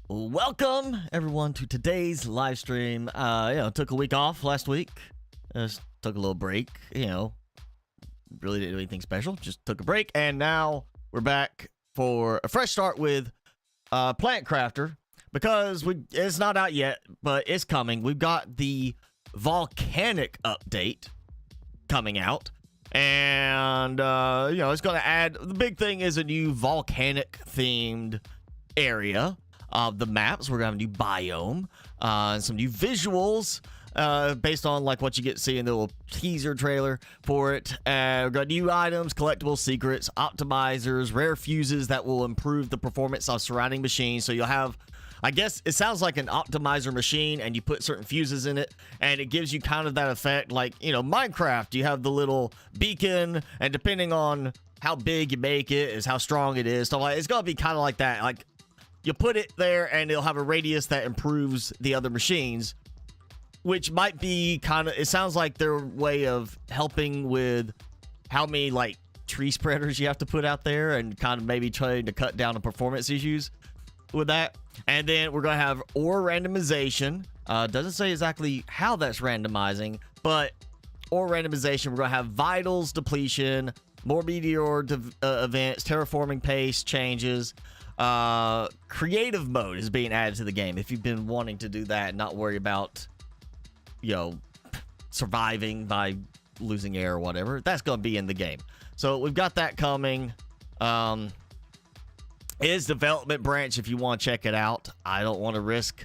Welcome everyone to today's live stream. Took a week off last week. Just took a little break. Really didn't do anything special. Just took a break, and now we're back for a fresh start with Plant Crafter because it's not out yet, but it's coming. We've got the volcanic update coming out, and it's going to add. The big thing is a new volcanic themed area of the maps. We're gonna have a new biome and some new visuals based on like what you get to see in the little teaser trailer for it. We've got new items, collectible secrets, optimizers, rare fuses that will improve the performance of surrounding machines. So you'll have, I guess it sounds like an optimizer machine, and you put certain fuses in it, and it gives you kind of that effect like, Minecraft. You have the little beacon, and depending on how big you make it is how strong it is. So it's gonna be kind of like that. Like, you put it there and it'll have a radius that improves the other machines, which might be kind of, it sounds like their way of helping with how many like tree spreaders you have to put out there, and kind of maybe trying to cut down the performance issues with that. And then we're going to have ore randomization. Doesn't say exactly how that's randomizing, but ore randomization. We're going to have vitals depletion, more meteor events, terraforming pace changes. Creative mode is being added to the game if you've been wanting to do that and not worry about surviving by losing air or whatever. That's going to be in the game, so we've got that coming. Is development branch if you want to check it out. I don't want to risk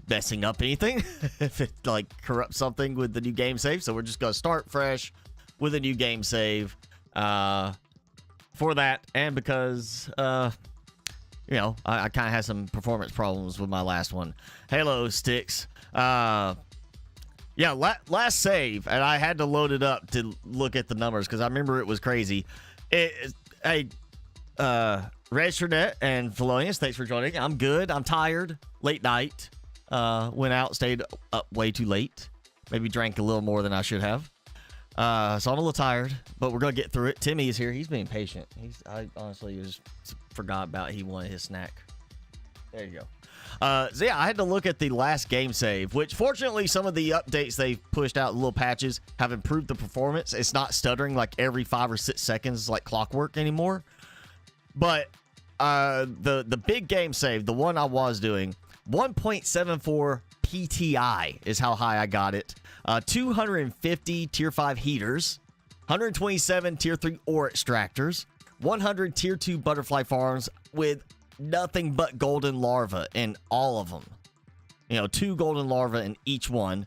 messing up anything if it like corrupts something with the new game save, so we're just going to start fresh with a new game save for that. And because I kind of had some performance problems with my last one. Halo sticks. Last save, and I had to load it up to look at the numbers because I remember it was crazy. Redsternet and Felonious, thanks for joining. I'm good. I'm tired. Late night. Went out, stayed up way too late. Maybe drank a little more than I should have. So I'm a little tired, but we're gonna get through it. Timmy is here. He's being patient. I honestly just forgot about he wanted his snack. There you go. I had to look at the last game save, which fortunately some of the updates they've pushed out, little patches, have improved the performance. It's not stuttering like every 5 or 6 seconds like clockwork anymore. But the big game save, the one I was doing, 1.74 PTI is how high I got it. 250 tier 5 heaters, 127 tier 3 ore extractors, 100 tier 2 butterfly farms with nothing but golden larvae in all of them. 2 golden larvae in each one.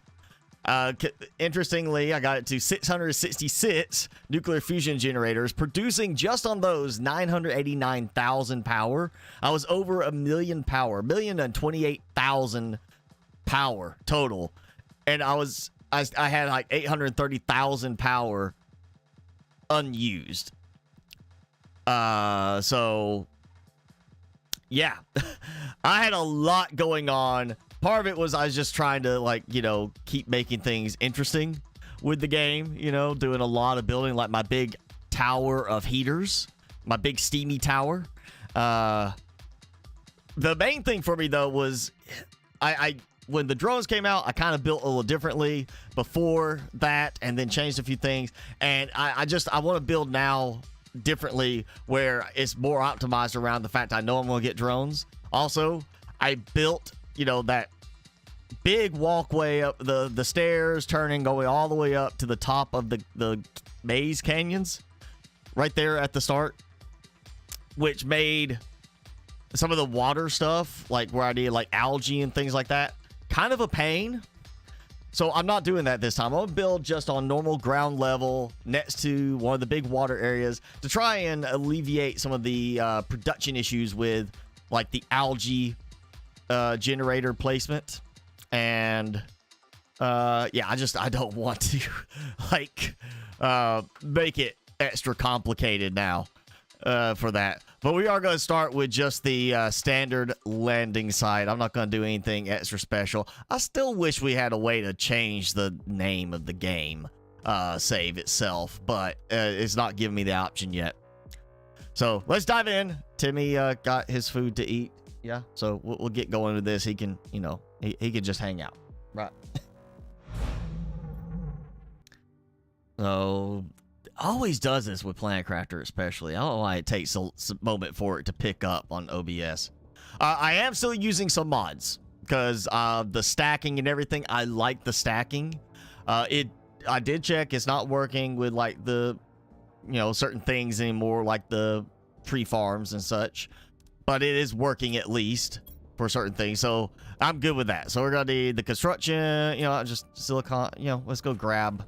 Interestingly, I got it to 666 nuclear fusion generators, producing just on those 989,000 power. I was over a million power, 1,028,000 power total, and I had like 830,000 power unused. So yeah, I had a lot going on. Part of it was I was just trying to keep making things interesting with the game, doing a lot of building, like my big tower of heaters, my big steamy tower. The main thing for me though was when the drones came out, I kind of built a little differently before that, and then changed a few things. And I want to build now differently, where it's more optimized around the fact I know I'm going to get drones. Also, I built, that big walkway up the stairs, going all the way up to the top of the maze canyons right there at the start, which made some of the water stuff, like where I did like algae and things like that, kind of a pain. So I'm not doing that this time. I'm going to build just on normal ground level next to one of the big water areas to try and alleviate some of the production issues with like the algae generator placement. And I don't want to make it extra complicated now for that. But we are going to start with just the standard landing site. I'm not going to do anything extra special. I still wish we had a way to change the name of the game save itself, but it's not giving me the option yet. So let's dive in. Timmy got his food to eat. Yeah. So we'll get going with this. He can, you know, he can just hang out. Right. So always does this with Planet Crafter, especially. I don't know why it takes a moment for it to pick up on OBS. I am still using some mods because the stacking and everything. I like the stacking. I did check. It's not working with like the, you know, certain things anymore, like the tree farms and such. But it is working at least for certain things. So I'm good with that. So we're gonna need the construction. You know, just silicon. You know, let's go grab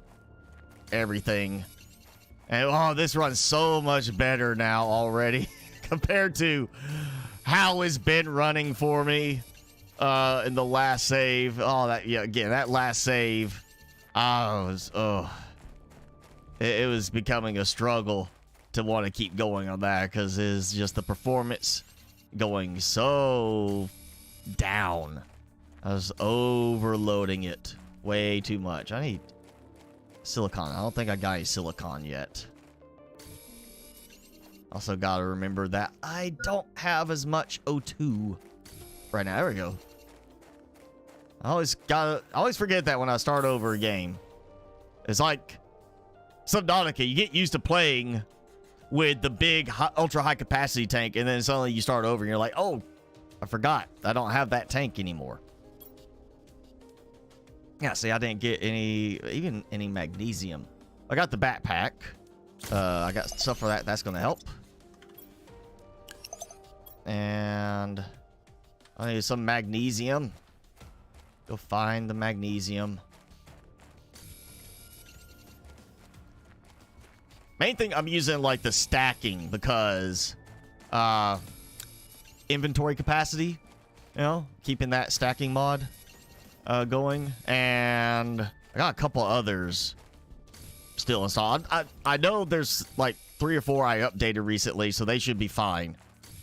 everything. And oh, this runs so much better now already compared to how it's been running for me in the last save. Oh, that, yeah, again, that last save, it was becoming a struggle to want to keep going on that because it's just the performance going so down. I was overloading it way too much. I need silicon. I don't think I got any silicon yet. Also got to remember that I don't have as much O2 right now. There we go. I always forget that when I start over a game. It's like Subnautica. You get used to playing with the big ultra high capacity tank, and then suddenly you start over and you're like, oh, I forgot. I don't have that tank anymore. Yeah, see, I didn't get any magnesium. I got the backpack. I got stuff for that. That's going to help. And I need some magnesium. Go find the magnesium. Main thing, I'm using like the stacking because inventory capacity, you know, keeping that stacking mod going. And I got a couple others still installed. I know there's like 3 or 4 I updated recently, so they should be fine.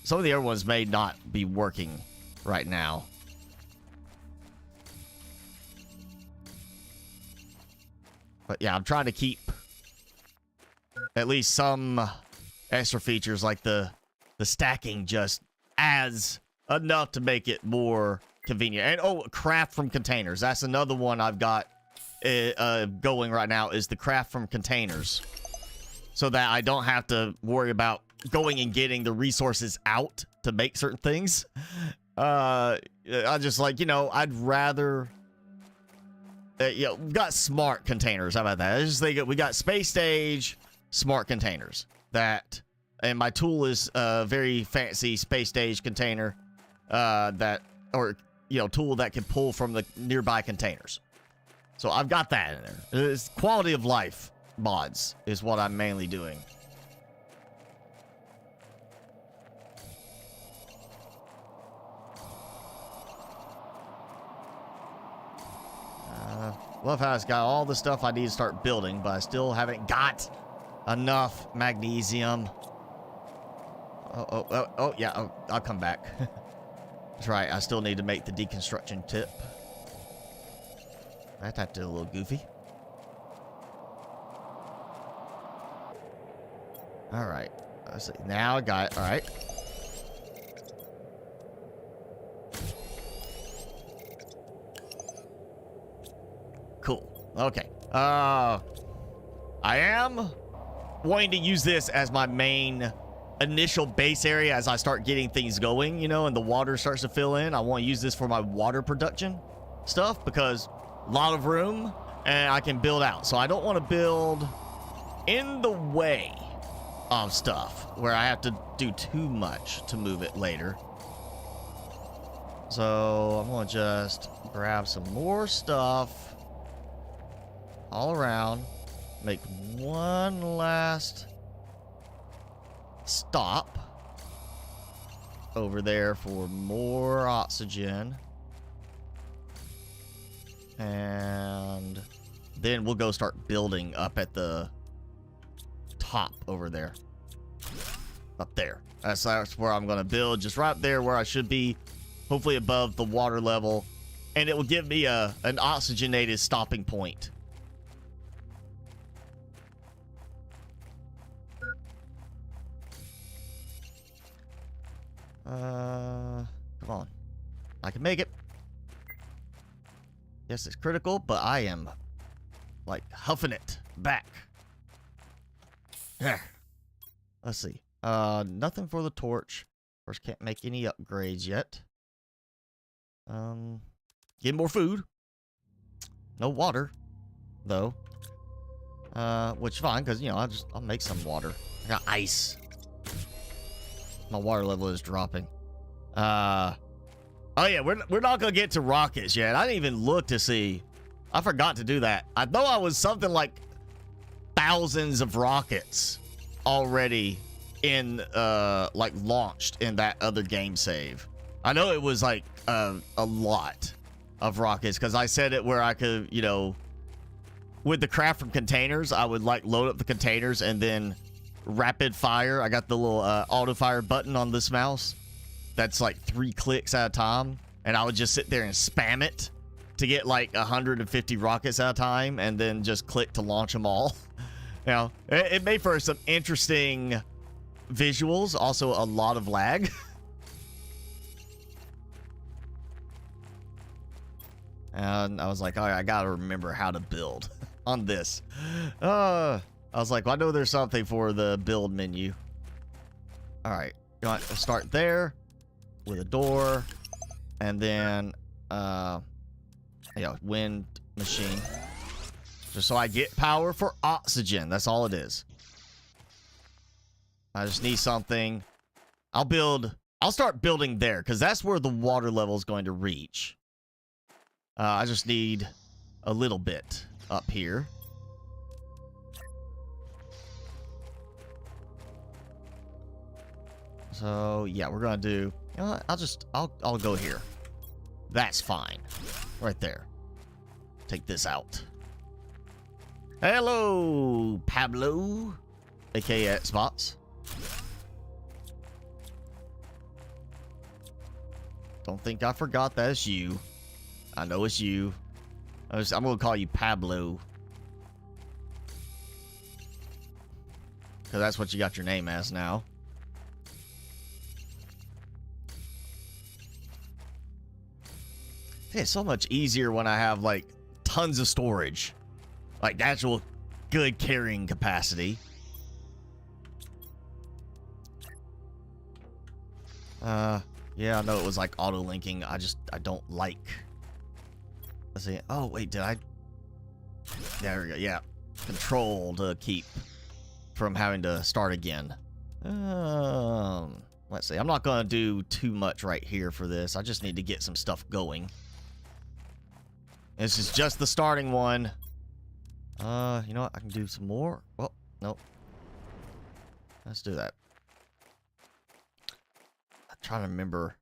Some of the other ones may not be working right now. But yeah, I'm trying to keep at least some extra features like the stacking just as enough to make it more convenient. And oh, craft from containers. That's another one I've got going right now, is the craft from containers, so that I don't have to worry about going and getting the resources out to make certain things. I just like, you know, I'd rather you know, we got smart containers. How about that? I just think we got space stage smart containers that, and my tool is a very fancy space stage container that, or you know, tool that can pull from the nearby containers. So I've got that in there. It's quality of life mods is what I'm mainly doing. Love how it's got all the stuff I need to start building, but I still haven't got enough magnesium. Oh, yeah, I'll come back. That's right, I still need to make the deconstruction tip. That did a little goofy. All right, let's see. Now I got it. All right. Cool. Okay. I am wanting to use this as my main initial base area as I start getting things going, you know, and the water starts to fill in. I want to use this for my water production stuff because a lot of room and I can build out. So I don't want to build in the way of stuff where I have to do too much to move it later. So I'm going to just grab some more stuff all around, make one last stop over there for more oxygen, and then we'll go start building up at the top over there, up there. That's where I'm going to build, just right there where I should be, hopefully above the water level, and it will give me an oxygenated stopping point. Come on. I can make it. Yes, it's critical, but I am, like, huffing it back. There. Let's see. Nothing for the torch. Of course, can't make any upgrades yet. Get more food. No water, though. Which is fine, because, you know, I'll make some water. I got ice. My water level is dropping. Oh yeah, we're not gonna get to rockets yet. I didn't even look to see. I forgot to do that. I know I was something like thousands of rockets already in like launched in that other game save. I know it was like a lot of rockets, because I said it where I could, you know, with the craft from containers, I would like load up the containers and then rapid fire. I got the little auto fire button on this mouse that's like 3 clicks at a time, and I would just sit there and spam it to get like 150 rockets at a time, and then just click to launch them all. You know, it made for some interesting visuals, also a lot of lag. And I was like, all right, I gotta remember how to build on this. I was like, well, I know there's something for the build menu. All right, you know what? We'll start there with a door, and then, wind machine, just so I get power for oxygen. That's all it is. I just need something. I'll start building there, because that's where the water level is going to reach. I just need a little bit up here. So yeah, we're gonna do, you know what, I'll go here. That's fine. Right there. Take this out. Hello, Pablo, aka Spots. Don't think I forgot that it's you. I know it's you. I'm gonna call you Pablo, because that's what you got your name as now. It's so much easier when I have like tons of storage, like actual good carrying capacity. Yeah, I know it was like auto linking. I don't like. Let's see. Oh wait, did I? There we go. Yeah, control to keep from having to start again. Let's see. I'm not gonna do too much right here for this. I just need to get some stuff going. This is just the starting one. You know what? I can do some more. Well, nope. Let's do that. I'm trying to remember,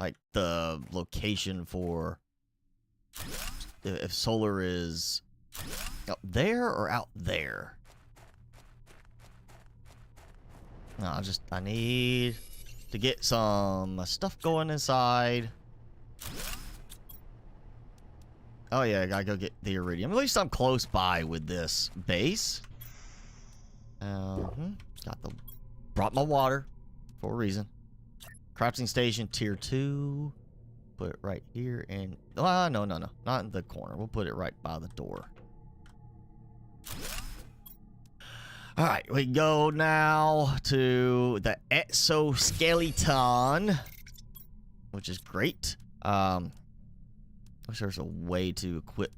like, the location for if solar is up there or out there. No, I need to get some stuff going inside. Oh yeah, I gotta go get the iridium. At least I'm close by with this base. Brought my water for a reason. Crafting station tier 2. Put it right here, and no, not in the corner. We'll put it right by the door. All right, we go now to the exoskeleton, which is great. Wish there's a way to equip,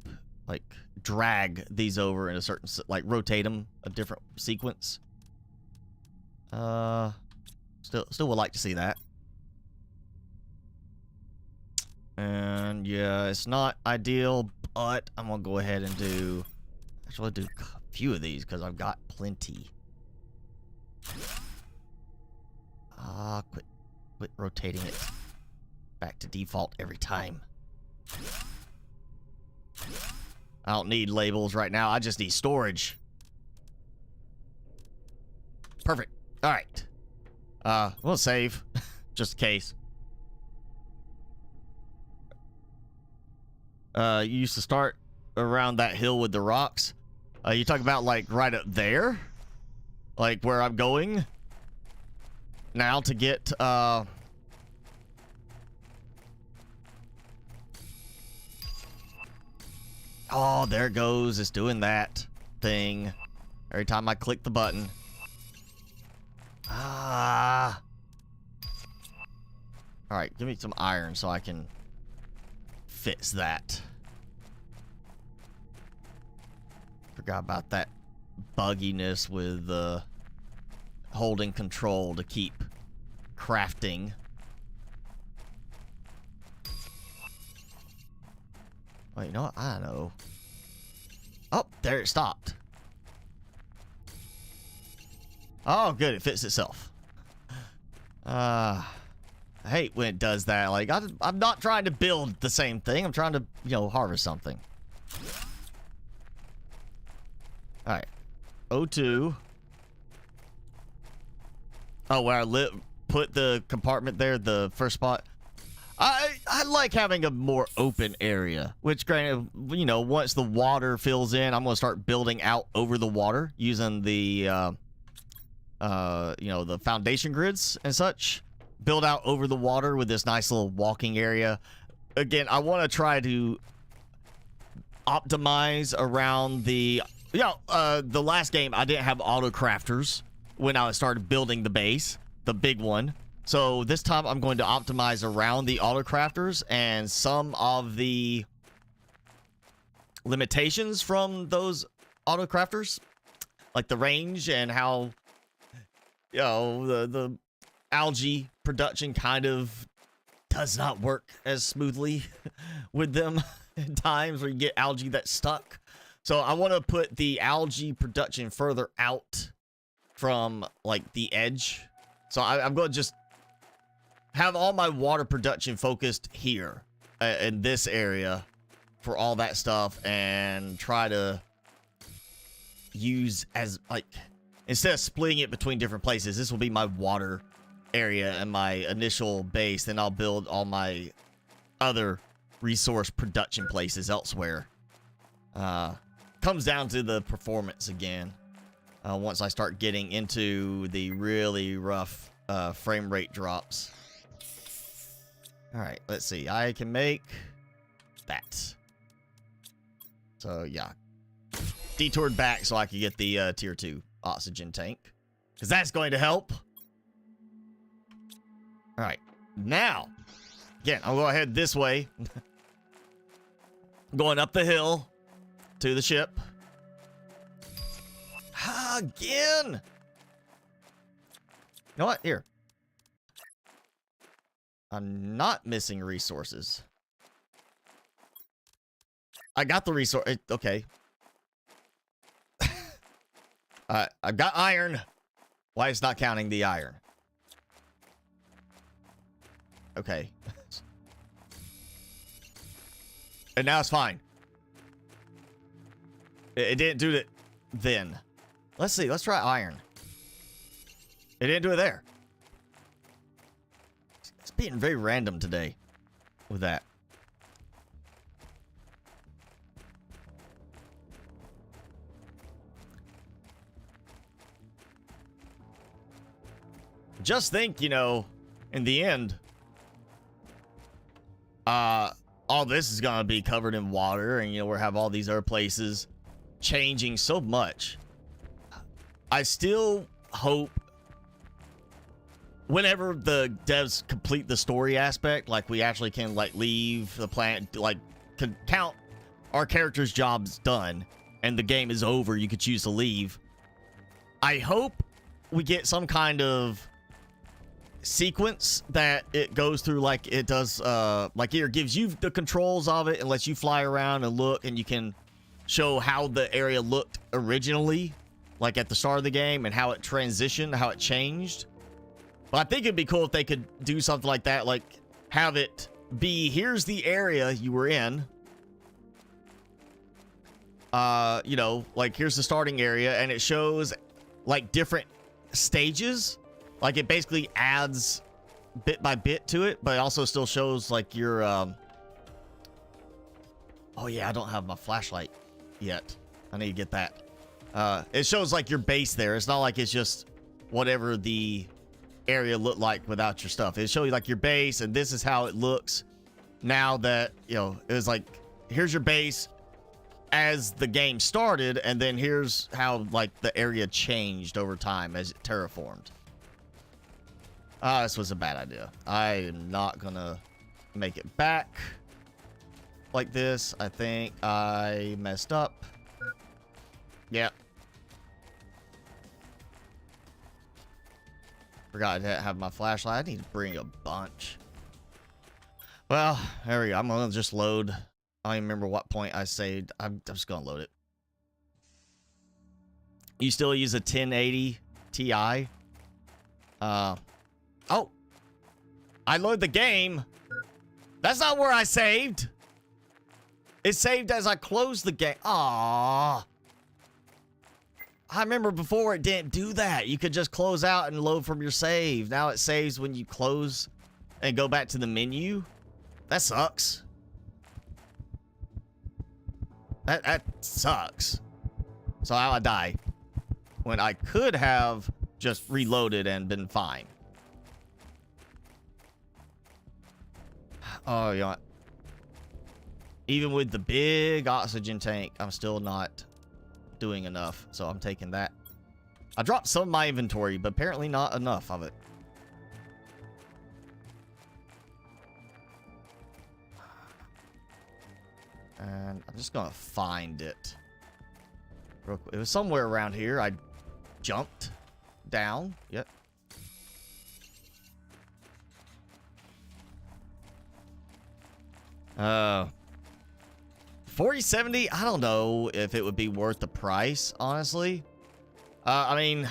like, drag these over in a certain, like, rotate them a different sequence. Still would like to see that. And yeah, it's not ideal, but I'm gonna go ahead and do. Actually, I'll do a few of these because I've got plenty. Quit rotating it back to default every time. I don't need labels right now. I just need storage. Perfect. All right. We'll save just in case. You used to start around that hill with the rocks. You talk about like right up there, like where I'm going. now to get oh, there it goes. It's doing that thing every time I click the button. Ah. All right, give me some iron so I can fix that. Forgot about that bugginess with holding control to keep crafting. Wait, you know what? I know. Oh, there it stopped. Oh, good. It fits itself. I hate when it does that. Like, I'm not trying to build the same thing. I'm trying to, you know, harvest something. All right. O2. Oh, where I put the compartment there, the first spot. I like having a more open area, which granted, you know, once the water fills in, I'm going to start building out over the water using the, you know, the foundation grids and such. Build out over the water with this nice little walking area. Again, I want to try to optimize around the, you know, the last game, I didn't have auto crafters when I started building the base, the big one. So this time I'm going to optimize around the auto crafters and some of the limitations from those auto crafters, like the range and how, you know, the algae production kind of does not work as smoothly with them at times where you get algae that's stuck. So I want to put the algae production further out from like the edge. So I'm going to just have all my water production focused here in this area for all that stuff, and try to use as like, instead of splitting it between different places, this will be my water area and my initial base. Then I'll build all my other resource production places elsewhere. Comes down to the performance again. Once I start getting into the really rough frame rate drops. All right, let's see. I can make that. So yeah, detoured back so I can get the tier 2 oxygen tank, because that's going to help. All right, now again, I'll go ahead this way. Going up the hill to the ship. Again. You know what? Here. I'm not missing resources. I got the resource. Okay. I've got iron. Why it's not counting the iron? Okay. And now it's fine. It didn't do it then. Let's see. Let's try iron. It didn't do it there. It's being very random today with that. Just think, you know, in the end, all this is going to be covered in water, and, you know, we'll have all these other places changing so much. I still hope whenever the devs complete the story aspect, like we actually can like leave the planet, like can count our characters' jobs done and the game is over, you could choose to leave. I hope we get some kind of sequence that it goes through, like it does, like here gives you the controls of it and lets you fly around and look, and you can show how the area looked originally, like at the start of the game, and how it transitioned, how it changed. But I think it'd be cool if they could do something like that, like have it be, here's the area you were in. You know, like here's the starting area, and it shows like different stages. Like it basically adds bit by bit to it, but it also still shows like your, oh yeah, I don't have my flashlight yet. I need to get that. It shows like your base there. It's not like it's just whatever the area look like without your stuff. It'll show you like your base, and this is how it looks now that, you know, it was like, here's your base as the game started, and then here's how like the area changed over time as it terraformed. This was a bad idea. I am not gonna make it back like this. I think I messed up. Yep. Forgot to have my flashlight. I need to bring a bunch. Well, there we go. I'm gonna just load. I don't even remember what point I saved. I'm just gonna load it. You still use a 1080 Ti? Oh, I load the game. That's not where I saved. It saved as I closed the game. Aww. I remember before it didn't do that. You could just close out and load from your save. Now it saves when you close and go back to the menu. That sucks. That sucks. So how I die when I could have just reloaded and been fine. Oh, you know what? Even with the big oxygen tank, I'm still not doing enough. So I'm taking that. I dropped some of my inventory, but apparently not enough of it. And I'm just gonna find it real quick. It was somewhere around here. I jumped down. Yep. 4070, I don't know if it would be worth the price, honestly. I mean,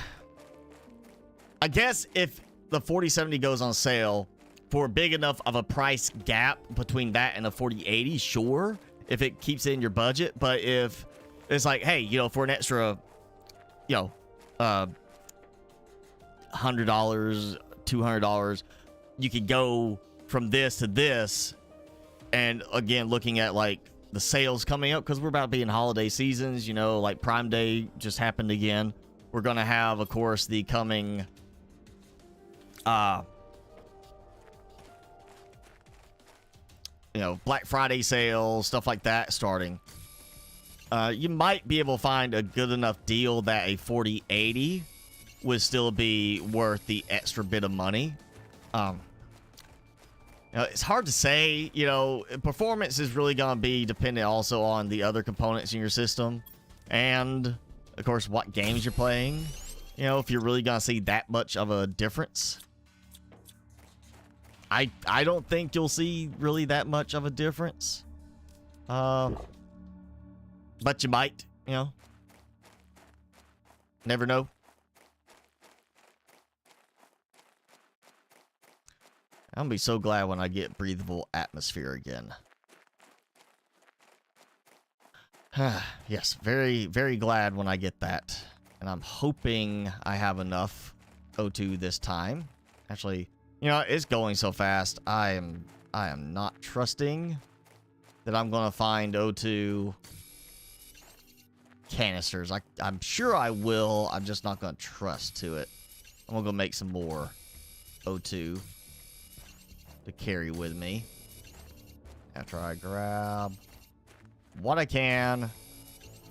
I guess if the 4070 goes on sale for big enough of a price gap between that and a 4080, sure, if it keeps it in your budget. But if it's like, hey, you know, for an extra, you know, $100, $200, you could go from this to this. And again, looking at like the sales coming up, because we're about to be in holiday seasons, you know, like Prime Day just happened again. We're gonna have, of course, the coming you know, Black Friday sales, stuff like that starting. You might be able to find a good enough deal that a 4080 would still be worth the extra bit of money. You know, it's hard to say. You know, performance is really going to be dependent also on the other components in your system. And, of course, what games you're playing. You know, if you're really going to see that much of a difference. I don't think you'll see really that much of a difference. But you might, you know. Never know. I'm gonna be so glad when I get breathable atmosphere again. Yes, very, very glad when I get that. And I'm hoping I have enough O2 this time. Actually, you know, it's going so fast. I am not trusting that I'm gonna find O2 canisters. I'm sure I will. I'm just not gonna trust to it. I'm gonna go make some more O2 to carry with me after I grab what I can.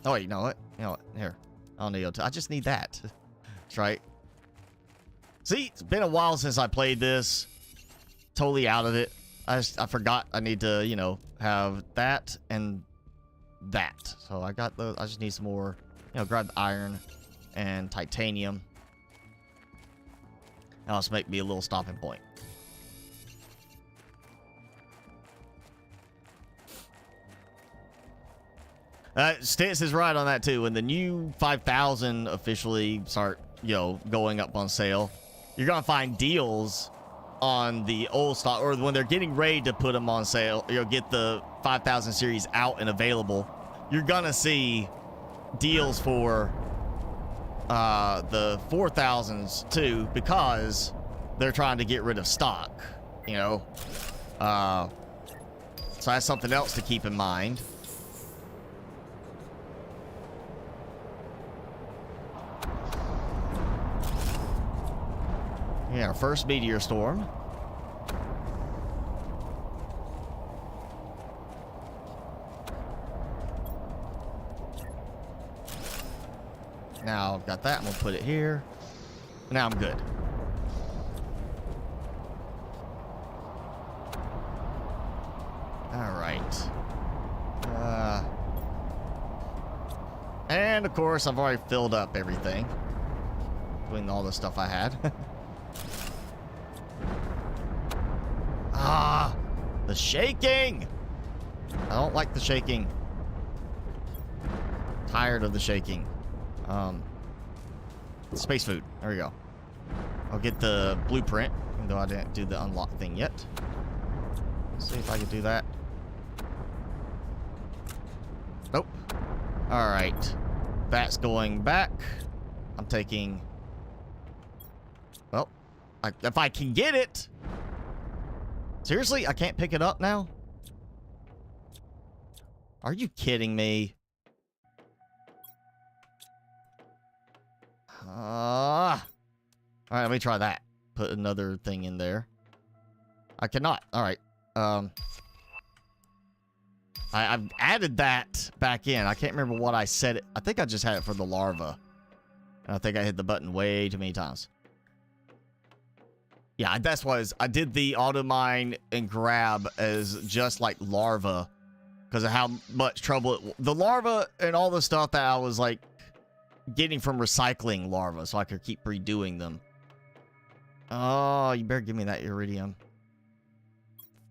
Oh wait, you know what? You know what? Here, I don't need O2. I just need that. That's right. See, it's been a while since I played this. Totally out of it. I forgot I need to, you know, have that and that. So I got those. I just need some more, you know, grab the iron and titanium. That'll just make me a little stopping point. Stance is right on that too. When the new 5000 officially start, you know, going up on sale, you're gonna find deals on the old stock, or when they're getting ready to put them on sale, you know, get the 5000 series out and available. You're gonna see deals for the 4000s too, because they're trying to get rid of stock, you know. So that's something else to keep in mind. Yeah, our first meteor storm. Now I've got that. I'm gonna put it here. Now I'm good. All right. And of course, I've already filled up everything, doing all the stuff I had. Ah, the shaking. I don't like the shaking. Tired of the shaking. Space food. There we go. I'll get the blueprint, even though I didn't do the unlock thing yet. Let's see if I can do that. Nope. All right. That's going back. I'm taking... Well, if I can get it. Seriously? I can't pick it up now? Are you kidding me? All right, let me try that. Put another thing in there. I cannot. All right. I've added that back in. I can't remember what I said. I think I just had it for the larva. And I think I hit the button way too many times. Yeah, that's why I did the auto mine and grab as just like larva because of how much trouble the larva and all the stuff that I was like getting from recycling larva so I could keep redoing them. Oh, you better give me that iridium.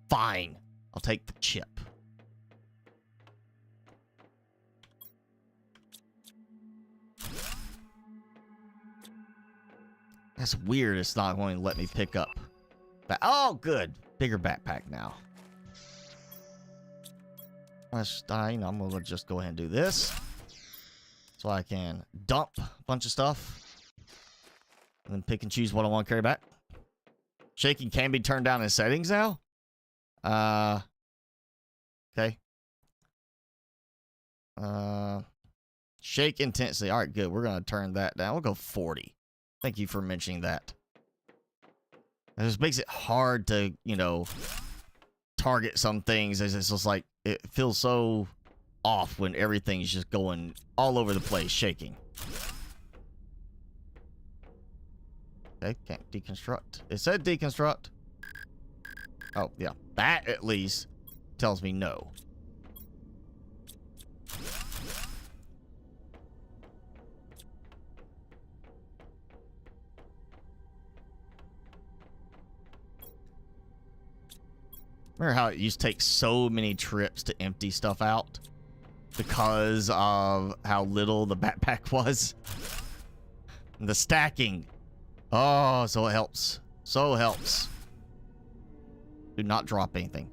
Fine. I'll take the chip. That's weird. It's not going to let me pick up. Oh, good. Bigger backpack now. I'm going to just go ahead and do this. So I can dump a bunch of stuff. And then pick and choose what I want to carry back. Shaking can be turned down in settings now. Okay. Shake intensity. All right, good. We're going to turn that down. We'll go 40. Thank you for mentioning that. It just makes it hard to, you know, target some things. It's just like, it feels so off when everything's just going all over the place, shaking. Okay, can't deconstruct. It said deconstruct. Oh, yeah. That, at least, tells me no. Remember how it used to take so many trips to empty stuff out? Because of how little the backpack was? And the stacking. Oh, so it helps. So helps. Do not drop anything.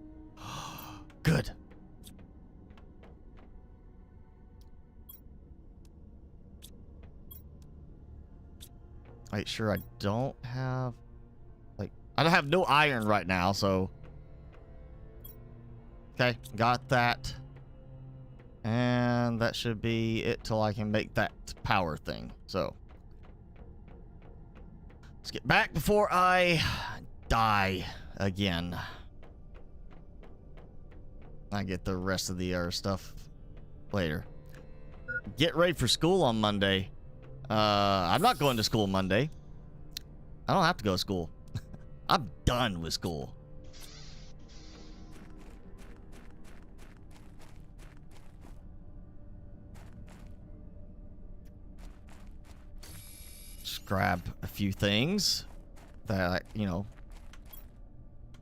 Good. Make sure I don't have... Like, I don't have no iron right now, so... Okay, got that. And that should be it till I can make that power thing. So, let's get back before I die again. I get the rest of the other stuff later. Get ready for school on Monday. I'm not going to school Monday. I don't have to go to school. I'm done with school. Grab a few things that, you know.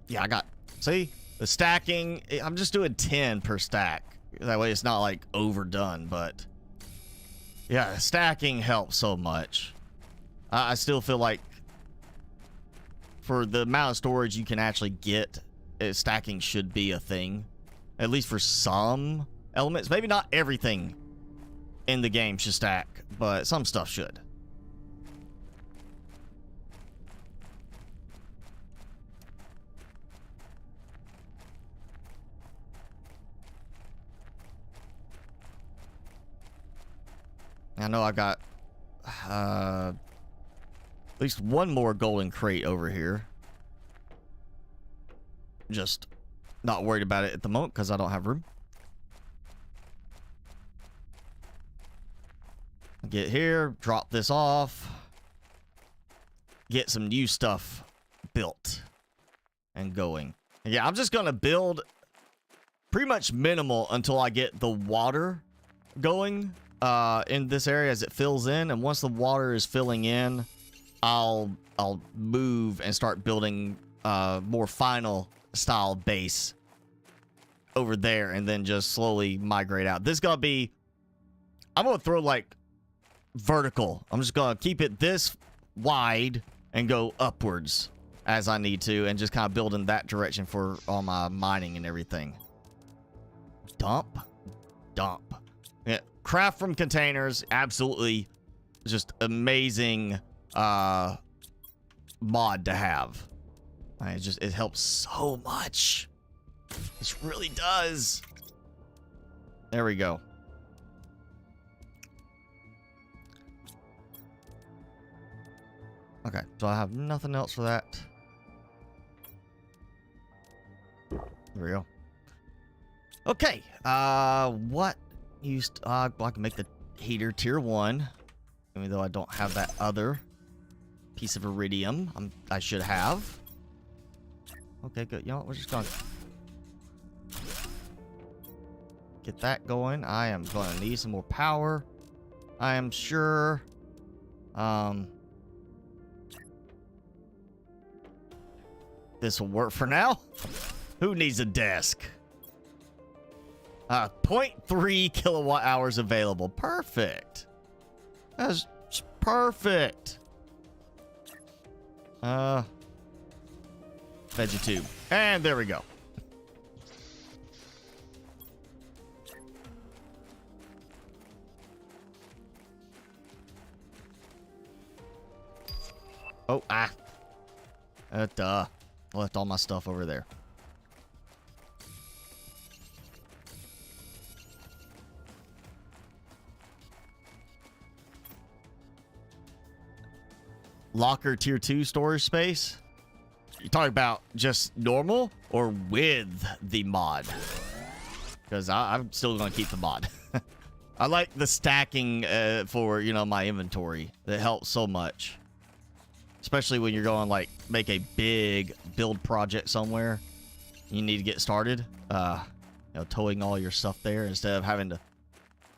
Yeah, I got, see, the stacking, I'm just doing 10 per stack. That way it's not like overdone, but yeah, stacking helps so much. I still feel like for the amount of storage you can actually get, stacking should be a thing. At least for some elements. Maybe not everything in the game should stack, but some stuff should. I know I've got At least one more golden crate over here. Just not worried about it at the moment because I don't have room. Get here, drop this off. Get some new stuff built and going. Yeah, I'm just gonna build pretty much minimal until I get the water going in this area as it fills in, and once the water is filling in, I'll move and start building more final style base over there, and then just slowly migrate out. This is gonna be, I'm gonna throw like vertical. I'm just gonna keep it this wide and go upwards as I need to, and just kind of build in that direction for all my mining and everything. Dump. Yeah, craft from containers, absolutely just amazing mod to have. It helps so much. This really does. There we go. Okay, so I have nothing else for that. There we go. Okay, what used... I can make the heater tier 1. Even though I don't have that other piece of iridium I should have. Okay, good. You know what? We're just gonna get that going. I am gonna need some more power, I am sure. This will work for now. Who needs a desk? 0.3 kilowatt hours available. Perfect. That's perfect. Vegetube. And there we go. Oh, I left all my stuff over there. Locker tier 2 storage space? You talking about just normal or with the mod? Because I'm still going to keep the mod. I like the stacking for, you know, my inventory. That helps so much. Especially when you're going, like, make a big build project somewhere. You need to get started. You know, towing all your stuff there instead of having to...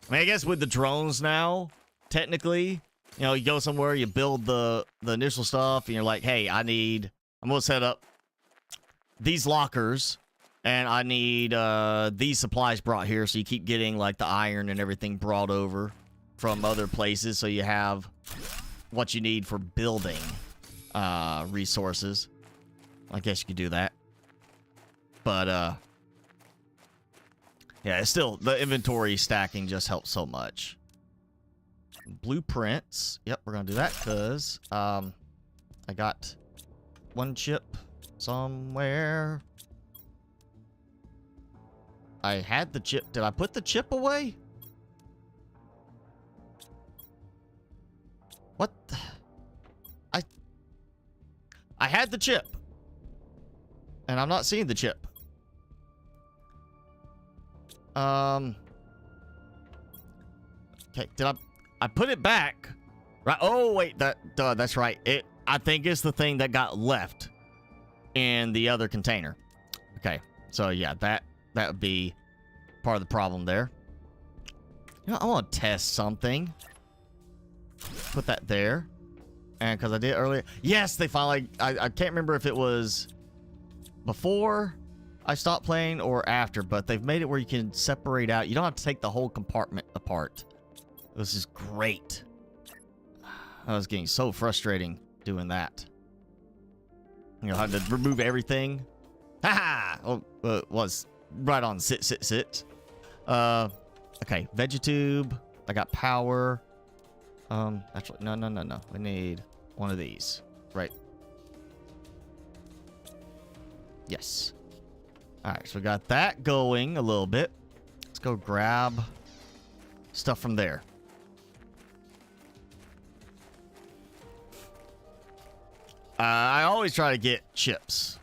I mean, I guess with the drones now, technically, you know, you go somewhere, you build the initial stuff, and you're like, hey, I'm going to set up these lockers, and I need these supplies brought here, so you keep getting, like, the iron and everything brought over from other places, so you have what you need for building resources. I guess you could do that. But, yeah, it's still, the inventory stacking just helps so much. Blueprints. Yep, we're going to do that, because I got one chip somewhere. I had the chip. Did I put the chip away? What? I had the chip. And I'm not seeing the chip. Okay, did I put it back? Right. Oh, wait, that's right. I think it's the thing that got left in the other container. Okay. So yeah, that would be part of the problem there. You know, I want to test something. Put that there. And because I did earlier. Yes, they finally... I can't remember if it was before I stopped playing or after, but they've made it where you can separate out. You don't have to take the whole compartment apart. This is great. I was getting so frustrating doing that. You know, I had to remove everything. Ha! Oh, it was right on sit. Okay, Vegetube. I got power. Actually, no. We need one of these. Right. Yes. Alright, so we got that going a little bit. Let's go grab stuff from there. I always try to get chips,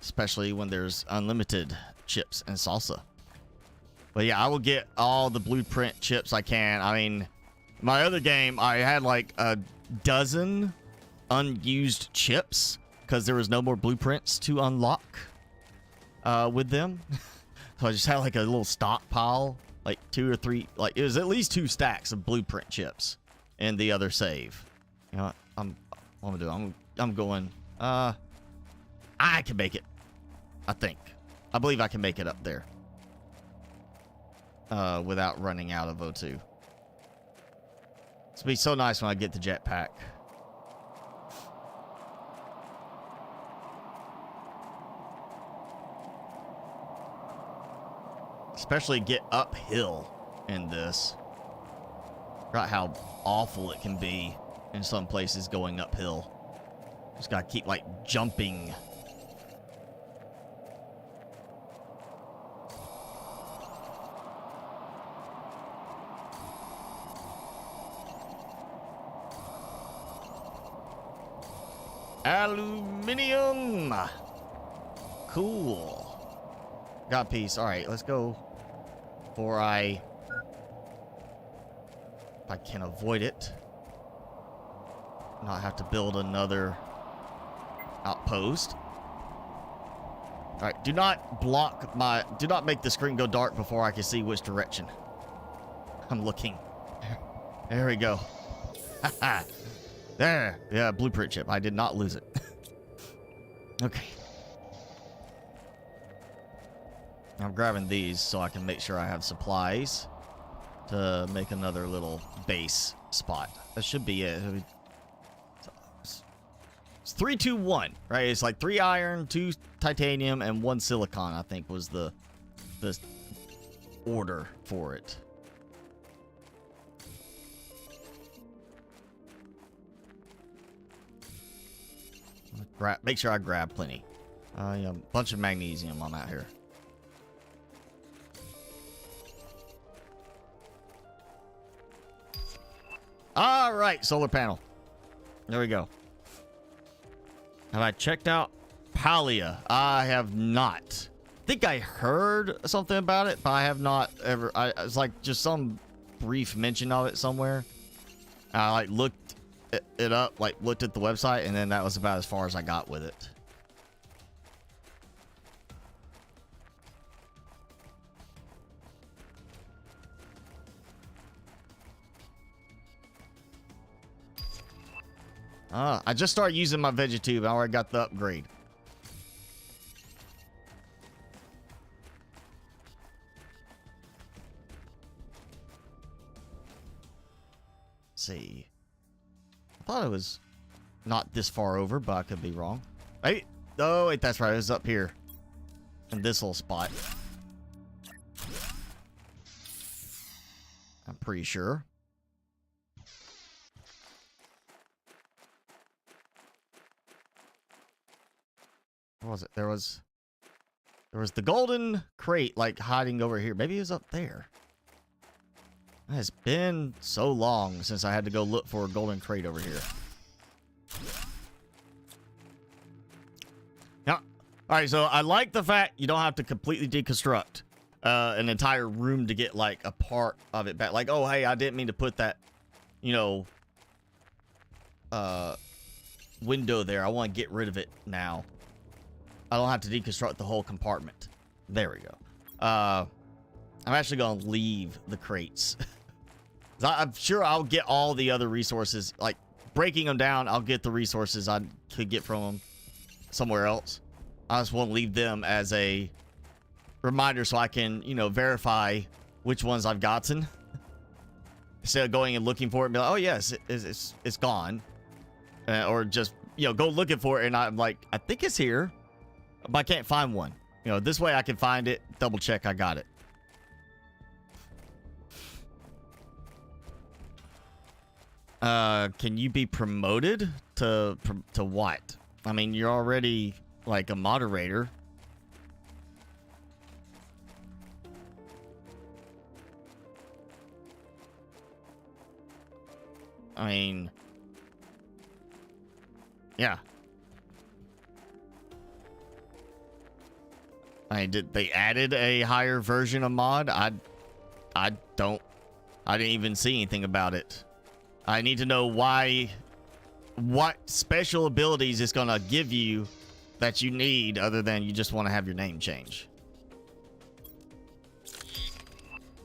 especially when there's unlimited chips and salsa. But yeah, I will get all the blueprint chips I can. I mean, my other game, I had like a dozen unused chips because there was no more blueprints to unlock with them. So I just had like a little stockpile, like 2 or 3, like it was at least 2 stacks of blueprint chips in the other save. You know what? What I'm gonna do? I'm going. I can make it. I think. I believe I can make it up there. Without running out of O2. It's gonna be so nice when I get the jetpack. Especially get uphill in this. Forgot how awful it can be in some places going uphill. Just gotta keep like jumping. Aluminium. Cool. Got a piece. All right, let's go. Before if I can avoid it, not have to build another outpost. All right, do not make the screen go dark before I can see which direction I'm looking. There we go. There. Yeah, blueprint chip. I did not lose it. Okay. I'm grabbing these so I can make sure I have supplies to make another little base spot. That should be it. It's 3, 2, 1, right? It's like 3 iron, 2 titanium, and 1 silicon, I think was the order for it. Make sure I grab plenty. Yeah, a bunch of magnesium I'm out here. All right, solar panel. There we go. Have I checked out Palia? I have not. I think I heard something about it, but I have not ever. It's like just some brief mention of it somewhere. I like looked it up, like looked at the website, and then that was about as far as I got with it. I just started using my vegetube. I already got the upgrade. Let's see. I thought it was not this far over, but I could be wrong. Wait. Oh, wait, that's right. It was up here. In this little spot. I'm pretty sure. What was it? There was the golden crate like hiding over here. Maybe it was up there. It has been so long since I had to go look for a golden crate over here. Now, all right, so I like the fact you don't have to completely deconstruct an entire room to get like a part of it back. Like, oh, hey, I didn't mean to put that, you know, window there. I want to get rid of it now. I don't have to deconstruct the whole compartment. There we go. I'm actually going to leave the crates. I'm sure I'll get all the other resources. Like, breaking them down, I'll get the resources I could get from them somewhere else. I just want to leave them as a reminder so I can, you know, verify which ones I've gotten. Instead of going and looking for it and be like, oh, yes, it's gone. Or just, you know, go looking for it and I'm like, I think it's here. But I can't find one. You know, this way I can find it, double check I got it. Can you be promoted to what? I mean, you're already like a moderator. I mean, yeah. I mean, did they added a higher version of mod? I didn't even see anything about it. I need to know why, what special abilities it's gonna give you that you need other than you just want to have your name change.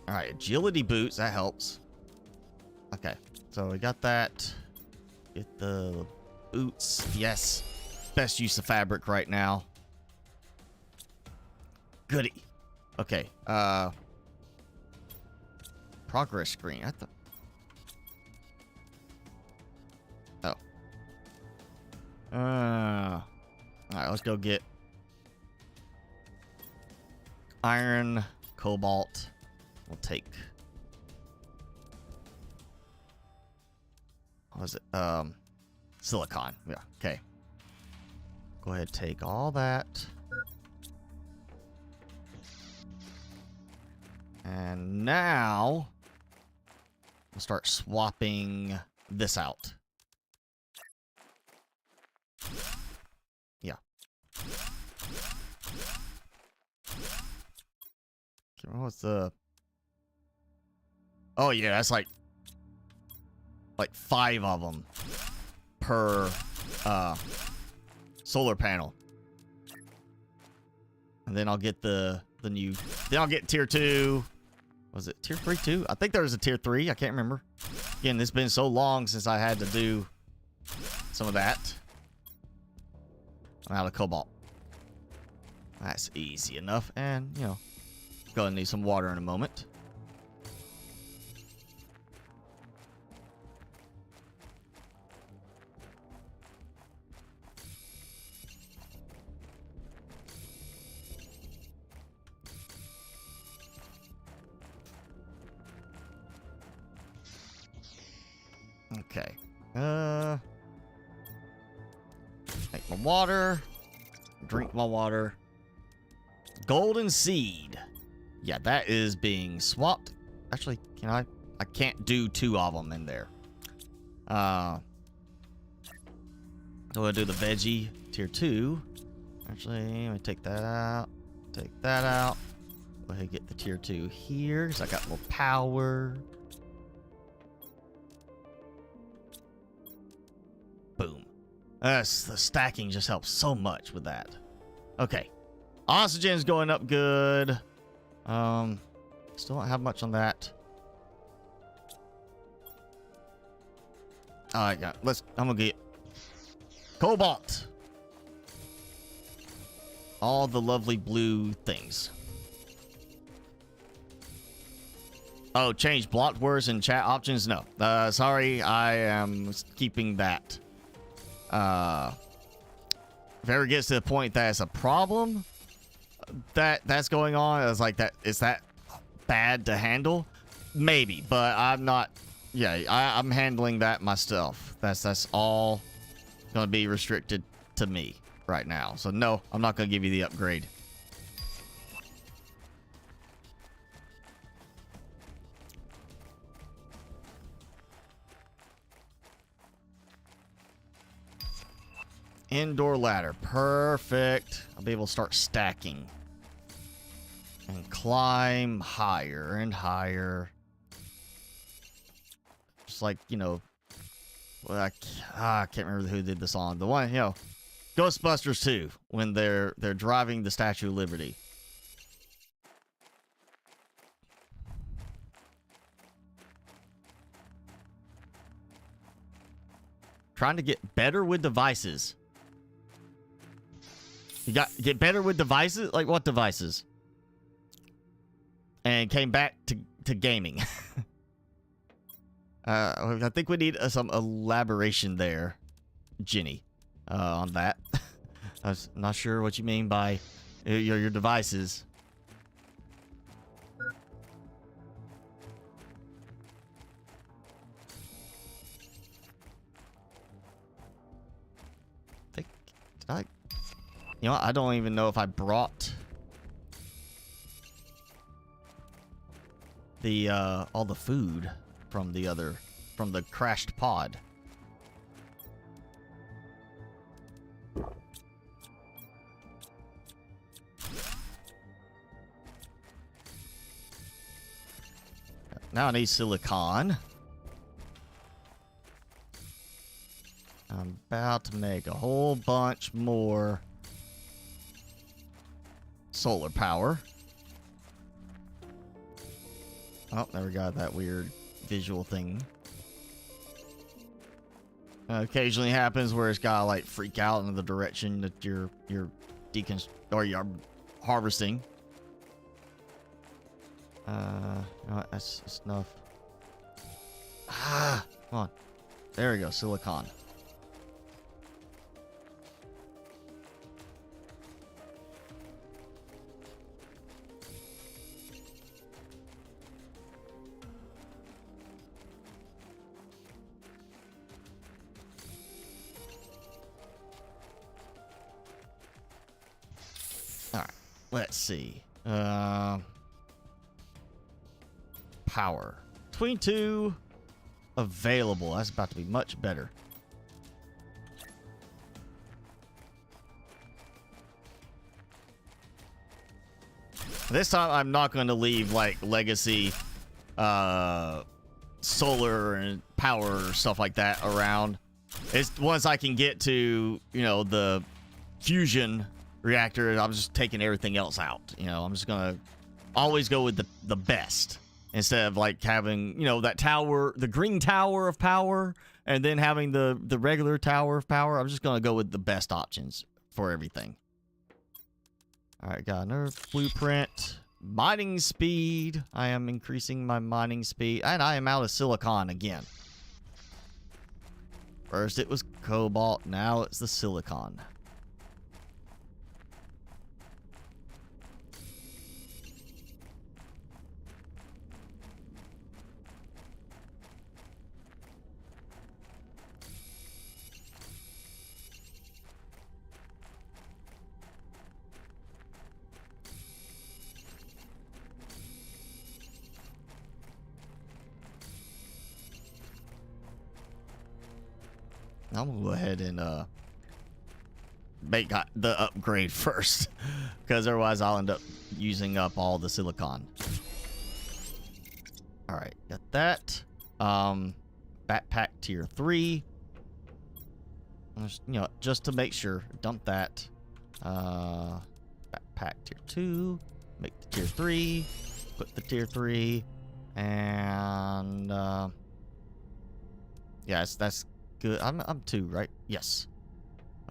All right, agility boots, that helps. Okay, so we got that. Get the boots. Yes, best use of fabric right now. Goody. Okay, progress screen. Oh. All right, let's go get iron, cobalt. We'll take, what was it? Silicon. Yeah, okay. Go ahead, take all that. And now we'll start swapping this out. Yeah. Okay, what was the... Oh yeah, that's like 5 of them per solar panel. And then I'll get the new, then I'll get tier 2. Was it tier 3 too? I think there was a tier 3. I can't remember. Again, it's been so long since I had to do some of that. I'm out of cobalt. That's easy enough. And, you know, gonna need some water in a moment. Okay. Take my water. Drink my water. Golden seed. Yeah, that is being swapped. Actually, can I can't do 2 of them in there. I'm gonna do the veggie tier 2. Actually, let me take that out. Take that out. Go ahead and get the tier 2 here, because I got more power. Boom. The stacking just helps so much with that. Okay. Oxygen's going up good. Still don't have much on that. Alright, yeah. I'm gonna get cobalt. All the lovely blue things. Oh, change blocked words and chat options? No. Sorry, I am keeping that. If it ever gets to the point that it's a problem that's going on, it's like that. Is that bad to handle? Maybe, but I'm not. Yeah, I'm handling that myself. That's all going to be restricted to me right now. So no, I'm not going to give you the upgrade. Indoor ladder. Perfect. I'll be able to start stacking. And climb higher and higher. Just like, you know... Well, I can't remember who did the song. The one, you know... Ghostbusters 2. When they're driving the Statue of Liberty. Trying to get better with devices. You get better with devices? Like what devices? And came back to gaming. I think we need some elaboration there, Jenny, on that. I was not sure what you mean by your devices. Did I? You know what? I don't even know if I brought the all the food from the crashed pod. Now I need silicon. I'm about to make a whole bunch more solar power. Oh, there we got that weird visual thing. Occasionally happens where it's gotta like freak out in the direction that you're you're harvesting. No, that's enough. Ah, come on. There we go, silicon. All right, let's see. Power. Between two available. That's about to be much better. This time I'm not going to leave like legacy solar and power stuff like that around. It's once I can get to, you know, the fusion reactor, I'm just taking everything else out. You know, I'm just going to always go with the best. Instead of like having, you know, that tower, the green tower of power, and then having the regular tower of power, I'm just going to go with the best options for everything. All right, got another blueprint. Mining speed. I am increasing my mining speed. And I am out of silicon again. First it was cobalt, now it's the silicon. I'm gonna go ahead and make the upgrade first, because otherwise I'll end up using up all the silicon. All right, got that. Backpack tier 3. Just, you know, just to make sure, dump that. Backpack tier 2. Make the tier 3. Put the tier 3, and yes, that's good. I'm 2, right? Yes.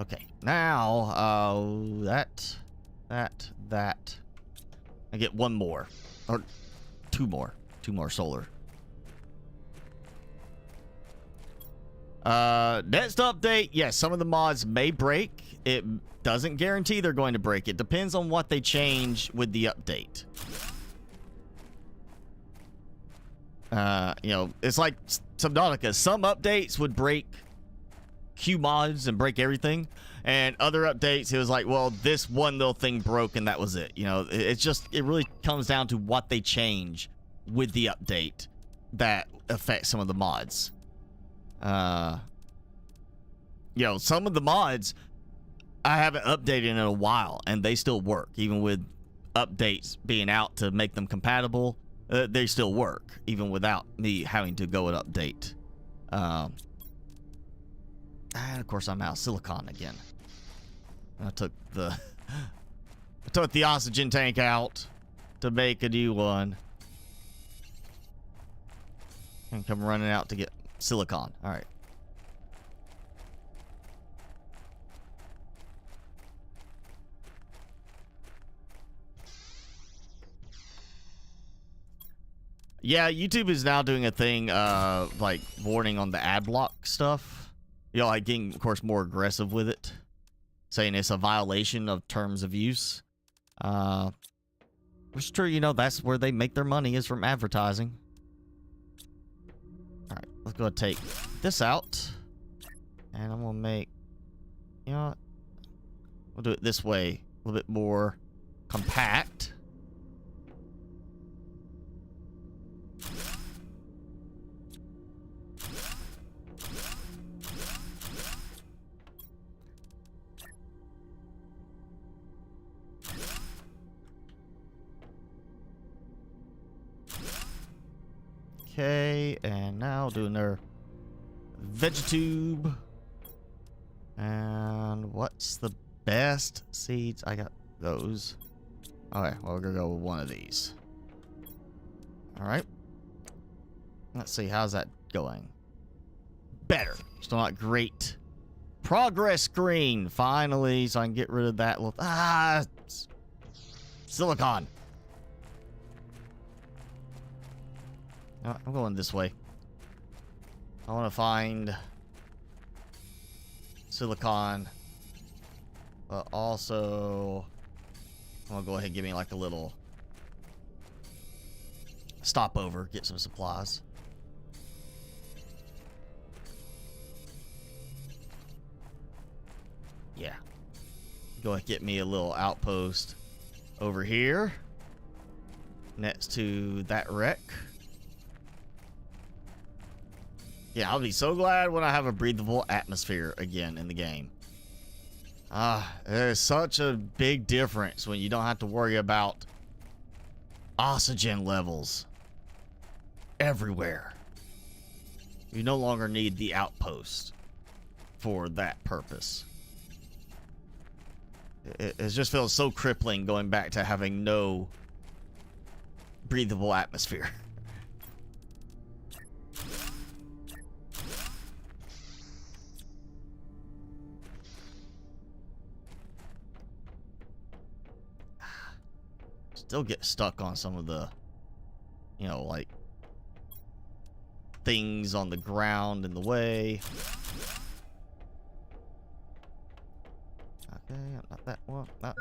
Okay. Now, that. I get 1 more, or 2 more. 2 more solar. Next update. Yes, some of the mods may break. It doesn't guarantee they're going to break. It depends on what they change with the update. You know, it's like Subnautica. Some updates would break Q mods and break everything, and other updates it was like, well, this one little thing broke and that was it. You know, it's just, it really comes down to what they change with the update that affects some of the mods. You know, some of the mods I haven't updated in a while and they still work, even with updates being out to make them compatible. They still work even without me having to go and update. And of course I'm out of silicon again. I took the oxygen tank out to make a new one, and come running out to get silicon. All right. Yeah, YouTube is now doing a thing, like warning on the ad block stuff. You know, like getting, of course, more aggressive with it, saying it's a violation of terms of use. Which is true, you know, that's where they make their money, is from advertising. All right, let's go ahead and take this out, and I'm gonna make, you know what? We'll do it this way, a little bit more compact. Okay, and now doing their vegetube. And what's the best seeds? I got those. Okay, well, we're gonna go with one of these. Alright. Let's see, how's that going? Better. Still not great. Progress screen, finally, so I can get rid of that little... silicon. I'm going this way. I want to find silicon, but also I'm gonna go ahead and give me like a little stopover, get some supplies. Yeah. Go ahead and get me a little outpost over here next to that wreck. Yeah, I'll be so glad when I have a breathable atmosphere again in the game. There's such a big difference when you don't have to worry about oxygen levels everywhere. You no longer need the outpost for that purpose. It just feels so crippling going back to having no breathable atmosphere. Still get stuck on some of the, you know, like things on the ground in the way. Okay, not that one. Not.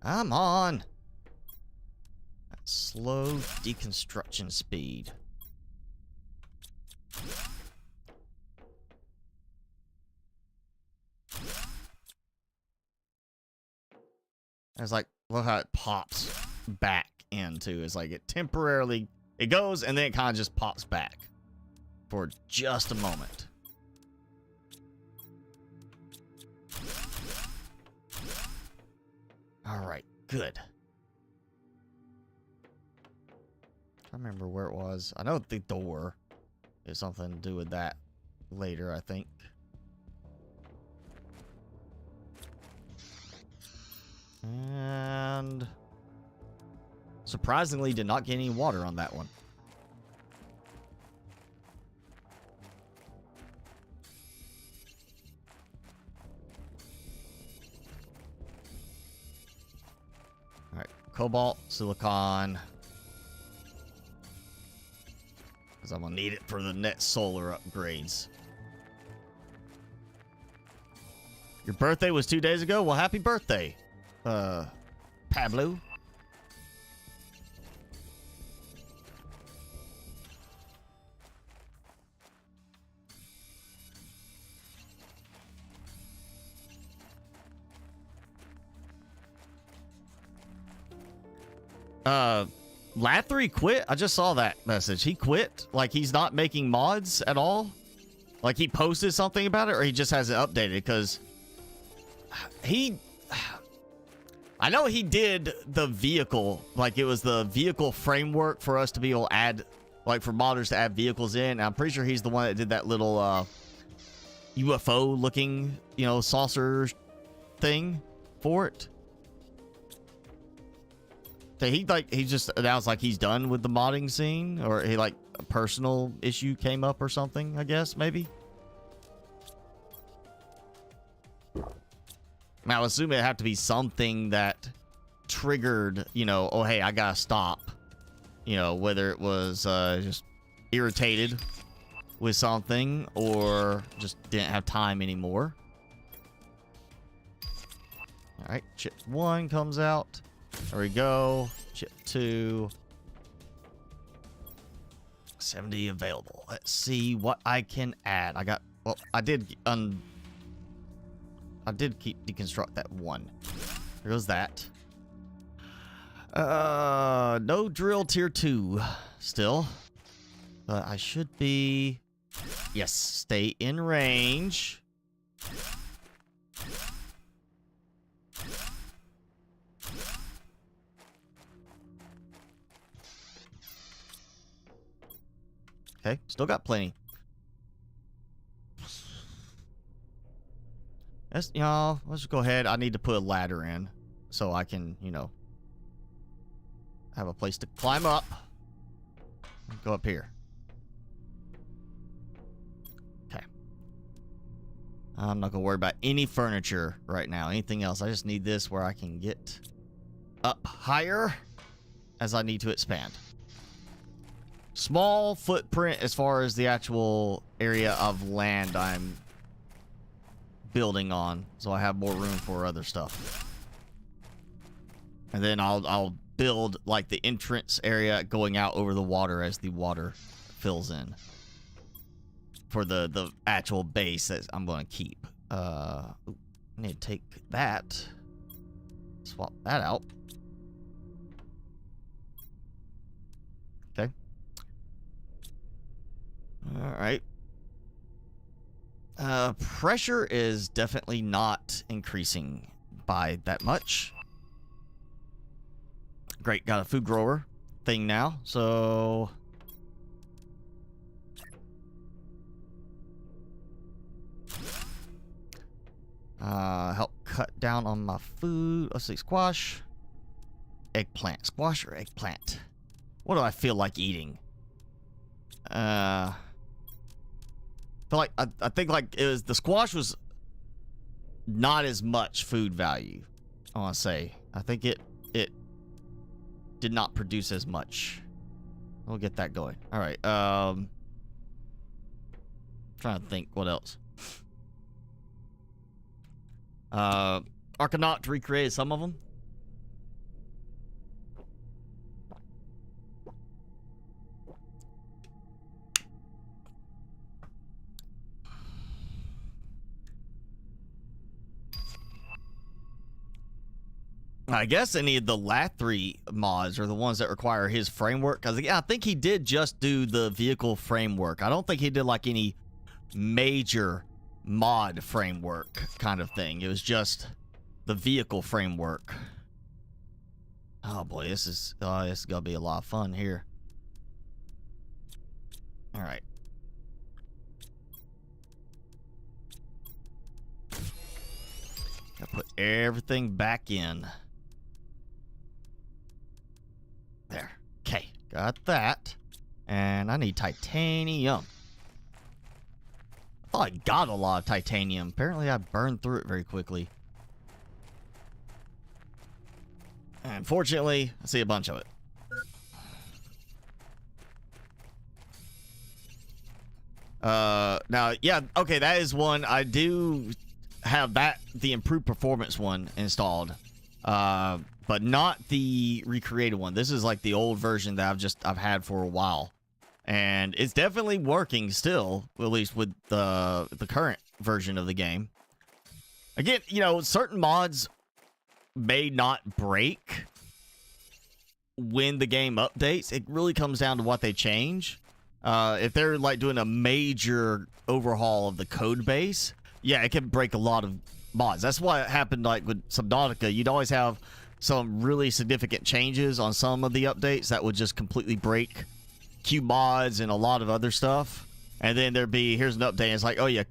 Come on. That slow deconstruction speed. It's like, look how it pops back into. It's like it temporarily, it goes and then it kind of just pops back for just a moment. All right, good. I remember where it was. I know the door is something to do with that later, I think. And surprisingly did not get any water on that one. All right, cobalt, silicon, because I'm gonna need it for the net solar upgrades. Your birthday was 2 days ago? Well, happy birthday, Pablo. Lathry quit? I just saw that message. He quit? Like he's not making mods at all? Like he posted something about it, or he just hasn't updated? Because I know he did the vehicle, like it was the vehicle framework for us to be able to add, like for modders to add vehicles in. And I'm pretty sure he's the one that did that little UFO looking, you know, saucer thing for it. So he just announced like he's done with the modding scene, or he like a personal issue came up or something, I guess, maybe. Now, I assume it'd have to be something that triggered, you know, oh, hey, I gotta stop. You know, whether it was just irritated with something or just didn't have time anymore. All right, chip 1 comes out. There we go. Chip 2. 70 available. Let's see what I can add. I got, well, I did keep deconstruct that one. There goes that. No drill tier 2 still. But I should be, yes, stay in range. Okay, still got plenty. Let's, let's just go ahead. I need to put a ladder in so I can, have a place to climb up. Go up here. Okay. I'm not gonna worry about any furniture right now. Anything else. I just need this where I can get up higher as I need to expand. Small footprint as far as the actual area of land I'm building on, so I have more room for other stuff. And then I'll build like the entrance area going out over the water as the water fills in for the actual base that I'm going to keep. I need to take that, swap that out. Okay. All right. Pressure is definitely not increasing by that much. Great, got a food grower thing now, so help cut down on my food. Let's see, squash, eggplant, squash or eggplant. What do I feel like eating? Feel like I think like it was the squash was not as much food value. I want to say I think it did not produce as much. We'll get that going. All right. Trying to think what else. Archanaut recreated some of them. I guess any of the Lathri mods are the ones that require his framework. Because yeah, I think he did just do the vehicle framework. I don't think he did like any major mod framework kind of thing. It was just the vehicle framework. Oh boy, this is gonna be a lot of fun here. All right. Gotta put everything back in. There. Okay, got that. And I need titanium. I thought I got a lot of titanium. Apparently I burned through it very quickly. And fortunately, I see a bunch of it. Now, yeah, okay, that is one. I do have that, the improved performance one installed. But not the recreated one. This is like the old version that I've had for a while. And it's definitely working still, at least with the current version of the game. Again, certain mods may not break when the game updates. It really comes down to what they change. If they're like doing a major overhaul of the code base, yeah, it can break a lot of mods. That's what happened like with Subnautica. You'd always have some really significant changes on some of the updates that would just completely break Q mods and a lot of other stuff. And then there'd be, here's an update, and it's like, oh yeah,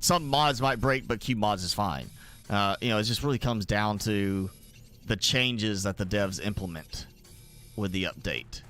some mods might break, but Q mods is fine. It just really comes down to the changes that the devs implement with the update.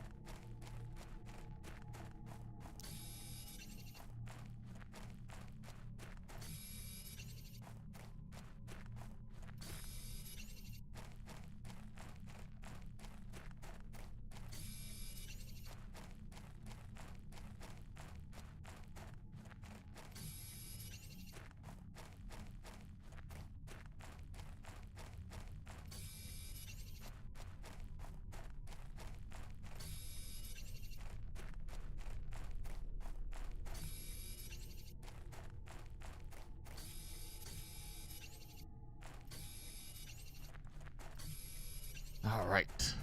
All right.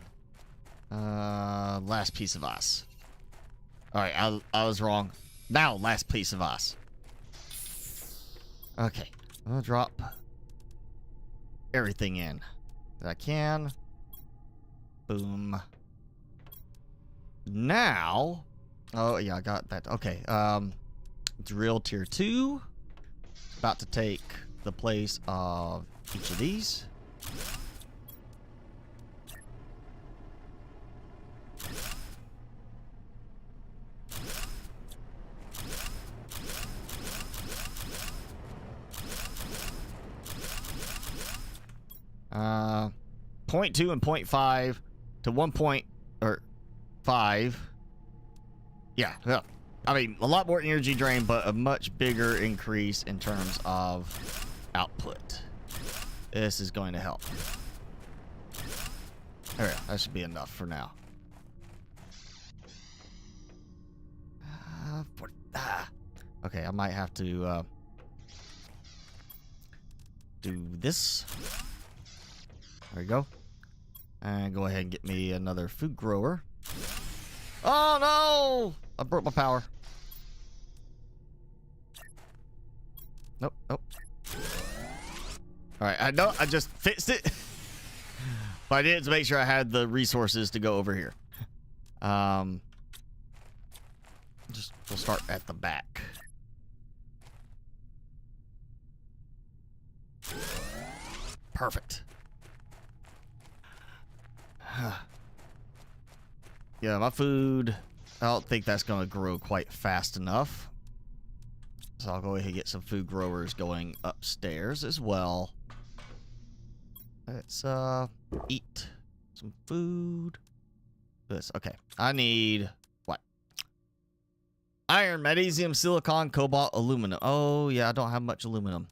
Last piece of ice. All right, I was wrong. Now, last piece of ice. Okay, I'm gonna drop everything in that I can. Boom. Now, Oh, yeah, I got that. Okay, drill tier 2. About to take the place of each of these. 0.2 and 0.5 to 1.5. Yeah, I mean, a lot more energy drain, but a much bigger increase in terms of output. This is going to help. All right, that should be enough for now. Okay, I might have to do this. There we go. And go ahead and get me another food grower. Oh no! I broke my power. Nope, nope. Alright, I know I just fixed it. But I did to make sure I had the resources to go over here. We'll start at the back. Perfect. Yeah, my food, I don't think that's going to grow quite fast enough. So I'll go ahead and get some food growers going upstairs as well. Let's eat some food. This, okay. I need what? Iron, magnesium, silicon, cobalt, aluminum. Oh yeah, I don't have much aluminum.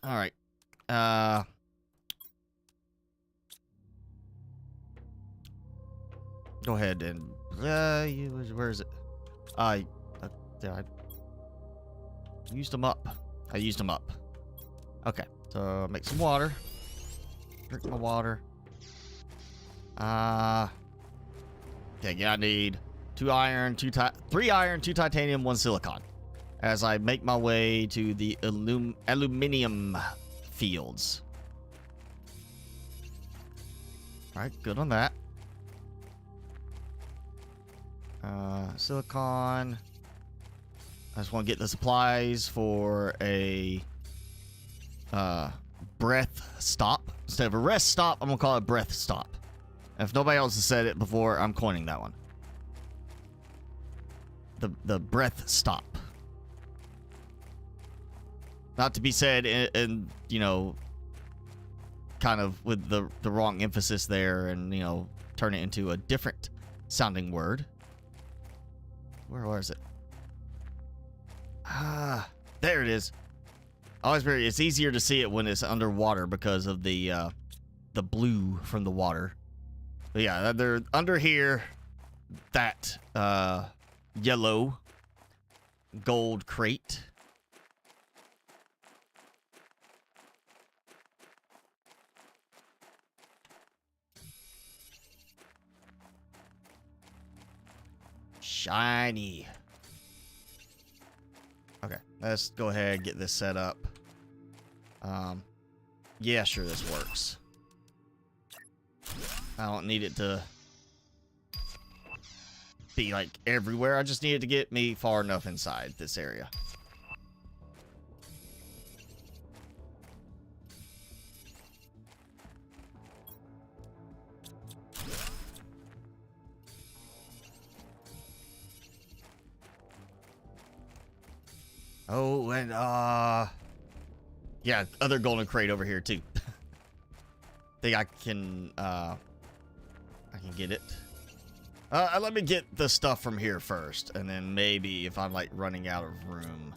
All right. Go ahead and where is it? I used them up. I used them up. Okay, so make some water. Drink my water. Yeah, I need 3 iron, 2 titanium, 1 silicon. As I make my way to the aluminium fields. All right, good on that. Silicon. I just want to get the supplies for a breath stop. Instead of a rest stop, I'm gonna call it breath stop. And if nobody else has said it before, I'm coining that one. The breath stop. Not to be said in you know, kind of with the wrong emphasis there, and you know, turn it into a different sounding word. Where was it? Ah, there it is. It's easier to see it when it's underwater because of the blue from the water. But yeah, they're under here. That yellow gold crate. Shiny. Okay, let's go ahead and get this set up. Yeah, sure, this works. I don't need it to be like everywhere. I just need it to get me far enough inside this area. Oh, and yeah, other golden crate over here too. Think I can get it. Let me get the stuff from here first, and then maybe if I'm like running out of room,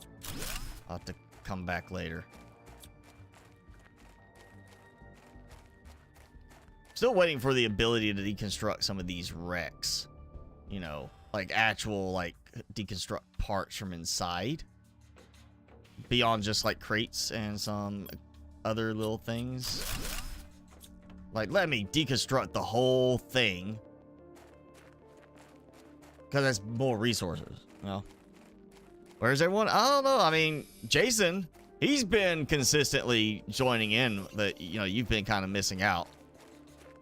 I'll have to come back later. Still waiting for the ability to deconstruct some of these wrecks. You know, like actual like deconstruct parts from inside. Beyond just like crates and some other little things. Like, let me deconstruct the whole thing. Because that's more resources, you know? Where's everyone? I don't know. I mean, Jason, he's been consistently joining in, but, you know, you've been kind of missing out.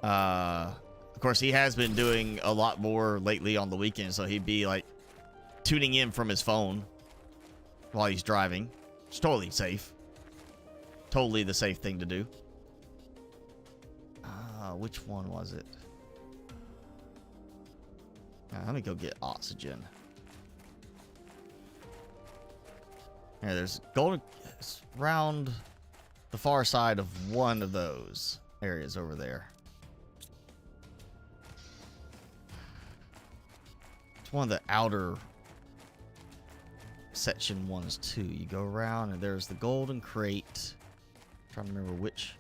I Of course, he has been doing a lot more lately on the weekend, so he'd be like tuning in from his phone while he's driving. It's totally safe. Totally the safe thing to do. Which one was it? Let me go get oxygen. Here, there's golden. It's around the far side of one of those areas over there. It's one of the outer section ones too. You go around and there's the golden crate. I'm trying to remember which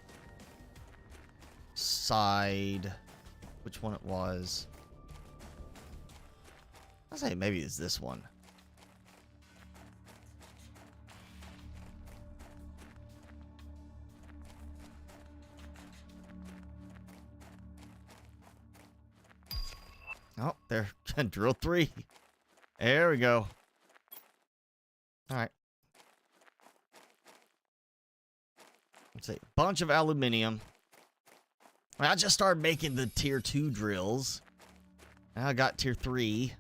side, which one it was. I'll say maybe it's this one. Oh, there. Drill 3. There we go. All right. Let's see. Bunch of aluminium. I just started making the tier 2 drills. Now I got tier 3.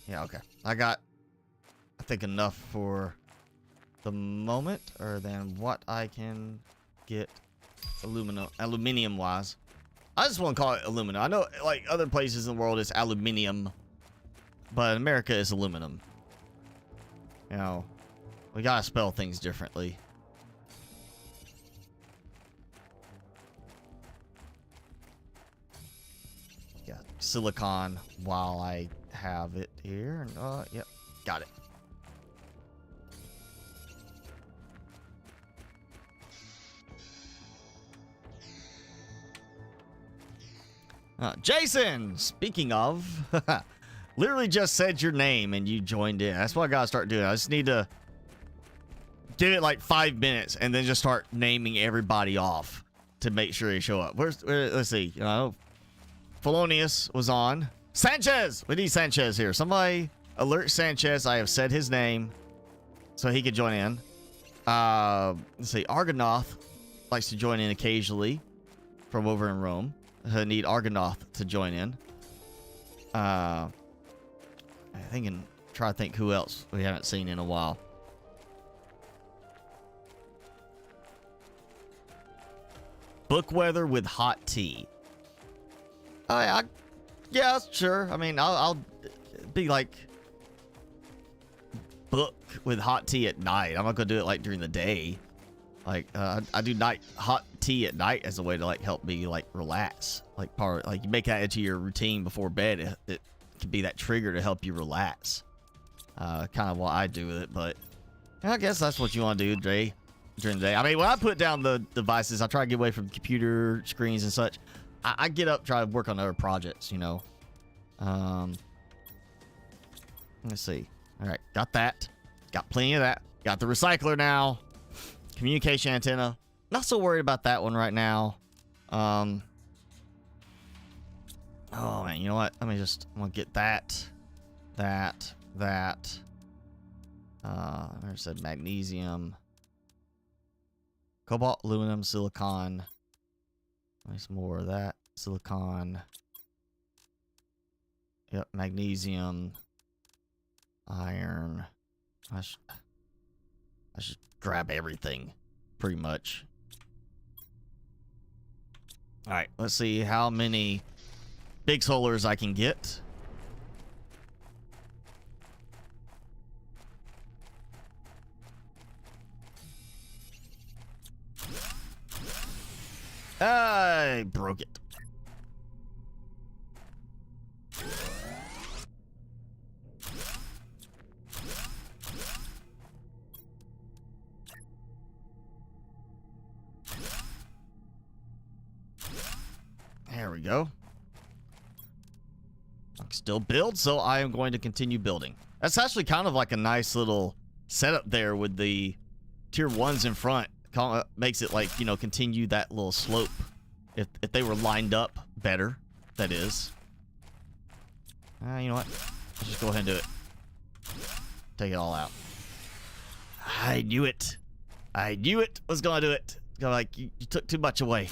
Yeah, okay. I got, I think, enough for the moment, or than what I can get aluminium wise. I just want to call it aluminum. I know, like, other places in the world it's aluminium, but in America it's aluminum. You know, we gotta spell things differently. Yeah, silicon while I have it here. Yep, got it. Jason, speaking of, literally just said your name and you joined in. That's what I gotta start doing. I just need to give it like 5 minutes and then just start naming everybody off to make sure they show up. Let's see. Felonious was on. Sanchez! We need Sanchez here. Somebody alert Sanchez. I have said his name so he could join in. Let's see. Argonath likes to join in occasionally from over in Rome. I need Argonath to join in. I'm thinking, try to think who else we haven't seen in a while. Bookweather with hot tea. Yeah, sure. I mean, I'll be like book with hot tea at night. I'm not gonna do it like during the day. Like I do hot tea at night as a way to like help me like relax. Like you make that into your routine before bed. It can be that trigger to help you relax. Kind of what I do with it, but I guess that's what you want to do during the day. I mean, when I put down the devices, I try to get away from computer screens and such. I get up, try to work on other projects, you know. Let's see. All right, got that. Got plenty of that. Got the recycler now. Communication antenna. Not so worried about that one right now. Oh man, you know what? I'm gonna get that. I said magnesium, cobalt, aluminum, silicon. Nice, more of that. Silicon. Yep, magnesium, iron. I should grab everything, pretty much. All right, let's see how many big solars I can get. I broke it. There we go. I can still build, so I am going to continue building. That's actually kind of like a nice little setup there with the tier 1s in front. Makes it like, you know, continue that little slope. If they were lined up better, that is. You know what? Let's just go ahead and do it. Take it all out. I knew it. I knew it was gonna do it. Like, you took too much away.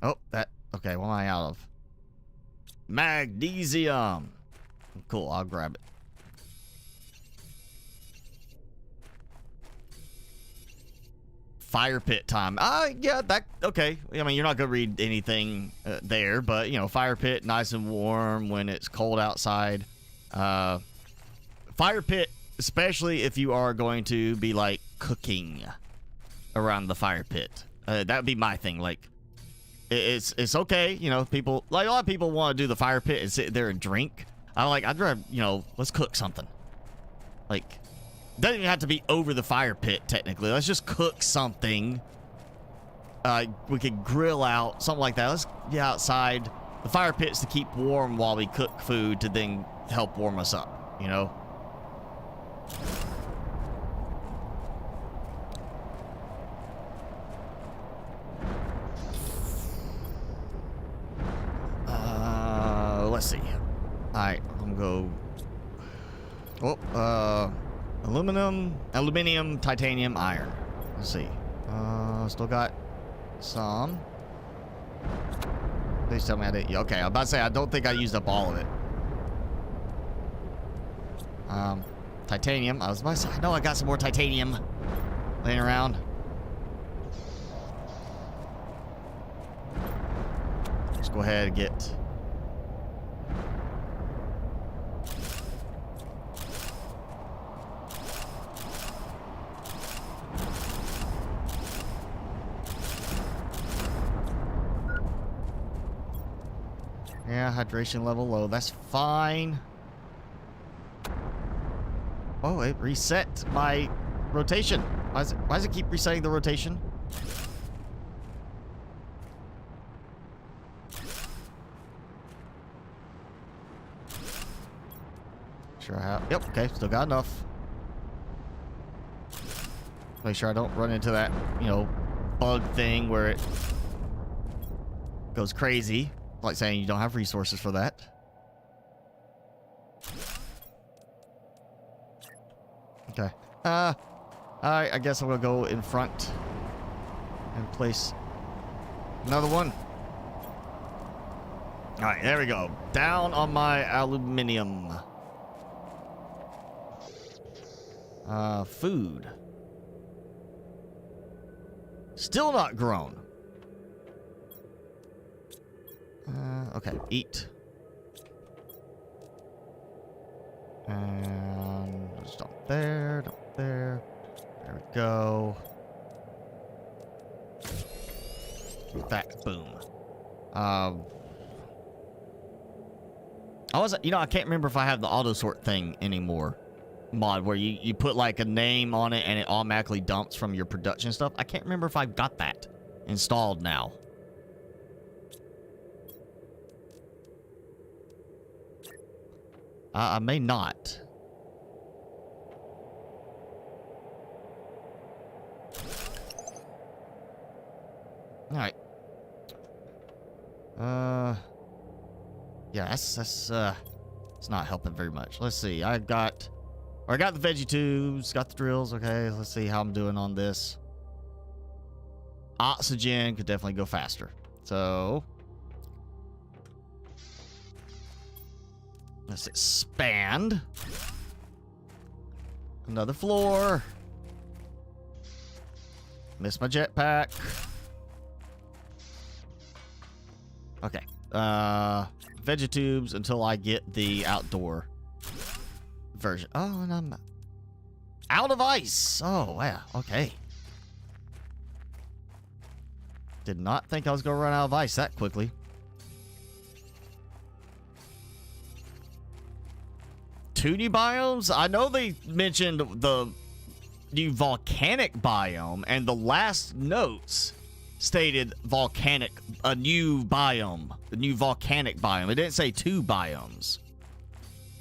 Oh, that... Okay, what am I out of? Magnesium. Cool, I'll grab it. Fire pit time. Yeah, that... Okay. I mean, you're not gonna read anything there, but, you know, fire pit, nice and warm when it's cold outside. Fire pit, especially if you are going to be, like, cooking around the fire pit. That would be my thing. Like, it's okay, you know, people... Like, a lot of people want to do the fire pit and sit there and drink. I'd rather, you know, let's cook something. Like... Doesn't even have to be over the fire pit, technically. Let's just cook something. We could grill out, something like that. Let's get outside. The fire pit's to keep warm while we cook food to then help warm us up, you know? Let's see. Alright, I'm gonna go... Oh, Aluminum, titanium, iron. Let's see. Still got some. Please tell me I didn't. Okay, I'm about to say I don't think I used up all of it. Titanium. I was about to say, I know I got some more titanium laying around. Let's go ahead and get... Yeah, hydration level low. That's fine. Oh, it reset my rotation. Why does it keep resetting the rotation? Sure I have. Yep, okay, still got enough. Make sure I don't run into that, you know, bug thing where it goes crazy. Like saying you don't have resources for that. Okay. Alright, I guess I'm gonna go in front and place another one. Alright, there we go. Down on my aluminium. Food. Still not grown. Okay, eat. And just dump there, dump there. There we go. That, boom. I can't remember if I have the auto sort thing anymore. Mod where you put like a name on it and it automatically dumps from your production stuff. I can't remember if I've got that installed now. I may not. All right. Yeah, that's it's not helping very much. Let's see. I got the veggie tubes, got the drills. Okay, let's see how I'm doing on this. Oxygen could definitely go faster. So let's expand. Another floor. Missed my jetpack. Okay. Vegetubes until I get the outdoor version. Oh, and I'm out of ice. Oh, yeah. Okay. Did not think I was going to run out of ice that quickly. Two new biomes? I know they mentioned the new volcanic biome, and the last notes stated a new biome, the new volcanic biome. It didn't say two biomes.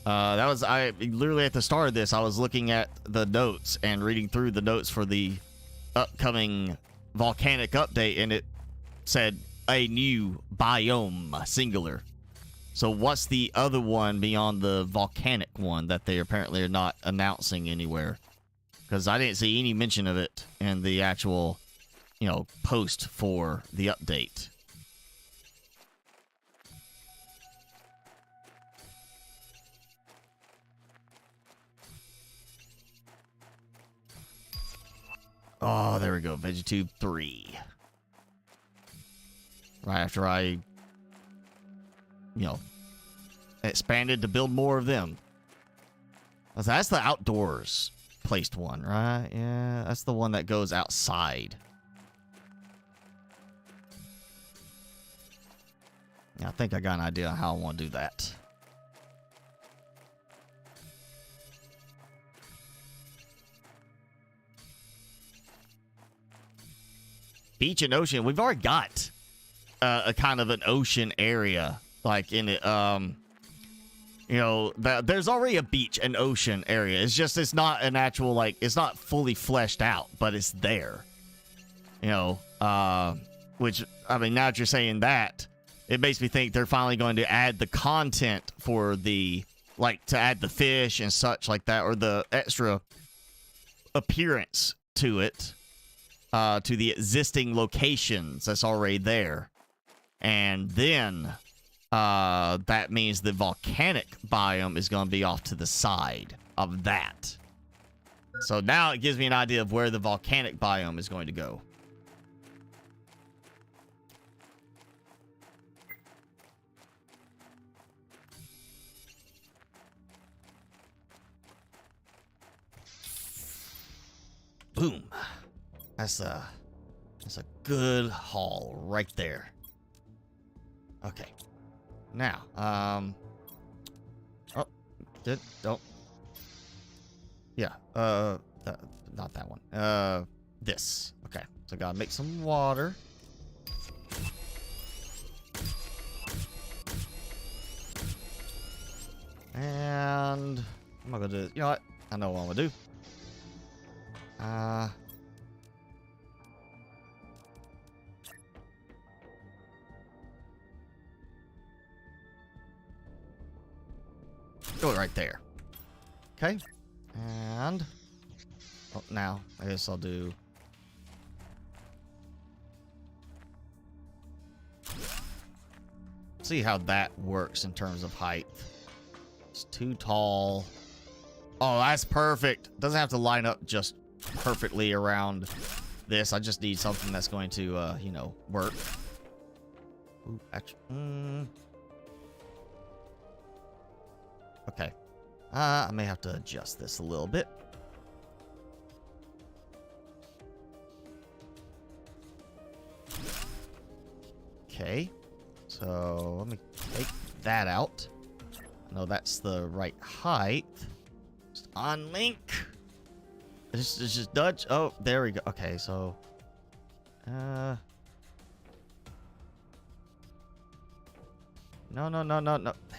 I literally at the start of this, I was looking at the notes and reading through the notes for the upcoming volcanic update, and it said a new biome, singular. So what's the other one beyond the volcanic one that they apparently are not announcing anywhere? Because I didn't see any mention of it in the actual, you know, post for the update. Oh, there we go. VeggieTube 3. Right after I, you know, expanded to build more of them. That's the outdoors placed one, right? Yeah, that's the one that goes outside. Yeah, I think I got an idea on how I want to do that. Beach and ocean. We've already got a kind of an ocean area, like in it. You know, there's already a beach and ocean area. It's just it's not an actual, like, it's not fully fleshed out, but it's there. You know, which I mean, now that you're saying that, it makes me think they're finally going to add the content for the, like, to add the fish and such like that, or the extra appearance to it. To the existing locations that's already there. And then that means the volcanic biome is going to be off to the side of that. So now it gives me an idea of where the volcanic biome is going to go. Boom. That's a good haul right there. Okay. Now, oh, don't. Yeah, not that one. This. Okay. So gotta make some water. And I'm not gonna do, you know what? I know what I'm gonna do. Go right there. Okay. And oh, now I guess I'll do see how that works in terms of height. It's too tall. Oh, that's perfect. Doesn't have to line up just perfectly around this. I just need something that's going to you know, work. Ooh, actually, okay. I may have to adjust this a little bit. Okay. So let me take that out. I know that's the right height. Just unlink. It's just Dutch. Oh, there we go. Okay, so no.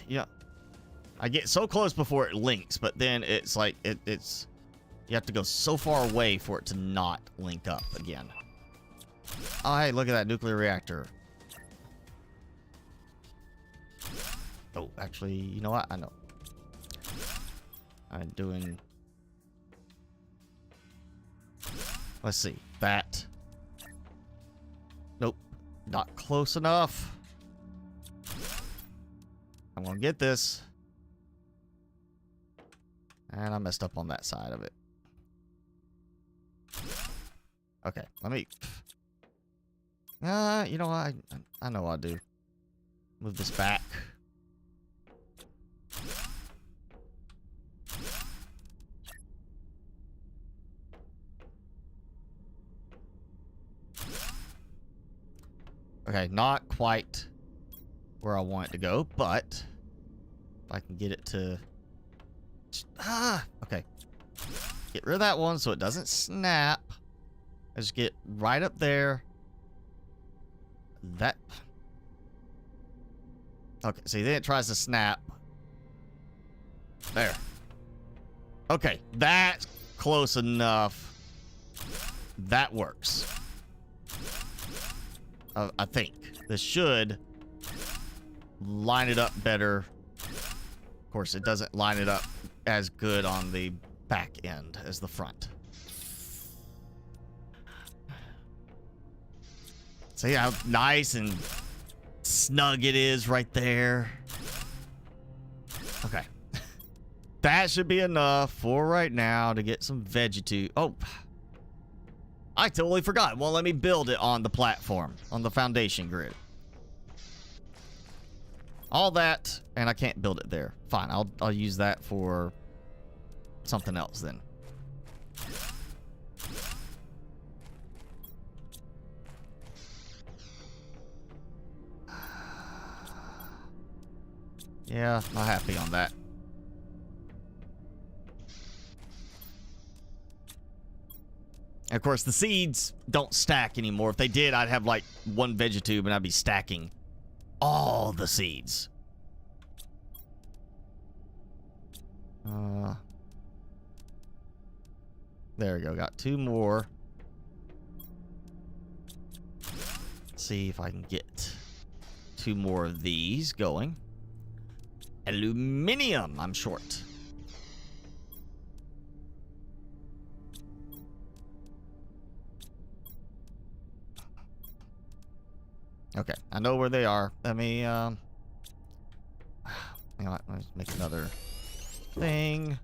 Yeah. I get so close before it links, but then it's like it's you have to go so far away for it to not link up again. Oh, hey, look at that nuclear reactor. Oh, actually, you know what? I know. I'm doing. Let's see. That. Nope. Not close enough. I'm gonna get this. And I messed up on that side of it. Okay, let me. You know what? I know what I'll do. Move this back. Okay, not quite where I want it to go, but if I can get it to... okay. Get rid of that one so it doesn't snap. I just get right up there. That... Okay, see, then it tries to snap. There. Okay, that's close enough. That works. I think. This should line it up better. Of course, it doesn't line it up as good on the back end as the front. See how nice and snug it is right there. Okay. That should be enough for right now to get some veggie. Oh, I totally forgot. Well, let me build it on the platform, on the foundation grid. All that, and I can't build it there. Fine, I'll use that for something else then. Yeah, not happy on that. And of course, the seeds don't stack anymore. If they did, I'd have like one vegetube and I'd be stacking all the seeds. There we go. Got 2 more. Let's see if I can get 2 more of these going. Aluminium, I'm short. Okay, I know where they are. Let me, you know what, let's make another thing.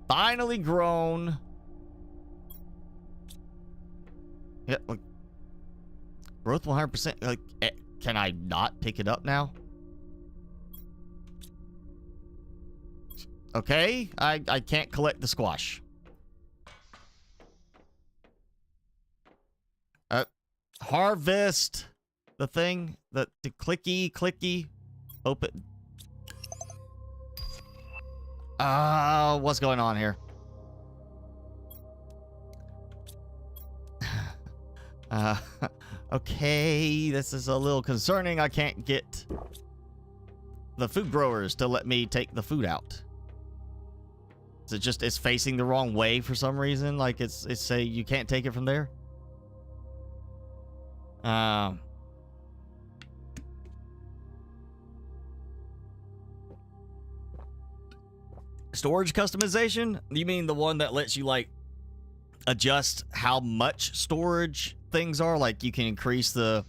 Finally grown. Yeah, look. Growth 100%. Like, can I not pick it up now? Okay, I can't collect the squash. Harvest the thing, the clicky. Open. What's going on here? Okay, this is a little concerning. I can't get the food growers to let me take the food out. Is it just it's facing the wrong way for some reason? Like it's say you can't take it from there? Storage customization? You mean the one that lets you like adjust how much storage things are? Like you can increase the...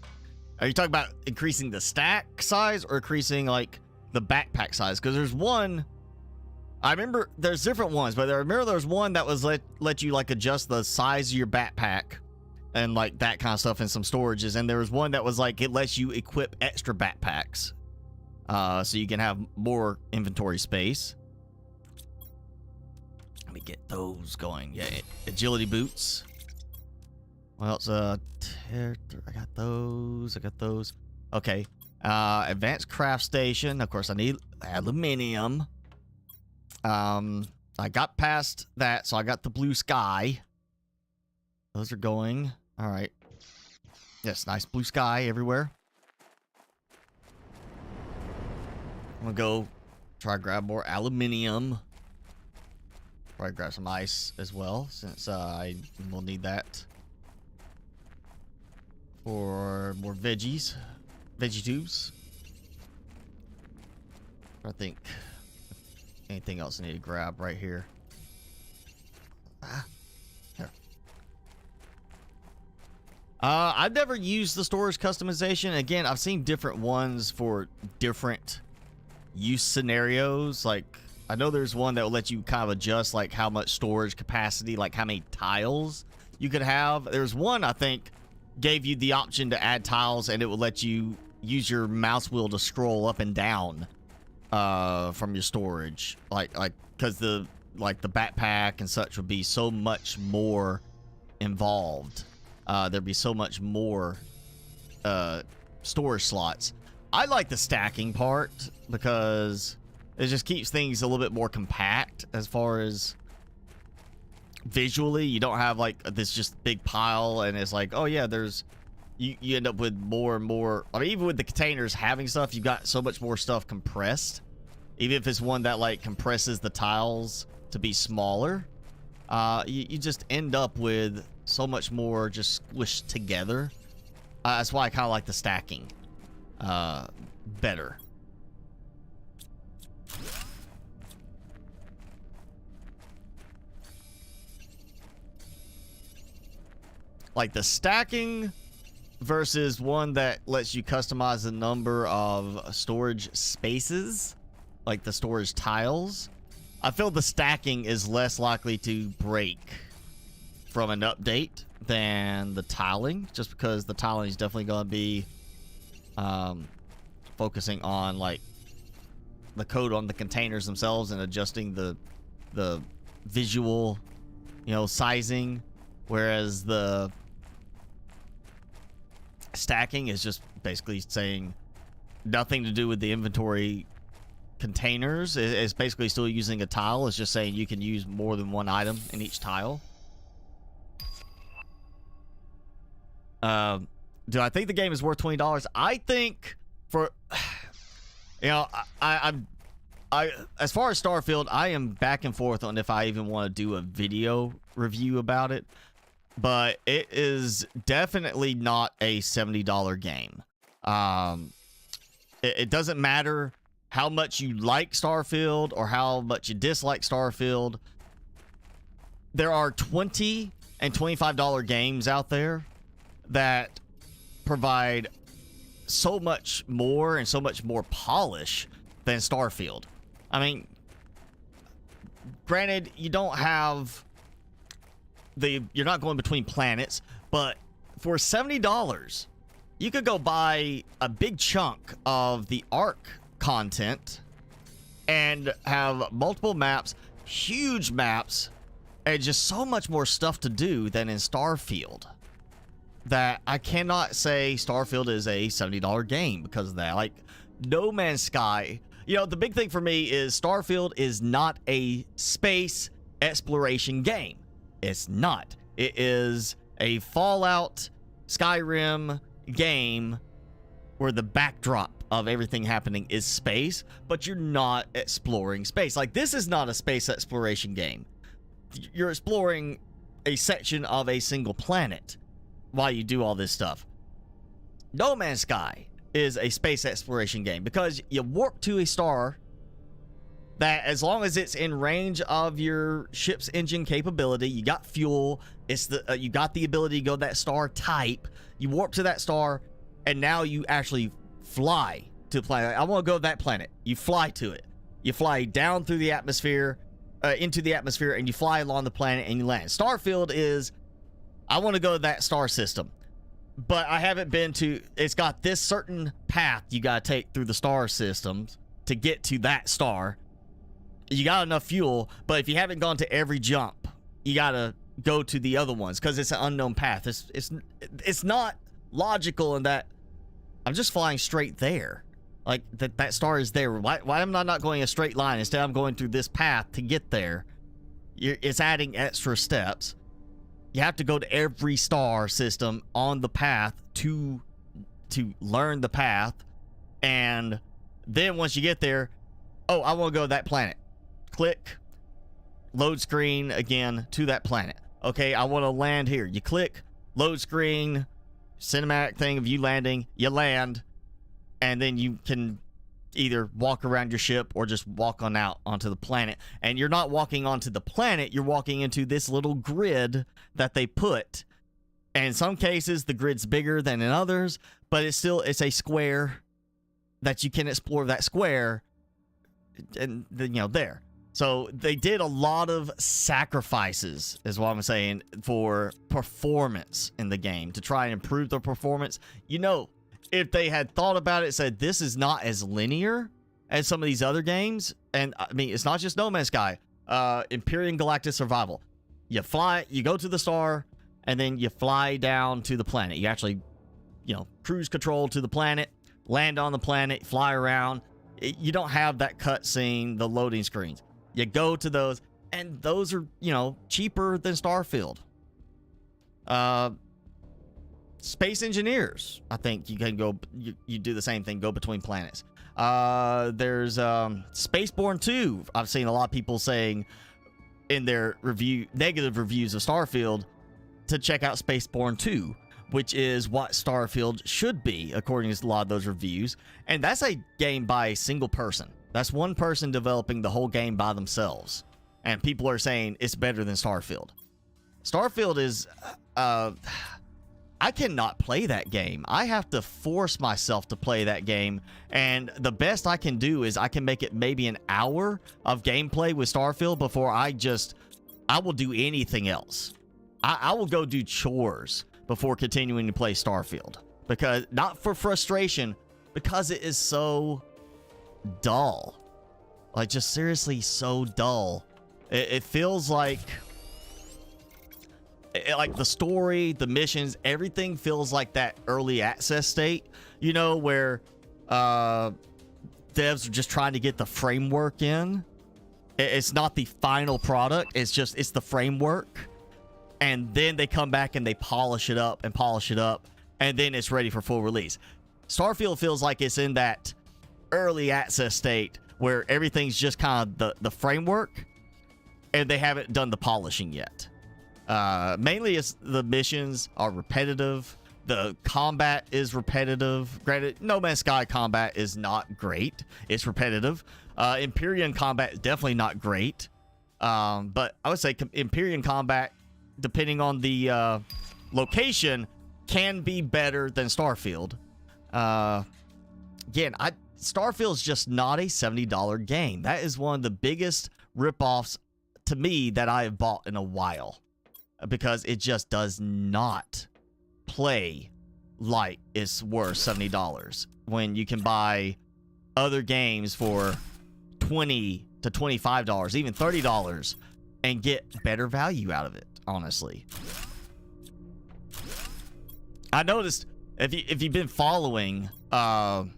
Are you talking about increasing the stack size or increasing like the backpack size? Because there's one... I remember there's different ones, but I remember there's one that was let you like adjust the size of your backpack and like that kind of stuff in some storages. And there was one that was like it lets you equip extra backpacks, so you can have more inventory space. Let me get those going. Yeah, agility boots. What else? I got those. Okay. Advanced craft station. Of course, I need aluminium. I got past that, so I got the blue sky. Those are going. All right. Yes, nice blue sky everywhere. I'm gonna go try to grab more aluminium. Probably grab some ice as well, since I will need that for more veggie tubes. I think anything else I need to grab right here. Here. I've never used the storage customization. Again, I've seen different ones for different use scenarios. Like, I know there's one that will let you kind of adjust like how much storage capacity, like how many tiles you could have. There's one I think gave you the option to add tiles, and it will let you use your mouse wheel to scroll up and down from your storage, like because the backpack and such would be so much more involved. There'd be so much more storage slots. I like the stacking part because it just keeps things a little bit more compact as far as visually. You don't have like this just big pile and it's like, oh yeah, there's you end up with more and more. I mean, even with the containers having stuff, you've got so much more stuff compressed. Even if it's one that like compresses the tiles to be smaller, you just end up with so much more just squished together. That's why I kind of like the stacking. better. Like the stacking versus one that lets you customize the number of storage spaces, like the storage tiles. I feel the stacking is less likely to break from an update than the tiling, just because the tiling is definitely going to be focusing on like the code on the containers themselves and adjusting the visual, sizing, whereas the stacking is just basically saying nothing to do with the inventory containers. It's basically still using a tile. It's just saying you can use more than one item in each tile. Do I think the game is worth $20? I think for, I as far as Starfield, I am back and forth on if I even want to do a video review about it. But it is definitely not a $70 game. It doesn't matter how much you like Starfield or how much you dislike Starfield. There are $20 and $25 games out there that provide so much more and so much more polish than Starfield. I mean, granted, you don't have... you're not going between planets, but for $70, you could go buy a big chunk of the Ark content and have multiple maps, huge maps, and just so much more stuff to do than in Starfield. That I cannot say Starfield is a $70 game because of that. Like, No Man's Sky, the big thing for me is Starfield is not a space exploration game. It's not. It is a Fallout, Skyrim game where the backdrop of everything happening is space, but you're not exploring space. Like, this is not a space exploration game. You're exploring a section of a single planet while you do all this stuff. No Man's Sky is a space exploration game because you warp to a star that, as long as it's in range of your ship's engine capability, you got fuel, you got the ability to go that star type, you warp to that star, and now you actually fly to the planet. I want to go to that planet. You fly to it. You fly down through the atmosphere, into the atmosphere, and you fly along the planet and you land. Starfield is, I want to go to that star system, but I haven't been to, it's got this certain path you got to take through the star systems to get to that star. You got enough fuel, but if you haven't gone to every jump, you gotta go to the other ones because it's an unknown path. It's not logical in that I'm just flying straight there. Like that star is there. Why am I not going a straight line? Instead, I'm going through this path to get there. It's adding extra steps. You have to go to every star system on the path to learn the path, and then once you get there, oh, I want to go to that planet. Click, load screen again to that planet. Okay, I want to land here. You click, load screen, cinematic thing of you landing, you land, and then you can either walk around your ship or just walk on out onto the planet. And you're not walking onto the planet, you're walking into this little grid that they put. And in some cases, the grid's bigger than in others, but it's a square that you can explore that square, and there. So they did a lot of sacrifices, is what I'm saying, for performance in the game to try and improve their performance. If they had thought about it, said this is not as linear as some of these other games, and I mean, it's not just No Man's Sky, Imperium Galactic Survival. You go to the star, and then you fly down to the planet. You actually, cruise control to the planet, land on the planet, fly around. You don't have that cutscene, the loading screens. You go to those, and those are, cheaper than Starfield. Space Engineers, I think you can go, you do the same thing, go between planets. There's Spaceborne 2. I've seen a lot of people saying in their negative reviews of Starfield to check out Spaceborne 2. which is what Starfield should be, according to a lot of those reviews. And that's a game by a single person. That's one person developing the whole game by themselves. And people are saying it's better than Starfield. Starfield is... I cannot play that game. I have to force myself to play that game. And the best I can do is I can make it maybe an hour of gameplay with Starfield before I will do anything else. I will go do chores before continuing to play Starfield. Because, not for frustration, because it is so dull. Like, just seriously so dull. It feels like... like the story, the missions, everything feels like that early access state, you know, where devs are just trying to get the framework in. It's not the final product, it's the framework. And then they come back and they polish it up, and then it's ready for full release. Starfield feels like it's in that early access state where everything's just kind of the framework, and they haven't done the polishing yet. Mainly it's the missions are repetitive. The combat is repetitive. Granted, No Man's Sky combat is not great. It's repetitive. Empyrean combat is definitely not great. But I would say Empyrean combat, depending on the location, can be better than Starfield. Again, Starfield's just not a $70 game. That is one of the biggest ripoffs to me that I have bought in a while. Because it just does not play like it's worth $70 when you can buy other games for $20 to $25, even $30, and get better value out of it, honestly. I noticed if you've been following the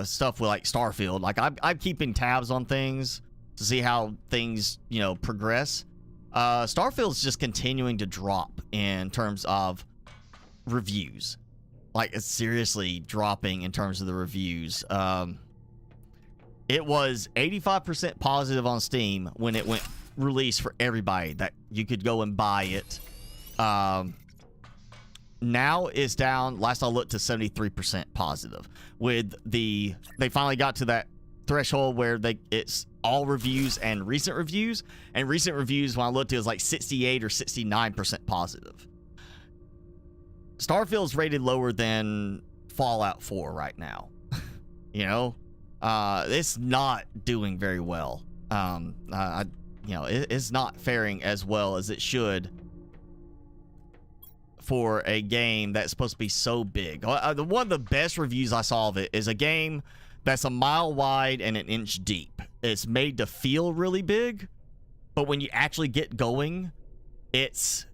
stuff with like Starfield, like I'm keeping tabs on things to see how things, you know, progress. Starfield's just continuing to drop in terms of reviews. Like, it's seriously dropping in terms of the reviews. It was 85% positive on Steam when it went release for everybody, that you could go and buy it. Now it's down, last I looked, to 73% positive. They finally got to that threshold where it's all reviews and recent reviews. And recent reviews, when I looked, it was like 68 or 69% positive. Starfield's rated lower than Fallout 4 right now. You know, it's not doing very well. It's not faring as well as it should for a game that's supposed to be so big. One of the best reviews I saw of it is a game that's a mile wide and an inch deep. It's made to feel really big, but when you actually get going, there's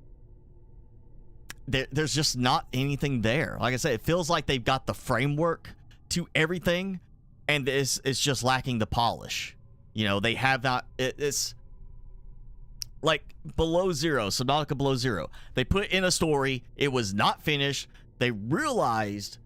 just not anything there. Like I said, it feels like they've got the framework to everything, and it's just lacking the polish. You know, they have not. It's like Below Zero, Subnautica Below Zero. They put in a story. It was not finished. They realized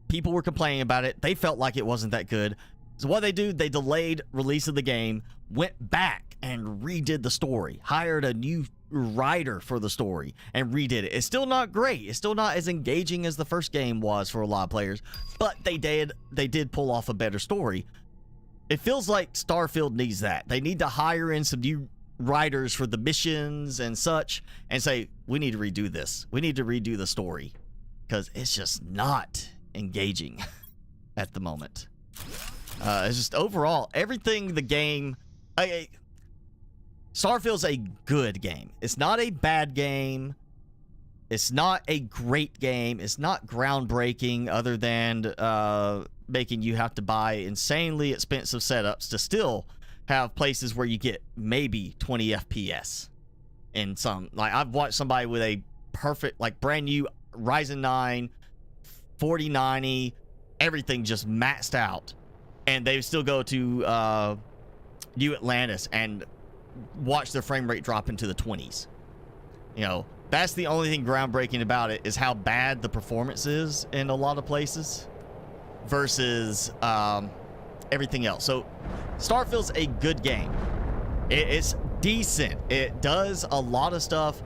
people were complaining about it. They felt like it wasn't that good. So what they do, they delayed release of the game, went back and redid the story, hired a new writer for the story, and redid it. It's still not great. It's still not as engaging as the first game was for a lot of players, but they did pull off a better story. It feels like Starfield needs that. They need to hire in some new writers for the missions and such, and say, we need to redo this. We need to redo the story, because it's just not engaging at the moment. It's just overall everything the game. Starfield's a good game. It's not a bad game. It's not a great game. It's not groundbreaking, other than making you have to buy insanely expensive setups to still have places where you get maybe 20 FPS. In some, like, I've watched somebody with a perfect, like, brand new Ryzen 9 4090, everything just maxed out, and they still go to New Atlantis and watch their frame rate drop into the 20s. You know, that's the only thing groundbreaking about it, is how bad the performance is in a lot of places versus everything else. So Starfield's a good game. It's decent. It does a lot of stuff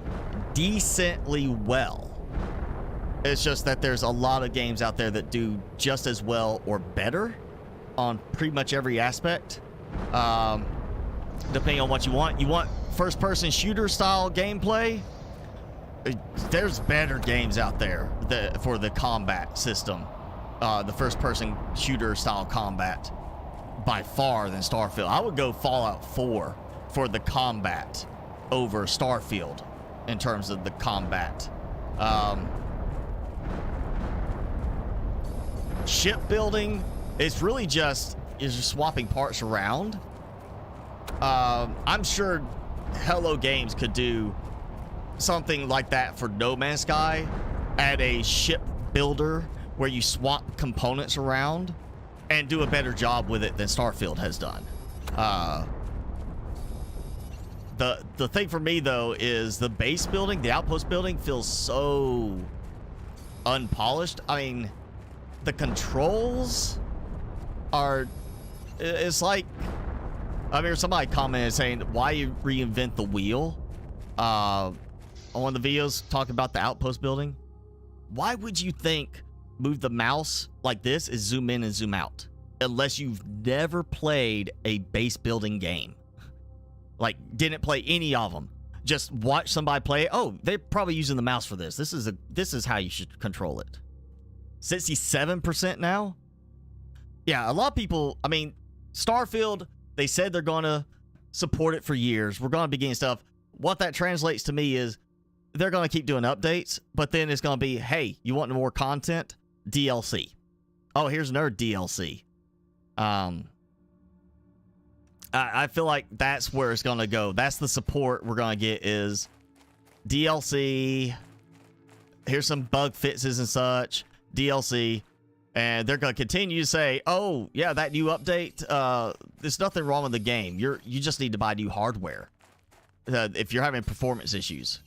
decently well. It's just that there's a lot of games out there that do just as well or better on pretty much every aspect. Depending on what you want. You want first-person shooter style gameplay? There's better games out there for the combat system. The first-person shooter style combat by far than Starfield. I would go Fallout 4 for the combat over Starfield in terms of the combat. Shipbuilding, it's really just you're just swapping parts around. I'm sure Hello Games could do something like that for No Man's Sky, add a ship builder where you swap components around and do a better job with it than Starfield has done. The thing for me though is the base building, the outpost building feels so unpolished. I mean, the controls are, it's like, I mean, somebody commented saying, why you reinvent the wheel? On one of the videos talking about the outpost building. Why would you think move the mouse like this is zoom in and zoom out? Unless you've never played a base building game. Like, didn't play any of them. Just watch somebody play it. Oh, they're probably using the mouse for this. This is how you should control it. 67% now? Yeah, a lot of people, I mean, Starfield, they said they're going to support it for years. We're going to be getting stuff. What that translates to me is they're going to keep doing updates, but then it's going to be, hey, you want more content? DLC. Oh, here's another DLC. I feel like that's where it's going to go. That's the support we're going to get is DLC. Here's some bug fixes and such. DLC. And they're going to continue to say, oh, yeah, that new update, there's nothing wrong with the game. You just need to buy new hardware if you're having performance issues.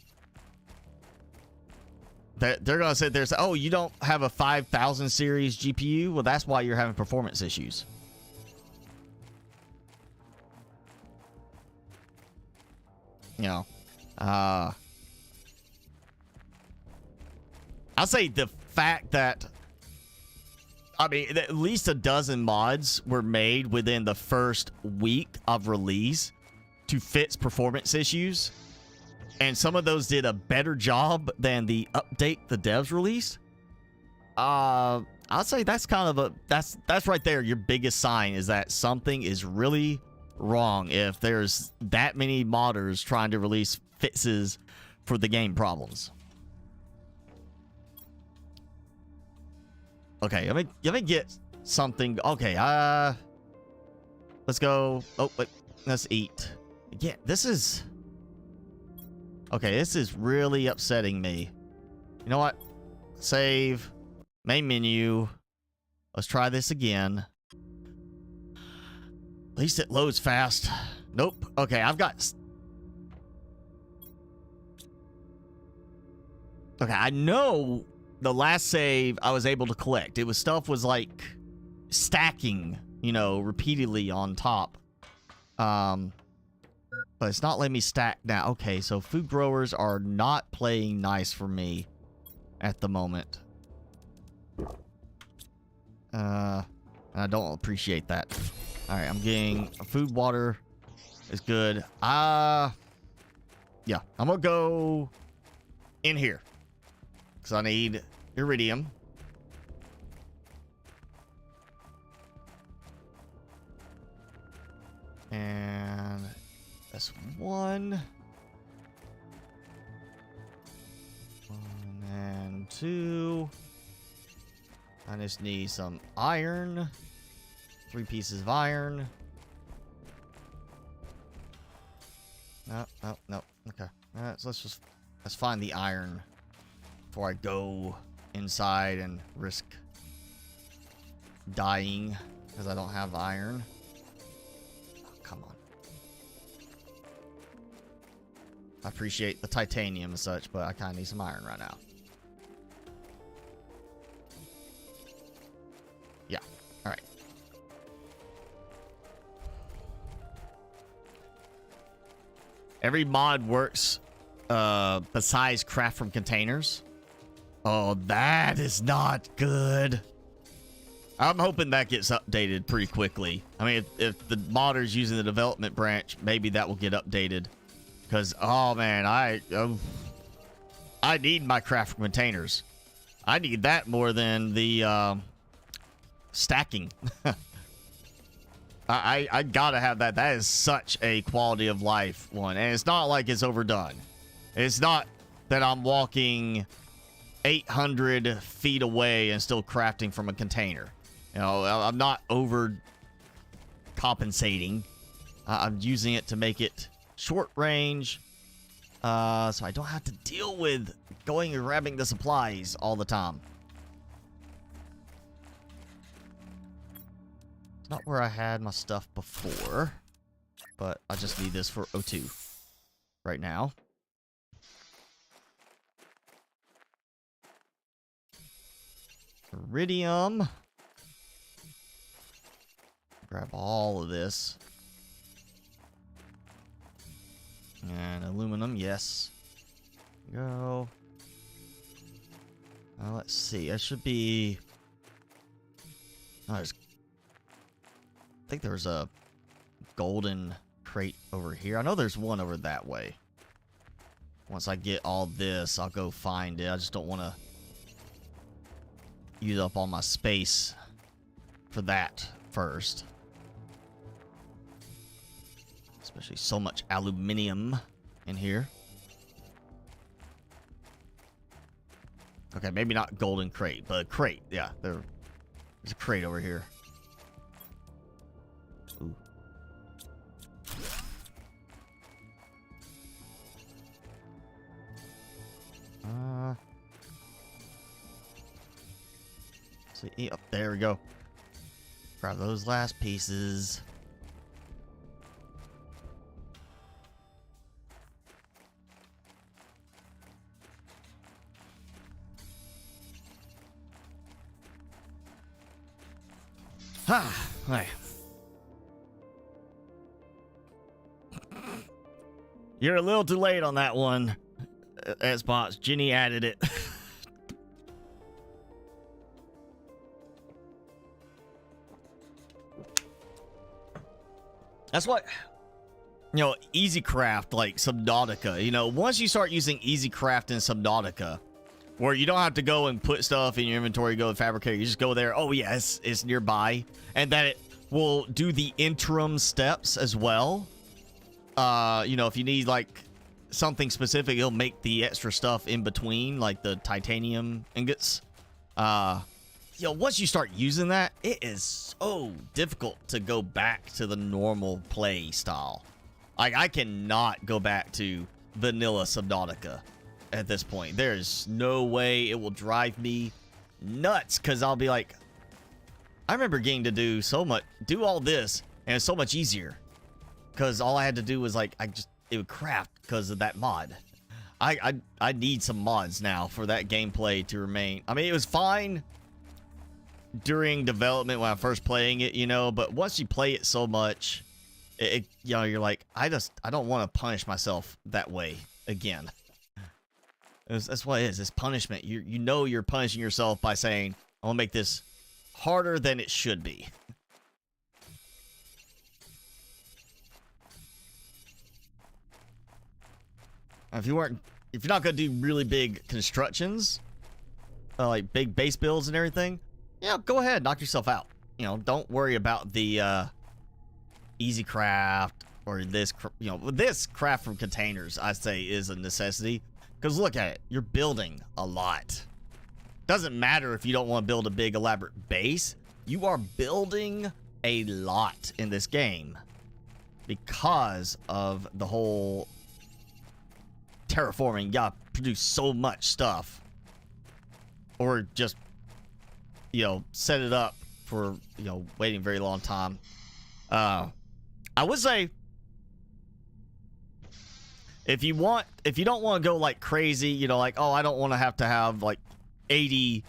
They're going to say, oh, you don't have a 5000 series GPU? Well, that's why you're having performance issues. You know, I'll say the fact that, I mean, at least a dozen mods were made within the first week of release to fix performance issues. And some of those did a better job than the update the devs released. I'll say that's kind of that's right there. Your biggest sign is that something is really wrong if there's that many modders trying to release fixes for the game problems. Okay, let me get something. Okay, let's go. Oh, wait, let's eat. Yeah, this is... Okay, this is really upsetting me. You know what? Save. Main menu. Let's try this again. At least it loads fast. Nope. Okay, I've got... Okay, I know the last save I was able to collect. It was stuff was like stacking, you know, repeatedly on top. But it's not letting me stack now. Okay, so food growers are not playing nice for me at the moment. I don't appreciate that. All right, I'm getting food, water is good. Yeah, I'm gonna go in here because I need iridium. And that's one. And two. I just need some iron. 3 pieces of iron. No. Okay. So let's find the iron before I go inside and risk dying because I don't have iron. Oh, come on. I appreciate the titanium and such, but I kind of need some iron right now. Yeah. All right. Every mod works besides craft from containers. Oh, that is not good. I'm hoping that gets updated pretty quickly. I mean, if the modder's using the development branch, maybe that will get updated. Because, oh man, I need my craft from containers. I need that more than the stacking. I gotta have that. That is such a quality of life one. And it's not like it's overdone. It's not that I'm walking 800 feet away and still crafting from a container. You know, I'm not over compensating. I'm using it to make it short range. So I don't have to deal with going and grabbing the supplies all the time. It's not where I had my stuff before, but I just need this for O2 right now. Iridium. Grab all of this. And aluminum, yes. Go. Let's see. I should be... Oh, I think there was a golden crate over here. I know there's one over that way. Once I get all this, I'll go find it. I just don't want to use up all my space for that first. Especially so much aluminium in here. Okay, maybe not golden crate, but a crate. Yeah, there's a crate over here. Ooh. See, up there we go. Grab those last pieces. Ah, right. You're a little too late on that one, Xbox. Jenny added it. That's what, you know, Easy Craft, like Subnautica. You know, once you start using Easy Craft in Subnautica, where you don't have to go and put stuff in your inventory, go to Fabricator, you just go there, oh yes, it's nearby, and that it will do the interim steps as well. You know, if you need like something specific, it'll make the extra stuff in between, like the titanium ingots. You know, once you start using that, it is so difficult to go back to the normal play style. Like, I cannot go back to vanilla Subnautica at this point. There's no way. It will drive me nuts, because I'll be like, I remember getting to do all this, and it's so much easier. Because all I had to do was like, it would craft because of that mod. I need some mods now for that gameplay to remain. I mean, it was fine during development when I first playing it, you know, but once you play it so much, you know, you're like, I don't want to punish myself that way again. That's what it is. It's punishment. You know you're punishing yourself by saying, I want to make this harder than it should be. If you're not gonna do really big constructions, like big base builds and everything, yeah, go ahead, knock yourself out. You know, don't worry about the easy craft or this. You know, this craft from containers, I say, is a necessity. Because look at it, you're building a lot. Doesn't matter if you don't want to build a big elaborate base. You are building a lot in this game because of the whole terraforming. You gotta produce so much stuff, or just, you know, set it up for, you know, waiting a very long time. I would say, if you don't want to go like crazy, you know, like, oh, I don't want to have like 80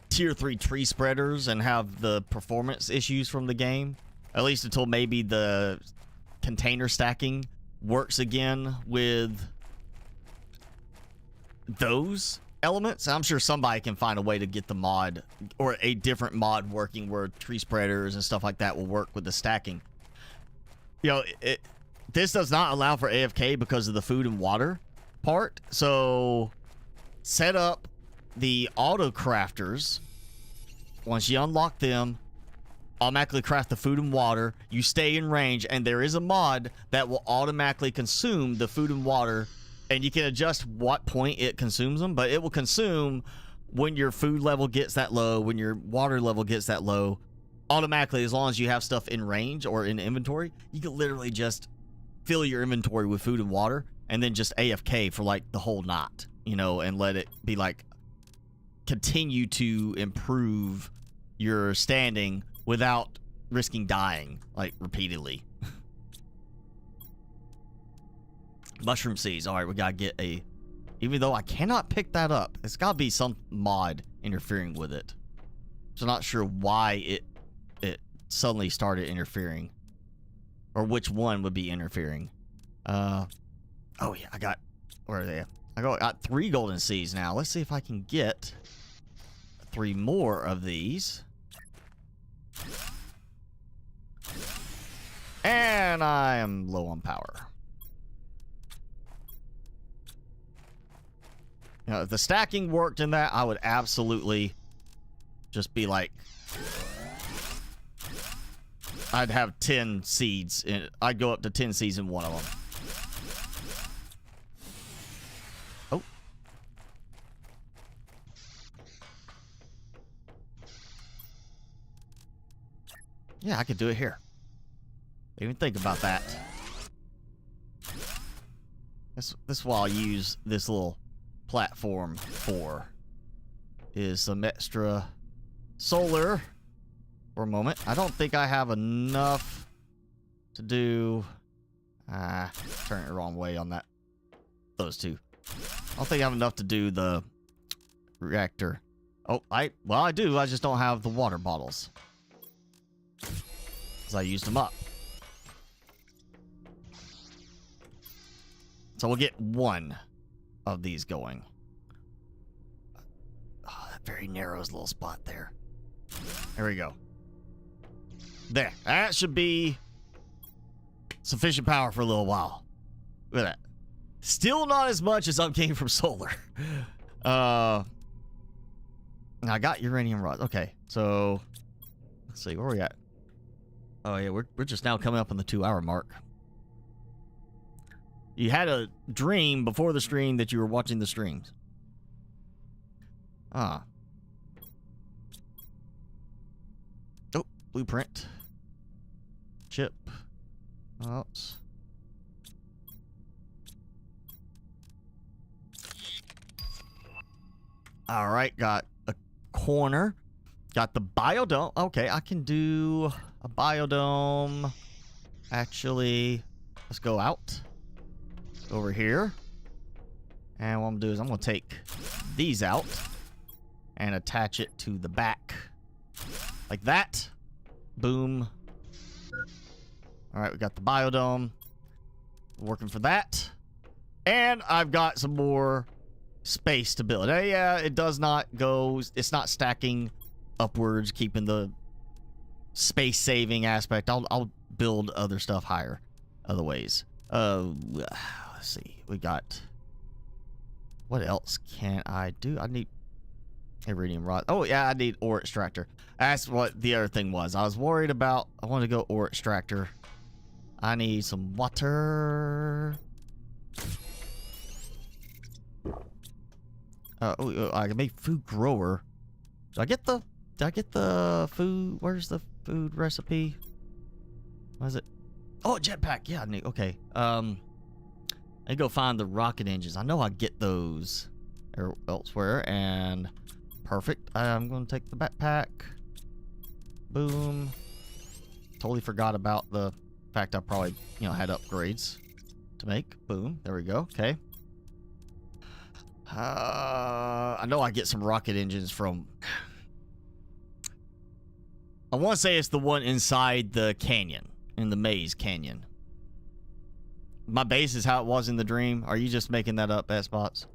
tier 3 tree spreaders and have the performance issues from the game, at least until maybe the container stacking works again with those elements. I'm sure somebody can find a way to get the mod or a different mod working where tree spreaders and stuff like that will work with the stacking. You know, this does not allow for AFK because of the food and water part. So set up the auto crafters. Once you unlock them, automatically craft the food and water. You stay in range, and there is a mod that will automatically consume the food and water, and you can adjust what point it consumes them, but it will consume when your food level gets that low, when your water level gets that low, automatically. As long as you have stuff in range or in inventory, you can literally just fill your inventory with food and water and then just AFK for like the whole night, you know, and let it be like continue to improve your standing without risking dying like repeatedly. Mushroom seeds. All right, we gotta get a, even though I cannot pick that up, it's gotta be some mod interfering with it. So not sure why it suddenly started interfering, or which one would be interfering. Oh yeah, I got, where are they? I got 3 golden seeds now. Let's see if I can get 3 more of these. And I am low on power. You know, if the stacking worked in that, I would absolutely just be like, I'd have 10 seeds. I'd go up to 10 seeds in one of them. Oh. Yeah, I could do it here. Didn't even think about that. This is what I'll use this little platform for. Is some extra solar for a moment. I don't think I have enough to do. Turn it the wrong way on that. Those two. I don't think I have enough to do the reactor. Oh, well, I do. I just don't have the water bottles. Because I used them up. So we'll get 1 of these going. Oh, that very narrow little spot there. There we go. There. That should be sufficient power for a little while. Look at that. Still not as much as I'm getting from solar. I got uranium rods. Okay, so let's see, where are we at? Oh yeah, we're just now coming up on the 2-hour mark. You had a dream before the stream that you were watching the streams. Ah. Oh, blueprint. Chip. Oops. All right, got a corner. Got the biodome. Okay, I can do a biodome. Actually, let's go out. Over here. And what I'm going to do is I'm going to take these out and attach it to the back. Like that. Boom. All right, we got the biodome. Working for that. And I've got some more space to build. Yeah, it does not go, it's not stacking upwards, keeping the space saving aspect. I'll build other stuff higher other ways. Let's see, we got, what else can I do? I need iridium rod. Oh yeah, I need ore extractor. That's what the other thing was. I was worried about, I wanted to go ore extractor. I need some water. I can make food grower. Did I get the food? Where's the food recipe? What is it? Oh, jetpack. Yeah, I need, okay. I go find the rocket engines. I know I get those elsewhere, and perfect. I'm going to take the backpack. Boom. Totally forgot about the fact I probably, had upgrades to make. Boom. There we go. Okay. I know I get some rocket engines from, I want to say it's the one inside the canyon, in the maze canyon. My base is how it was in the dream. Are you just making that up, S-Bots?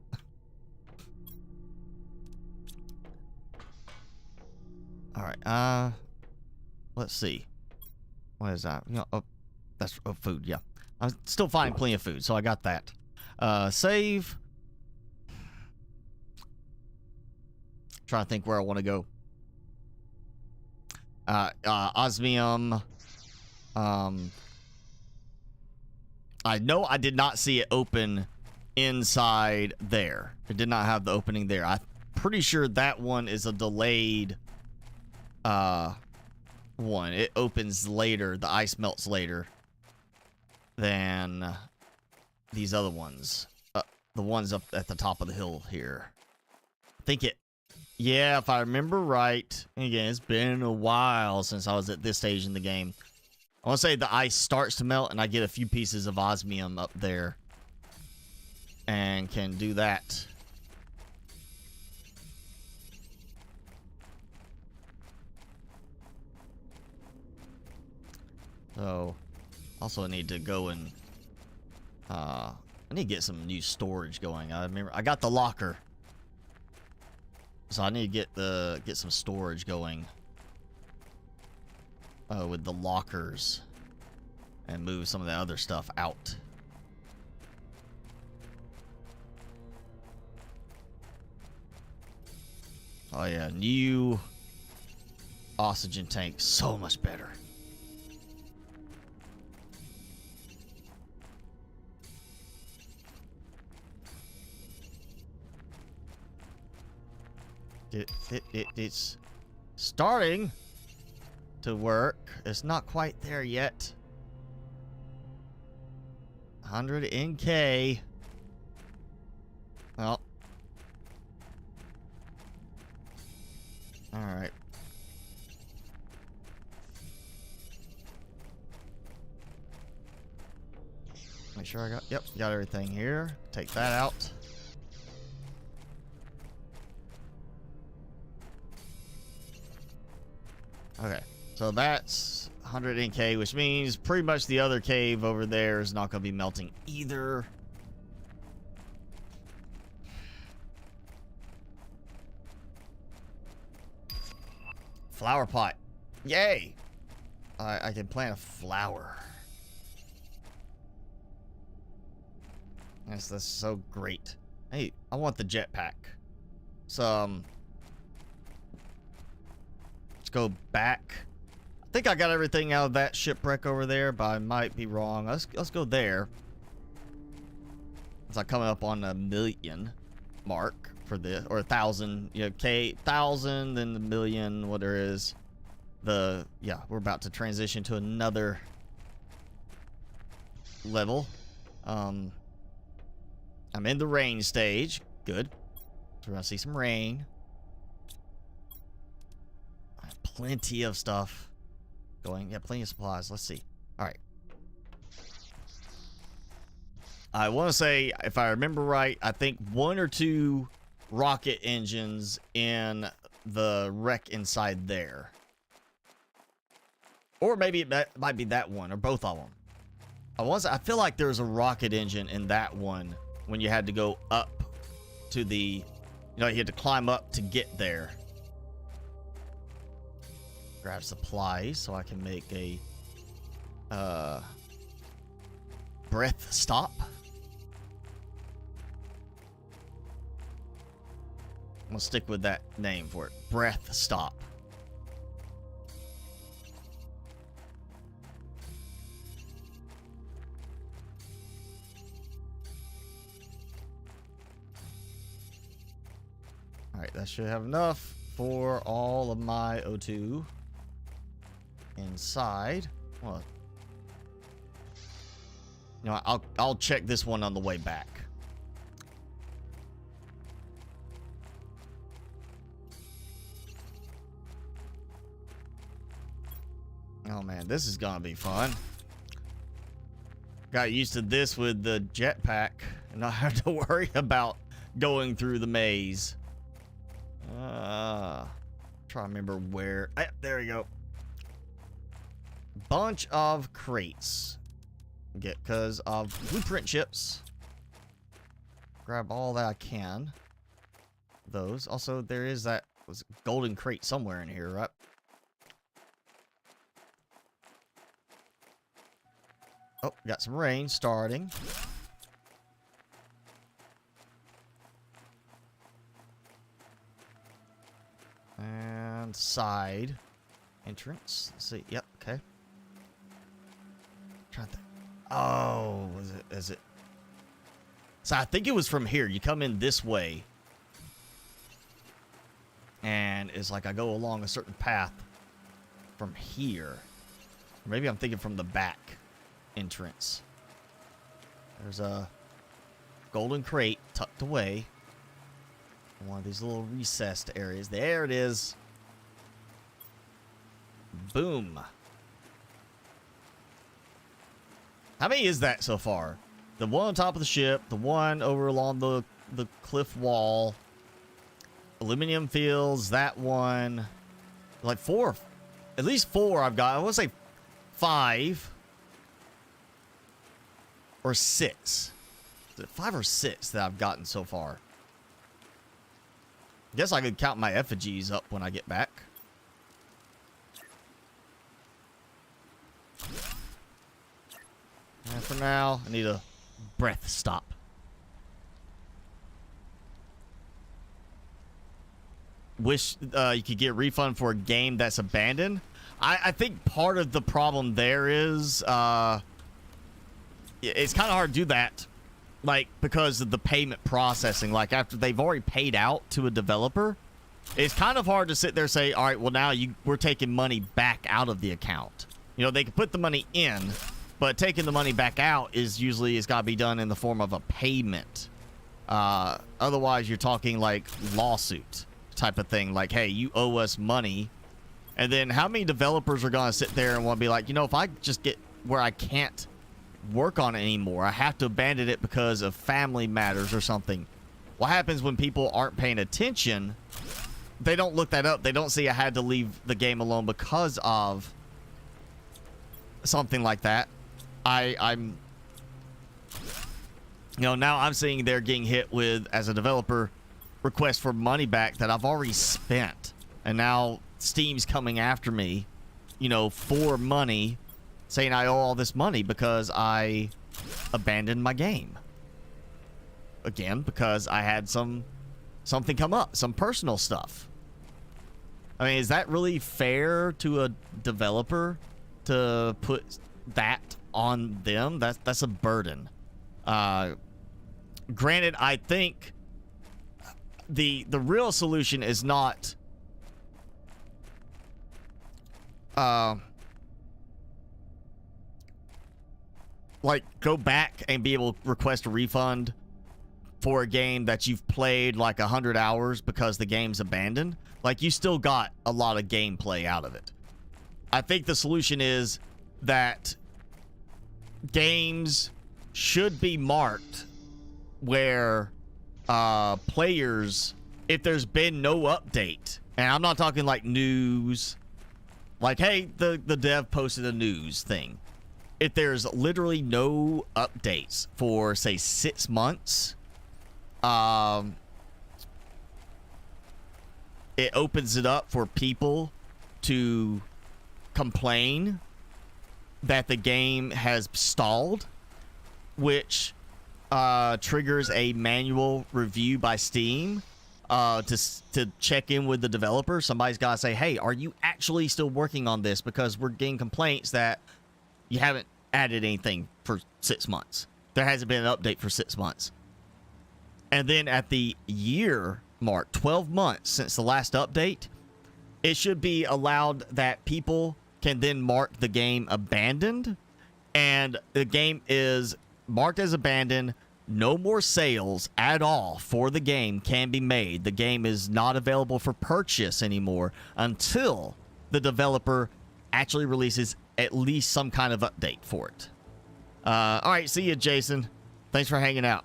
Alright, let's see. What is that? You know, oh, that's food, yeah. I'm still finding plenty of food, so I got that. Save. Trying to think where I want to go. Osmium. I know I did not see it open inside there. It did not have the opening there. I'm pretty sure that one is a delayed one. It opens later. The ice melts later than these other ones. The ones up at the top of the hill here. I think it... Yeah, if I remember right. Again, it's been a while since I was at this stage in the game. I want to say the ice starts to melt and I get a few pieces of osmium up there. And can do that. So, also need to go and... I need to get some new storage going. I remember I got the locker. So I need to get some storage going. With the lockers. And move some of the other stuff out. Oh yeah, new oxygen tank. So much better. It's starting to work. It's not quite there yet. 100 NK. Well. Alright. Make sure I got... Yep, got everything here. Take that out. Okay, so that's 100 NK, which means pretty much the other cave over there is not going to be melting either. Flower pot. Yay! I can plant a flower. Yes, that's so great. Hey, I want the jetpack. Some... Go back. I think I got everything out of that shipwreck over there, but I might be wrong. Let's go there. It's like coming up on 1,000,000 mark for this, or 1,000. You know, 1,000, then the 1,000,000. What there is. Yeah, we're about to transition to another level. I'm in the rain stage. Good. So we're gonna see some rain. Plenty of stuff going. Yeah, plenty of supplies. Let's see. All right. I want to say, if I remember right, I think 1 or 2 rocket engines in the wreck inside there. Or maybe it might be that one, or both of them. I feel like there was a rocket engine in that one when you had to go up to the... You know, you had to climb up to get there. Grab supplies so I can make a breath stop. I'm gonna stick with that name for it. Breath stop. Alright, that should have enough for all of my O2. Inside. Well, you know, I'll check this one on the way back. Oh man, this is gonna be fun. Got used to this with the jetpack and not have to worry about going through the maze. Try to remember where. There we go. Bunch of crates. Get because of blueprint chips. Grab all that I can. Those. Also, there is that was a golden crate somewhere in here, right? Oh, got some rain starting. And side entrance. Let's see. Yep, okay. Trying to think. Oh, is it? So I think it was from here. You come in this way. And it's like I go along a certain path from here. Or maybe I'm thinking from the back entrance. There's a golden crate tucked away in one of these little recessed areas. There it is. Boom. How many is that so far? The one on top of the ship, the one over along the cliff wall, aluminum fields, that one. Like 4. At least 4 I've got. I want to say 5 or 6. Is it 5 or 6 that I've gotten so far? Guess I could count my effigies up when I get back. And for now, I need a breath stop. Wish you could get a refund for a game that's abandoned. I think part of the problem there is it's kind of hard to do that, like, because of the payment processing. Like, after they've already paid out to a developer, it's kind of hard to sit there and say, all right, well, now we're taking money back out of the account. You know, they can put the money in, but taking the money back out is usually it's got to be done in the form of a payment. Otherwise, you're talking like lawsuit type of thing. Like, hey, you owe us money. And then how many developers are going to sit there and want to be like, you know, if I just get where I can't work on it anymore, I have to abandon it because of family matters or something. What happens when people aren't paying attention? They don't look that up. They don't see I had to leave the game alone because of something like that. I'm, you know, now I'm seeing they're getting hit with, as a developer, requests for money back that I've already spent. And now Steam's coming after me, you know, for money, saying I owe all this money because I abandoned my game. Again, because I had something come up, some personal stuff. I mean, is that really fair to a developer to put that on them? That's a burden. Granted, I think the real solution is not like go back and be able to request a refund for a game that you've played like 100 hours because the game's abandoned. Like, you still got a lot of gameplay out of it. I think the solution is that games should be marked where players, if there's been no update, and I'm not talking like news, like, hey, the dev posted a news thing. If there's literally no updates for, say, 6 months, it opens it up for people to complain that the game has stalled, which triggers a manual review by Steam to check in with the developer. Somebody's got to say, hey, are you actually still working on this? Because we're getting complaints that you haven't added anything for 6 months. There hasn't been an update for 6 months. And then at the year mark, 12 months since the last update, it should be allowed that people can then mark the game abandoned, and the game is marked as abandoned. No more sales at all for the game can be made. The game is not available for purchase anymore until the developer actually releases at least some kind of update for it. All right, see you, Jason. Thanks for hanging out.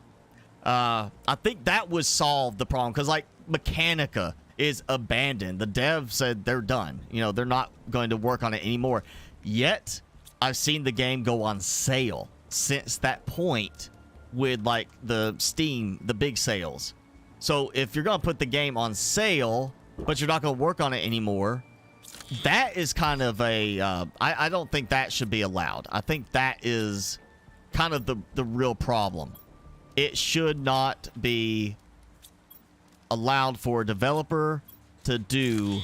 I think that would solve the problem, because like Mechanica is abandoned. The dev said they're done. You know, they're not going to work on it anymore. Yet, I've seen the game go on sale since that point with like the Steam, the big sales. So if you're going to put the game on sale, but you're not going to work on it anymore. That is kind of a, I don't think that should be allowed. I think that is kind of the real problem. It should not be allowed for a developer to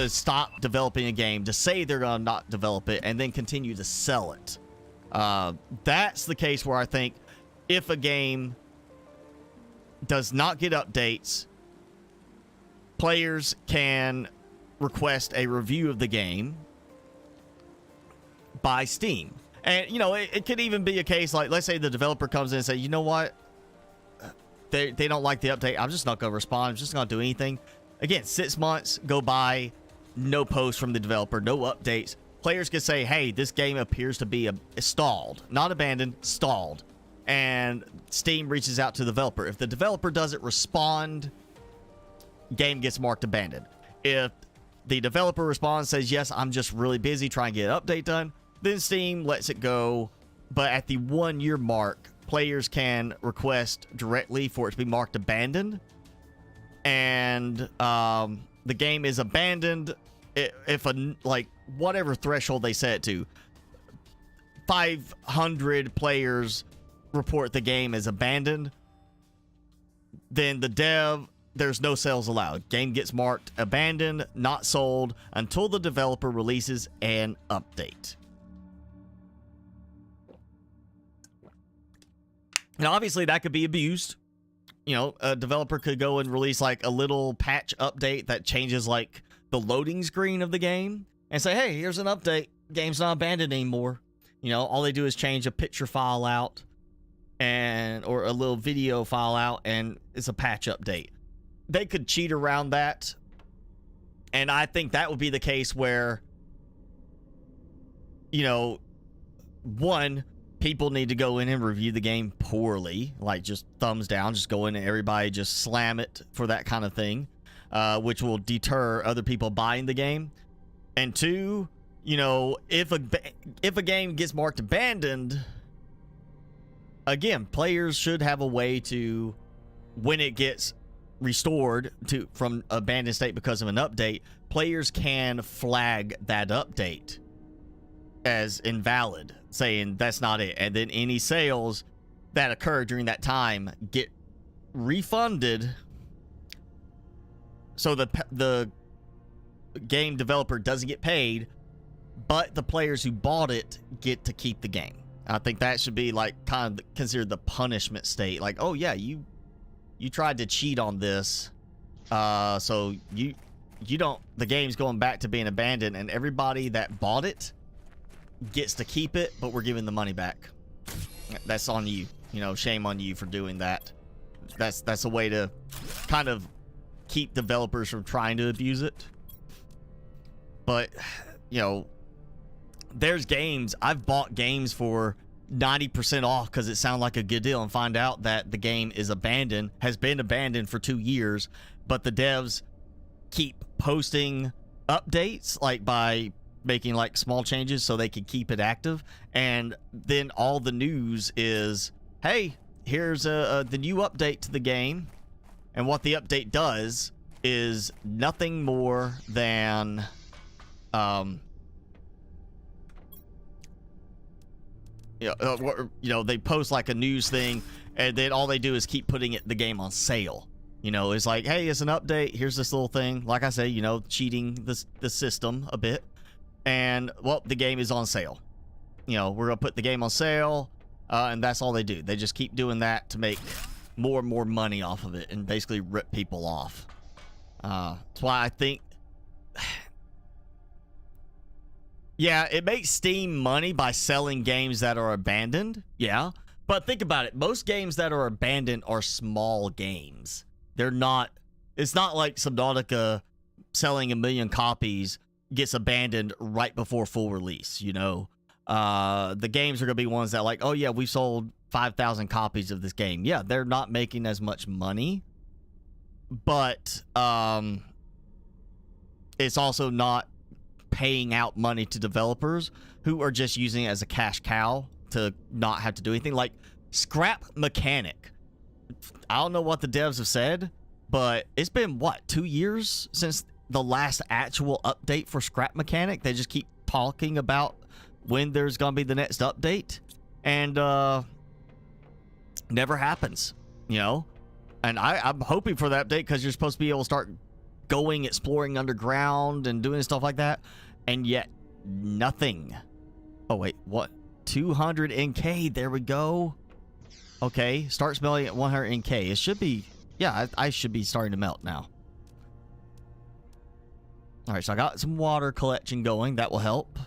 stop developing a game, to say they're going to not develop it, and then continue to sell it. That's the case where I think if a game does not get updates, players can request a review of the game by Steam. And, you know, it could even be a case like, let's say the developer comes in and say, you know what? They don't like the update. I'm just not going to respond. I'm just not going to do anything. Again, 6 months go by, no posts from the developer, no updates. Players can say, hey, this game appears to be stalled. Not abandoned, stalled. And Steam reaches out to the developer. If the developer doesn't respond, game gets marked abandoned. If the developer responds, says, yes, I'm just really busy trying to get an update done, then Steam lets it go. But at the 1 year mark, players can request directly for it to be marked abandoned. And the game is abandoned if like whatever threshold they set it to. 500 players report the game is abandoned, then the dev, there's no sales allowed. Game gets marked abandoned, not sold, until the developer releases an update. Now, obviously, that could be abused. You know, a developer could go and release like a little patch update that changes like the loading screen of the game and say, hey, here's an update. Game's not abandoned anymore. You know, all they do is change a picture file out or a little video file out, and it's a patch update. They could cheat around that. And I think that would be the case where, you know, one, people need to go in and review the game poorly, like just thumbs down, just go in and everybody just slam it for that kind of thing, which will deter other people buying the game. And two, you know, if a game gets marked abandoned, again, players should have a way to, when it gets restored from abandoned state because of an update, players can flag that update as invalid, saying that's not it, and then any sales that occur during that time get refunded, so the game developer doesn't get paid, but the players who bought it get to keep the game. I think that should be like kind of considered the punishment state. Like, oh yeah, you tried to cheat on this, so you don't. The game's going back to being abandoned, and everybody that bought it gets to keep it, but we're giving the money back. That's on you. You know, shame on you for doing that. That's a way to kind of keep developers from trying to abuse it. But, you know, there's games. I've bought games for 90% off because it sounded like a good deal, and find out that the game is abandoned, has been abandoned for 2 years, but the devs keep posting updates, like by making like small changes so they can keep it active, and then all the news is, hey, here's the new update to the game, and what the update does is nothing more than you know, they post like a news thing, and then all they do is keep putting the game on sale. You know, it's like, hey, it's an update, here's this little thing, like I say, you know, cheating the system a bit. And, well, the game is on sale. You know, we're going to put the game on sale, and that's all they do. They just keep doing that to make more and more money off of it and basically rip people off. That's why I think, yeah, it makes Steam money by selling games that are abandoned. Yeah, but think about it. Most games that are abandoned are small games. They're not, it's not like Subnautica selling 1 million copies gets abandoned right before full release, you know. The games are going to be ones that like, oh yeah, we sold 5,000 copies of this game. Yeah, they're not making as much money, but it's also not paying out money to developers who are just using it as a cash cow to not have to do anything. Like Scrap Mechanic, I don't know what the devs have said, But it's been, what, 2 years since the last actual update for Scrap Mechanic? They just keep talking about when there's going to be the next update. And never happens, you know? And I'm hoping for that update because you're supposed to be able to start going, exploring underground and doing stuff like that. And yet, nothing. Oh, wait, what? 200 NK, there we go. Okay, starts melting at 100 NK. It should be... Yeah, I should be starting to melt now. Alright, so I got some water collection going. That will help.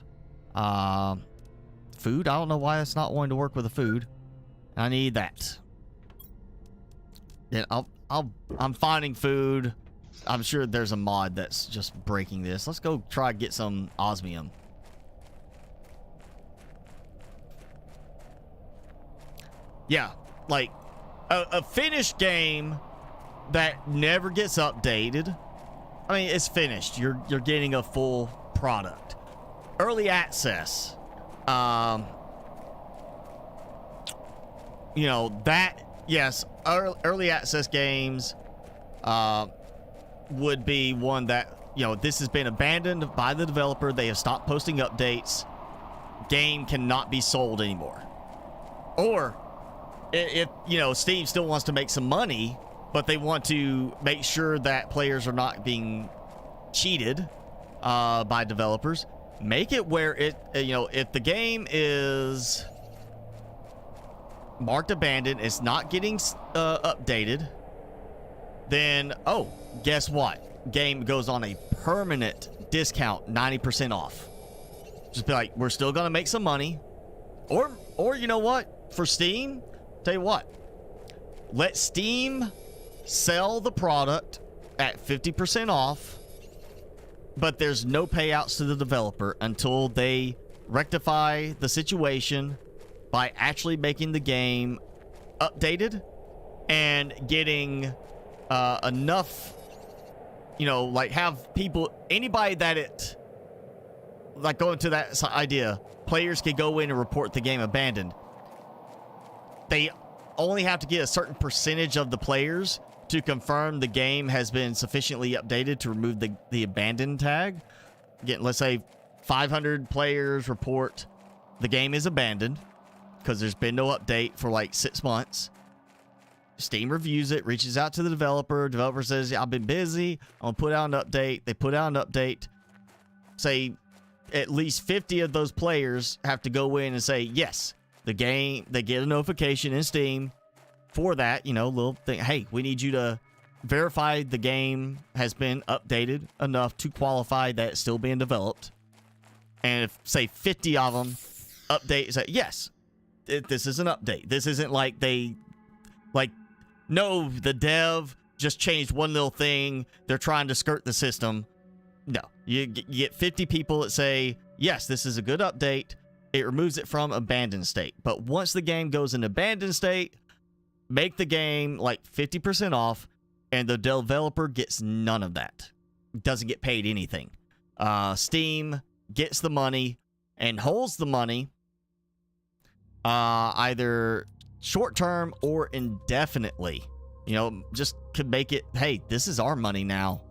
Food? I don't know why it's not wanting to work with the food. I need that. Yeah, I'm finding food. I'm sure there's a mod that's just breaking this. Let's go try to get some osmium. Yeah, like a finished game that never gets updated. I mean, it's finished. You're getting a full product. Early access. You know, that, yes, early access games would be one that, you know, this has been abandoned by the developer. They have stopped posting updates. Game cannot be sold anymore. Or if, you know, Steam still wants to make some money, but they want to make sure that players are not being cheated by developers, make it where it, you know, if the game is marked abandoned, it's not getting updated, then, oh, guess what? Game goes on a permanent discount, 90% off. Just be like, we're still going to make some money. Or you know what? For Steam, tell you what, let Steam sell the product at 50% off, but there's no payouts to the developer until they rectify the situation by actually making the game updated and getting enough, you know, like have people, anybody that it, like going to that idea, players can go in and report the game abandoned. They only have to get a certain percentage of the players to confirm the game has been sufficiently updated to remove the abandoned tag. Again, let's say 500 players report the game is abandoned because there's been no update for like 6 months. Steam reviews it, reaches out to the developer. Developer says, yeah, I've been busy. I'm going to put out an update. They put out an update. Say at least 50 of those players have to go in and say, yes, the game, they get a notification in Steam for that, you know, little thing. Hey, we need you to verify the game has been updated enough to qualify that it's still being developed. And if, say, 50 of them update, say, yes, this is an update. This isn't like they, like, no, the dev just changed one little thing. They're trying to skirt the system. No, you get 50 people that say, yes, this is a good update. It removes it from abandoned state. But once the game goes in abandoned state, make the game like 50% off, and the developer gets none of that. Doesn't get paid anything. Steam gets the money and holds the money either short-term or indefinitely. You know, just could make it, hey, this is our money now.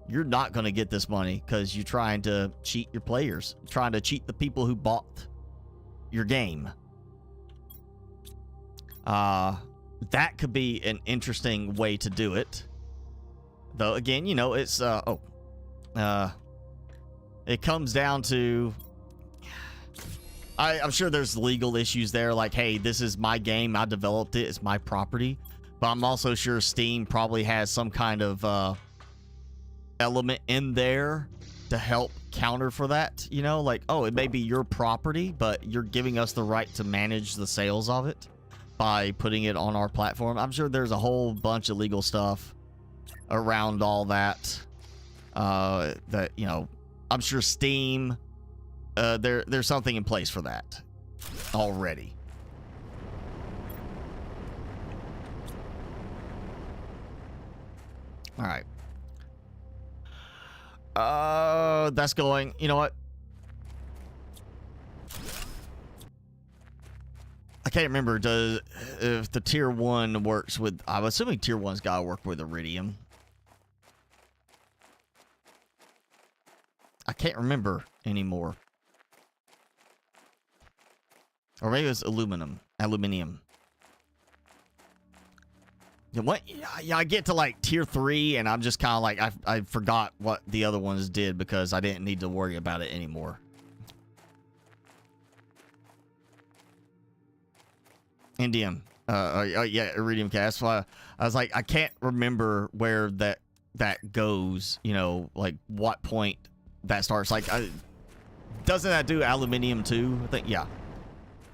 You're not going to get this money because you're trying to cheat your players, trying to cheat the people who bought your game. That could be an interesting way to do it. Though, again, you know, it's, it comes down to, I'm sure there's legal issues there, like, hey, this is my game, I developed it, it's my property. But I'm also sure Steam probably has some kind of element in there to help counter for that, you know, like, oh, it may be your property, but you're giving us the right to manage the sales of it by putting it on our platform. I'm sure there's a whole bunch of legal stuff around all that, that, you know, I'm sure Steam, there's something in place for that already. All right. That's going, you know what? I can't remember if the tier 1 works with, I'm assuming tier 1's gotta work with Iridium. I can't remember anymore. Or maybe it was aluminum. Aluminium. Yeah, what? Yeah, I get to like tier 3 and I'm just kind of like, I forgot what the other ones did because I didn't need to worry about it anymore. Indium. Yeah, iridium cast. I was like, I can't remember where that goes, you know, like what point that starts. Like, doesn't that do aluminium too? I think, yeah.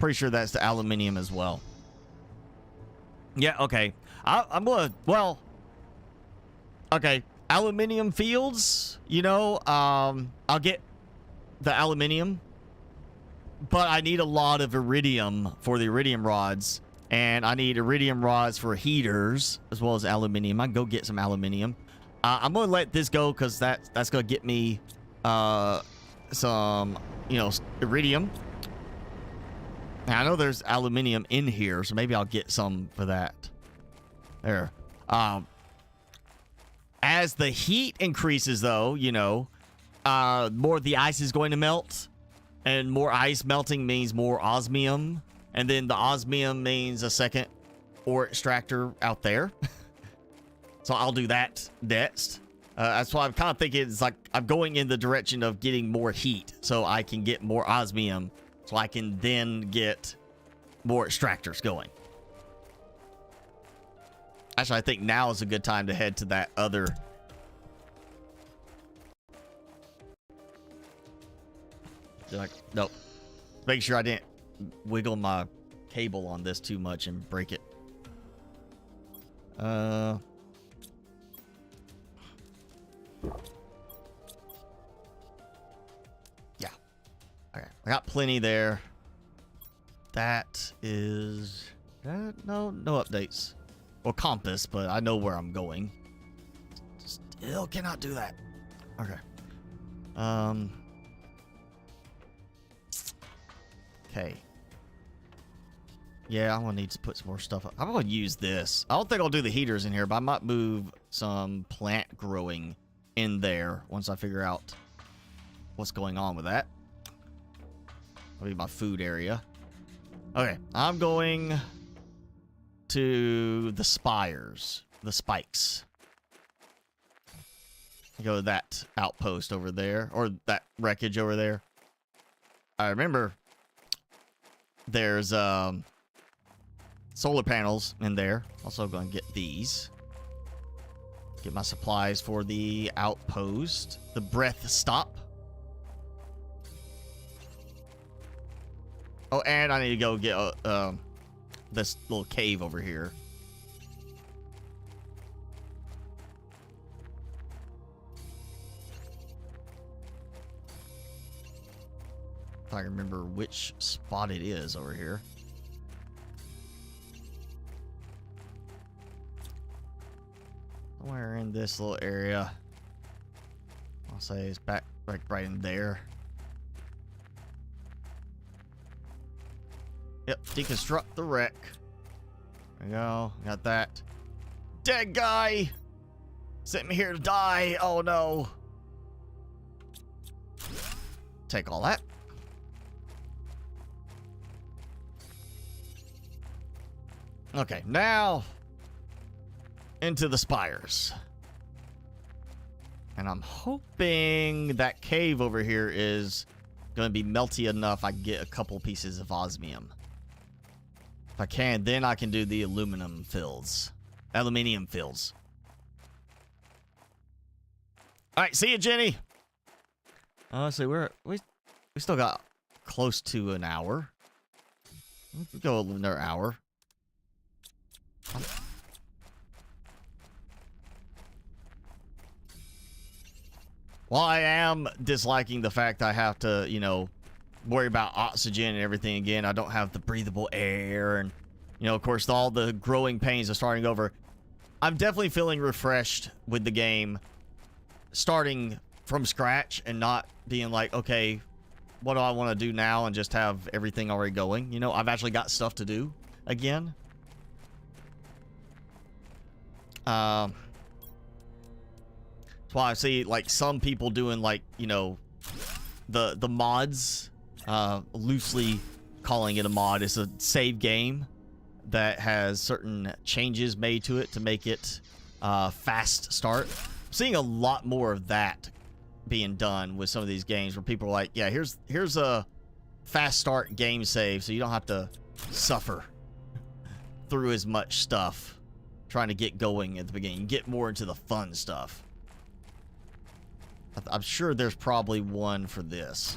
Pretty sure that's the aluminium as well. Yeah, okay. I'm gonna, well, okay. Aluminium fields, you know, I'll get the aluminium, but I need a lot of iridium for the iridium rods, and I need iridium rods for heaters as well as aluminium. I can go get some aluminium. I'm gonna let this go because that's gonna get me some, you know, iridium. Now, I know there's aluminium in here, so maybe I'll get some for that. There. As the heat increases, though, you know, more of the ice is going to melt. And more ice melting means more osmium. And then the osmium means a second ore extractor out there. So I'll do that next. That's why I'm kind of thinking it's like I'm going in the direction of getting more heat so I can get more osmium. So I can then get more extractors going. Actually, I think now is a good time to head to that other. Like, nope. Make sure I didn't wiggle my cable on this too much and break it. Yeah. Okay. I got plenty there. That is that no updates. Well, compass, but I know where I'm going. Still cannot do that. Okay. Okay. Yeah, I'm gonna need to put some more stuff up. I'm gonna use this. I don't think I'll do the heaters in here, but I might move some plant growing in there once I figure out what's going on with that. That'll be my food area. Okay, I'm going to the spires, the spikes. Go to that outpost over there, or that wreckage over there. I remember there's solar panels in there. Also going to get these. Get my supplies for the outpost. The breath stop. Oh, and I need to go get this little cave over here. If I remember which spot it is over here. Somewhere in this little area. I'll say it's back like right in there. Yep, deconstruct the wreck. There we go. Got that. Dead guy! Sent me here to die. Oh no. Take all that. Okay, now into the spires. And I'm hoping that cave over here is going to be melty enough I can get a couple pieces of osmium. If I can, then I can do the aluminum fills. Aluminium fills. Alright, see you, Jenny. Honestly, we still got close to an hour. We could go another hour. Well, I am disliking the fact I have to, you know, worry about oxygen and everything again. I don't have the breathable air, and, you know, of course, all the growing pains are starting over. I'm definitely feeling refreshed with the game, starting from scratch and not being like, okay, what do I want to do now, and just have everything already going. You know, I've actually got stuff to do again. That's why I see, like, some people doing, like, you know, the mods, loosely calling it a mod, is a save game that has certain changes made to it to make it fast start. I'm seeing a lot more of that being done with some of these games where people are like, yeah, here's a fast start game save so you don't have to suffer through as much stuff trying to get going at the beginning. You get more into the fun stuff. I'm sure there's probably one for this.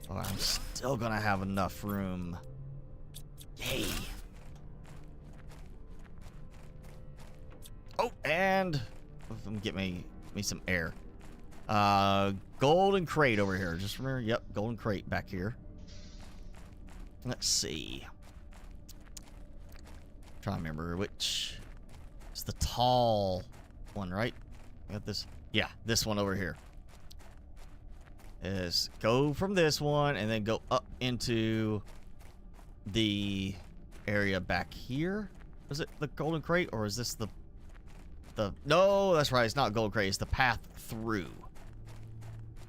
Oh, I'm still gonna have enough room. Yay. Oh, and let me get me some air. Golden crate over here. Just remember, yep, golden crate back here. Let's see. Trying to remember which. It's the tall one, right? I got this. Yeah, this one over here. Is go from this one and then go up into the area back here. Was it the golden crate, or is this the no, that's right, it's not golden crate, it's the path through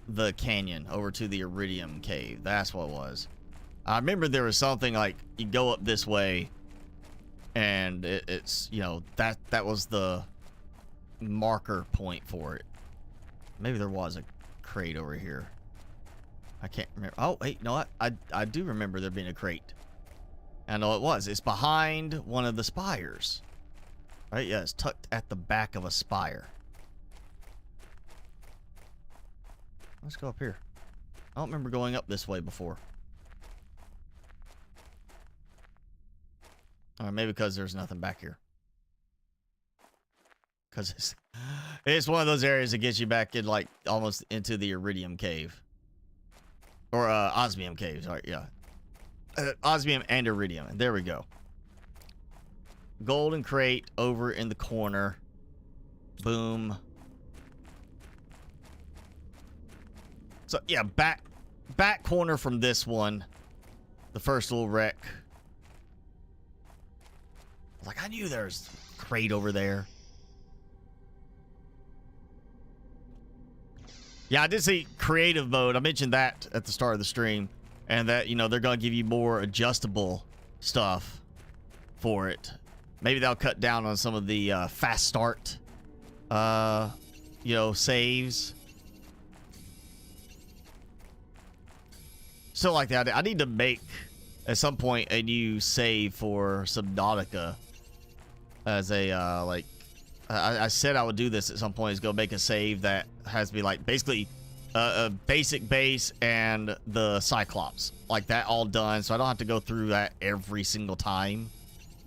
the canyon over to the iridium cave. That's what it was. I remember there was something like you go up this way and it's, you know, that was the marker point for it. Maybe there was a crate over here. I can't remember. Oh, wait, you know what? I do remember there being a crate. I know it was. It's behind one of the spires. Right? Yeah, it's tucked at the back of a spire. Let's go up here. I don't remember going up this way before. Or maybe because there's nothing back here. Because it's one of those areas that gets you back in, like, almost into the iridium cave. Or osmium cave, sorry, yeah. Osmium and iridium. And there we go. Golden crate over in the corner. Boom. So, yeah, back corner from this one. The first little wreck. Like, I knew there's a crate over there. Yeah, I did see creative mode. I mentioned that at the start of the stream. And that, you know, they're going to give you more adjustable stuff for it. Maybe they'll cut down on some of the fast start, you know, saves. Still like that. I need to make, at some point, a new save for Subnautica. As a, like, I said I would do this at some point, is go make a save that has to be, like, basically a basic base and the Cyclops. Like, that all done, so I don't have to go through that every single time.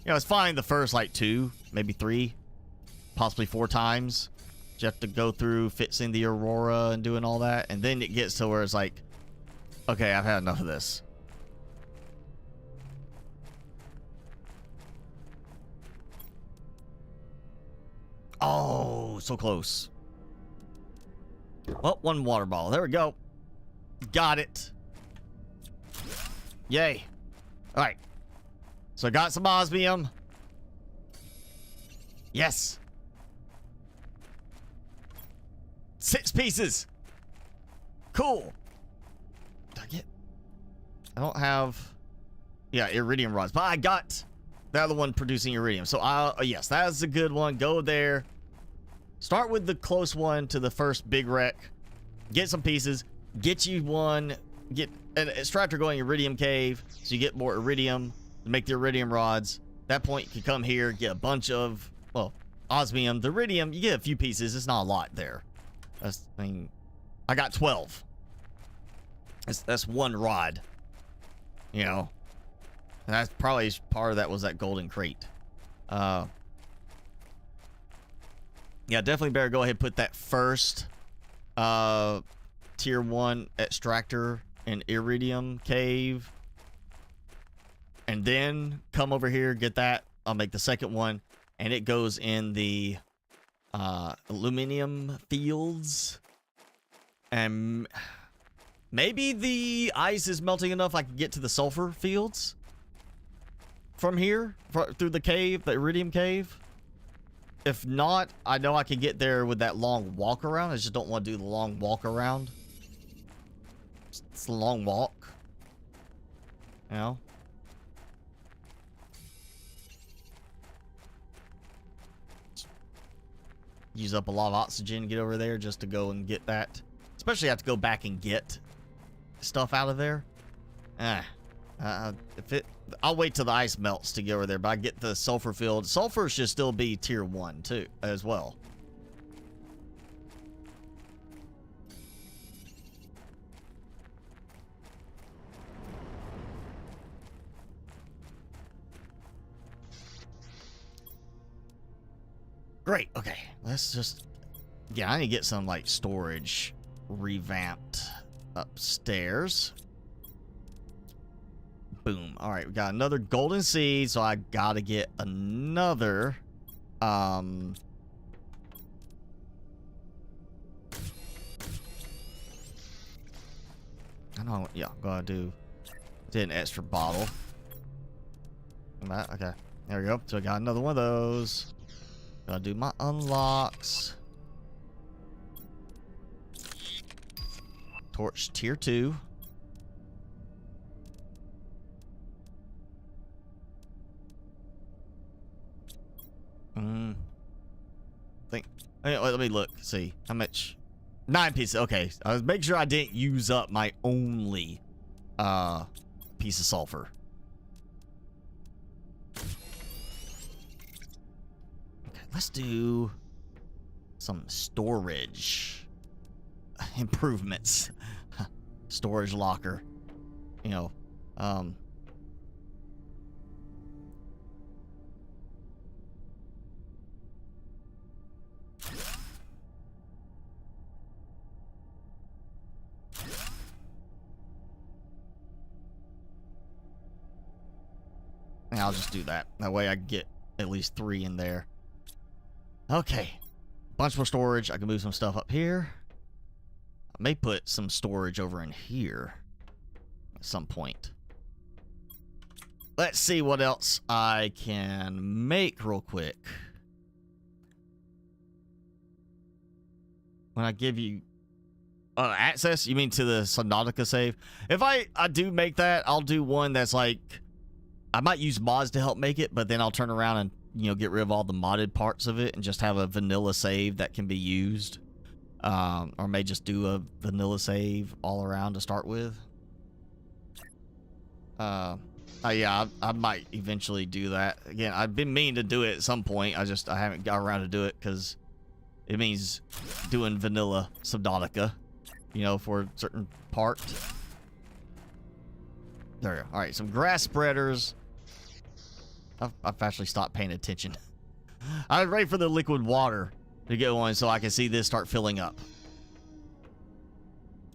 You know, it's fine the first, like, 2, maybe 3, possibly 4 times. You have to go through fixing the Aurora and doing all that. And then it gets to where it's like, okay, I've had enough of this. Oh, so close. Well, one water bottle. There we go. Got it. Yay. All right. So I got some osmium. Yes. 6 pieces. Cool. I don't have, yeah, iridium rods, but I got the other one producing iridium. So yes, that's a good one. Go there. Start with the close one to the first big wreck. Get some pieces. Get you one. Get an extractor going iridium cave, so you get more iridium to make the iridium rods. At that point, you can come here, get a bunch of, well, osmium. The iridium, you get a few pieces. It's not a lot there. I mean, I got 12. That's one rod. You know, and that's probably part of that was that golden crate. Yeah, definitely better go ahead and put that first tier 1 extractor in iridium cave, and then come over here, get that. I'll make the second one, and it goes in the aluminum fields, and maybe the ice is melting enough I can get to the sulfur fields. from here through the cave, the iridium cave? If not, I know I can get there with that long walk around. I just don't want to do the long walk around. It's a long walk. You know? Use up a lot of oxygen to get over there just to go and get that. Especially have to go back and get stuff out of there. I'll wait till the ice melts to get over there, but I get the sulfur field. Sulfur should still be tier 1 too, as well. Great. Okay. Let's just... Yeah, I need to get some, like, storage revamped upstairs. Boom. All right. We got another golden seed, so I gotta get another... I know. Yeah, I'm gonna do an extra bottle. Okay. There we go. So I got another one of those. Gotta do my unlocks. Torch tier 2. Let me look. See how much. 9 pieces. Okay, I was making sure I didn't use up my only piece of sulfur. Let's do some storage improvements. Storage locker. You know, I'll just do that. That way I can get at least 3 in there. Okay. Bunch more storage. I can move some stuff up here. I may put some storage over in here at some point. Let's see what else I can make real quick. When I give you access, you mean to the Subnautica save? If I do make that, I'll do one that's like... I might use mods to help make it, but then I'll turn around and, you know, get rid of all the modded parts of it and just have a vanilla save that can be used. Or may just do a vanilla save all around to start with. Yeah, I might eventually do that. Again, I've been meaning to do it at some point. I haven't got around to do it because it means doing vanilla Subnautica, you know, for a certain part. There we go. All right, some grass spreaders. I've actually stopped paying attention. I was ready for the liquid water to get one so I can see this start filling up.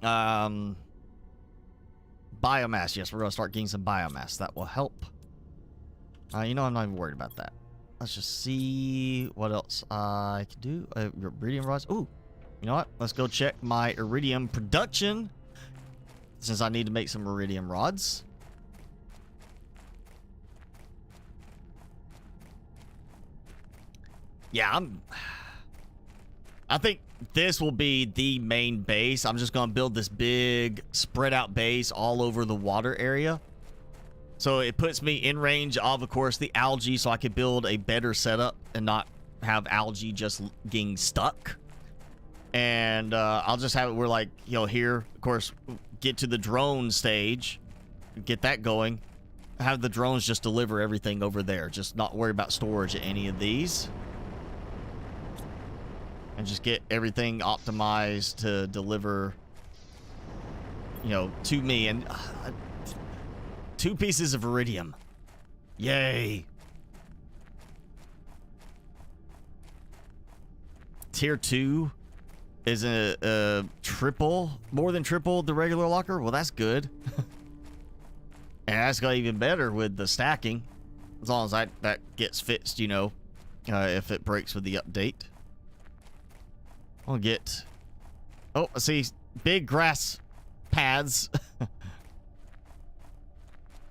Biomass. Yes, we're going to start getting some biomass. That will help. You know, I'm not even worried about that. Let's just see what else I can do. Iridium rods. Ooh, you know what? Let's go check my iridium production, since I need to make some iridium rods. Yeah, I think this will be the main base. I'm just going to build this big spread out base all over the water area. So it puts me in range of course, the algae, so I could build a better setup and not have algae just getting stuck. And I'll just have it where, like, you know, here, of course, get to the drone stage, get that going, have the drones just deliver everything over there. Just not worry about storage at any of these. And just get everything optimized to deliver, you know, to me. And 2 pieces of iridium. Yay. Tier 2 is a more than triple the regular locker. Well, that's good. And that's got even better with the stacking. As long as that gets fixed, you know, if it breaks with the update. I'll get... Oh, I see big grass pads.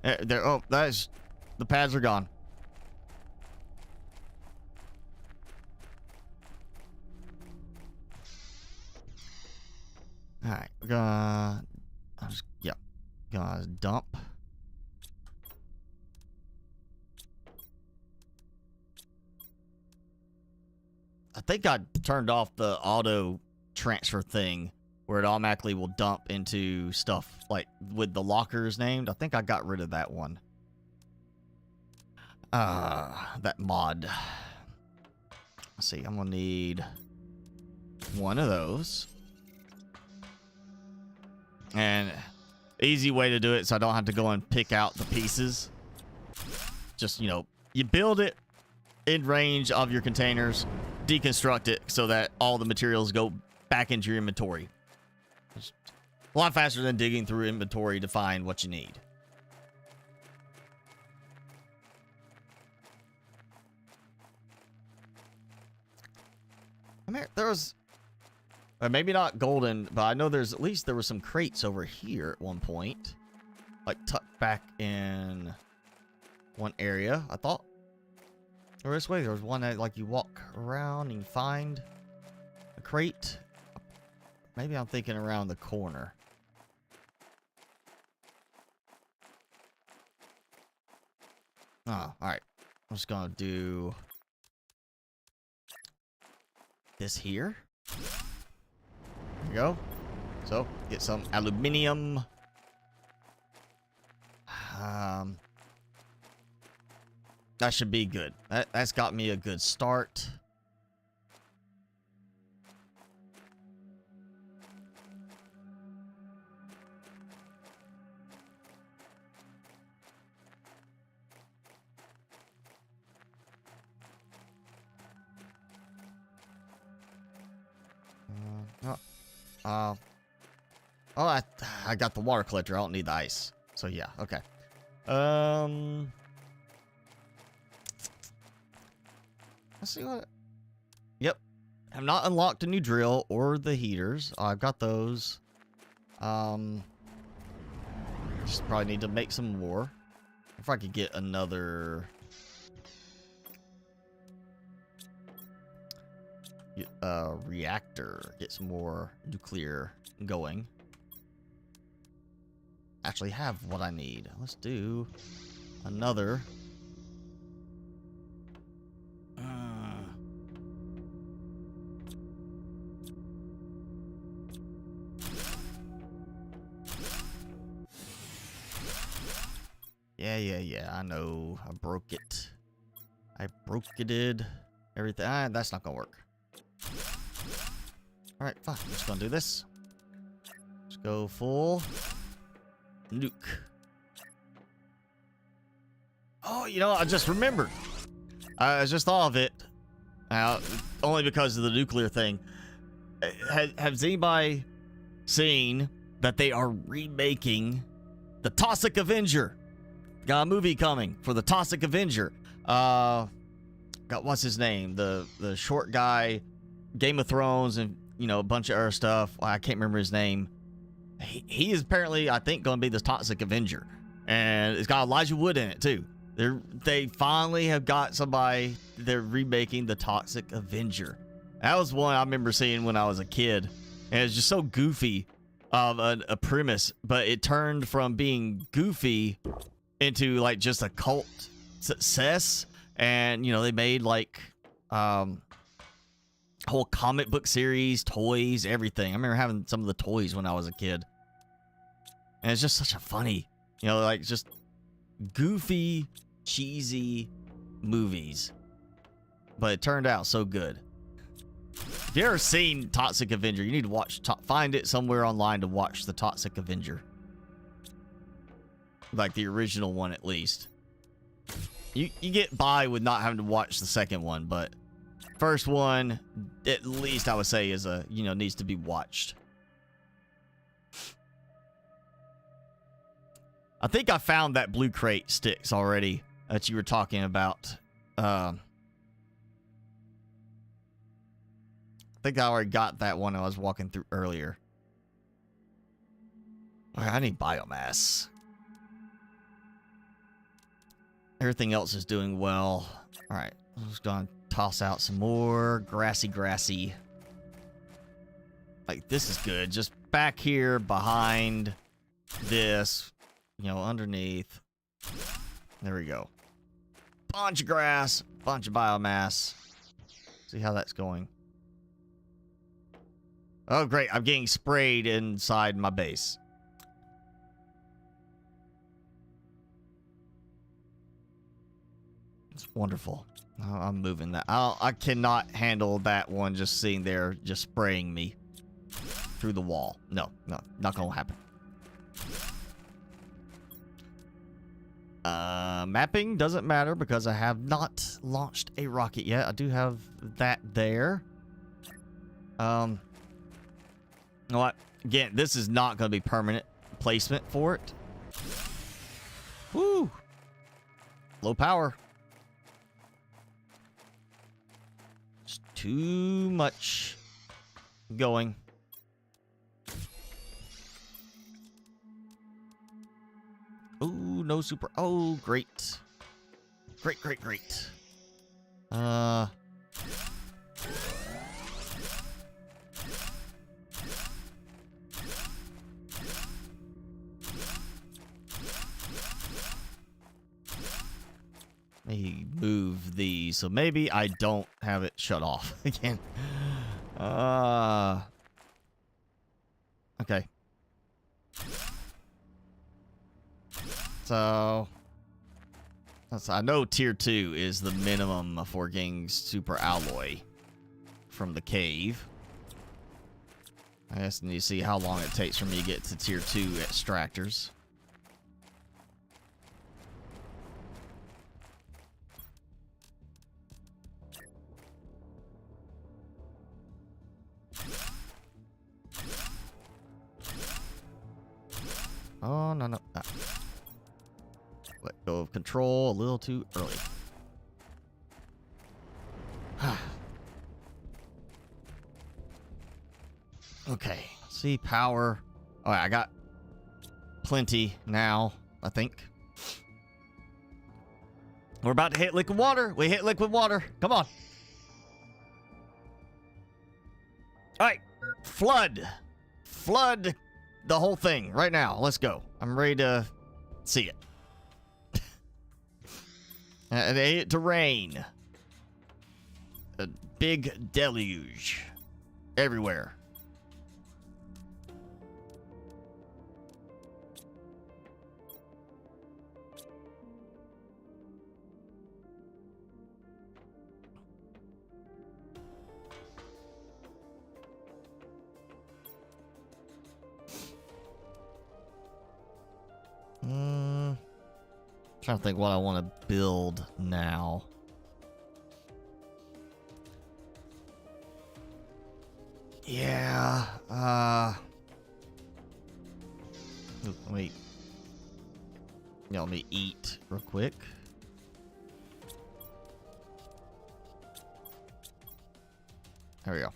There. Oh, that's the pads are gone. All right, we're gonna, gonna dump. I think I turned off the auto transfer thing where it automatically will dump into stuff like with the lockers named. I think I got rid of that one. That mod. Let's see, I'm gonna need one of those. And easy way to do it so I don't have to go and pick out the pieces. Just, you know, you build it in range of your containers, deconstruct it so that all the materials go back into your inventory. It's a lot faster than digging through inventory to find what you need. I mean, there was, maybe not golden, but I know there was some crates over here at one point, like tucked back in one area. I thought, or this way, there was one that like you walk around and you find a crate. Maybe I'm thinking around the corner. Oh, all right. I'm just gonna do this here. There we go. So, get some aluminium. That should be good. That's got me a good start. Oh, I got the water collector. I don't need the ice. So yeah, okay. Let's see what. Yep, I've not unlocked a new drill or the heaters. I've got those. Just probably need to make some more. If I could get another. Reactor, get some more nuclear going. Actually have what I need. Let's do another. Yeah, I know. I broke it. Everything. That's not gonna work. Alright, fine. I'm just gonna do this. Let's go full nuke. Oh, you know, I just remembered. I just thought of it. Only because of the nuclear thing. Has anybody seen that they are remaking the Toxic Avenger? Got a movie coming for the Toxic Avenger. What's his name? The short guy, Game of Thrones, and you know, a bunch of other stuff. I can't remember his name. He is apparently, I think, going to be the Toxic Avenger, and it's got Elijah Wood in it too. They finally have got somebody. They're remaking the Toxic Avenger. That was one I remember seeing when I was a kid, and it's just so goofy of a premise, but it turned from being goofy into like just a cult success. And you know, they made like whole comic book series, toys, everything. I remember having some of the toys when I was a kid, and it's just such a funny, you know, like just goofy, cheesy movies, but it turned out so good. If you ever seen Toxic Avenger, you need to watch. Find it somewhere online to watch the Toxic Avenger, like the original one at least. You get by with not having to watch the second one, but first one, at least I would say, is needs to be watched. I think I found that blue crate sticks already that you were talking about. I think I already got that one I was walking through earlier. Okay, I need biomass. Everything else is doing well. All right, I'm just gonna toss out some more grassy. Like, this is good. Just back here behind this, you know, underneath. There we go. Bunch of grass, bunch of biomass. See how that's going. Oh, great. I'm getting sprayed inside my base. It's wonderful. I'm moving that. I cannot handle that one just sitting there, just spraying me through the wall. No, not gonna happen. Mapping doesn't matter because I have not launched a rocket yet. I do have that there. You know what? Again, this is not going to be permanent placement for it. Woo! Low power. It's too much going. Ooh, no super. Oh, great. Great. Maybe move these, so maybe I don't have it shut off again. Okay. So I know tier 2 is the minimum for getting super alloy from the cave. I just need to see how long it takes for me to get to tier 2 extractors. Oh, no. Ah. Let go of control a little too early. Okay. See, power. All right, I got plenty now, I think. We're about to hit liquid water. We hit liquid water. Come on. All right. Flood the whole thing right now. Let's go. I'm ready to see it. And they hit to rain. A big deluge everywhere. Trying to think what I want to build now. Yeah. Wait. Yeah, let me eat real quick. There we go.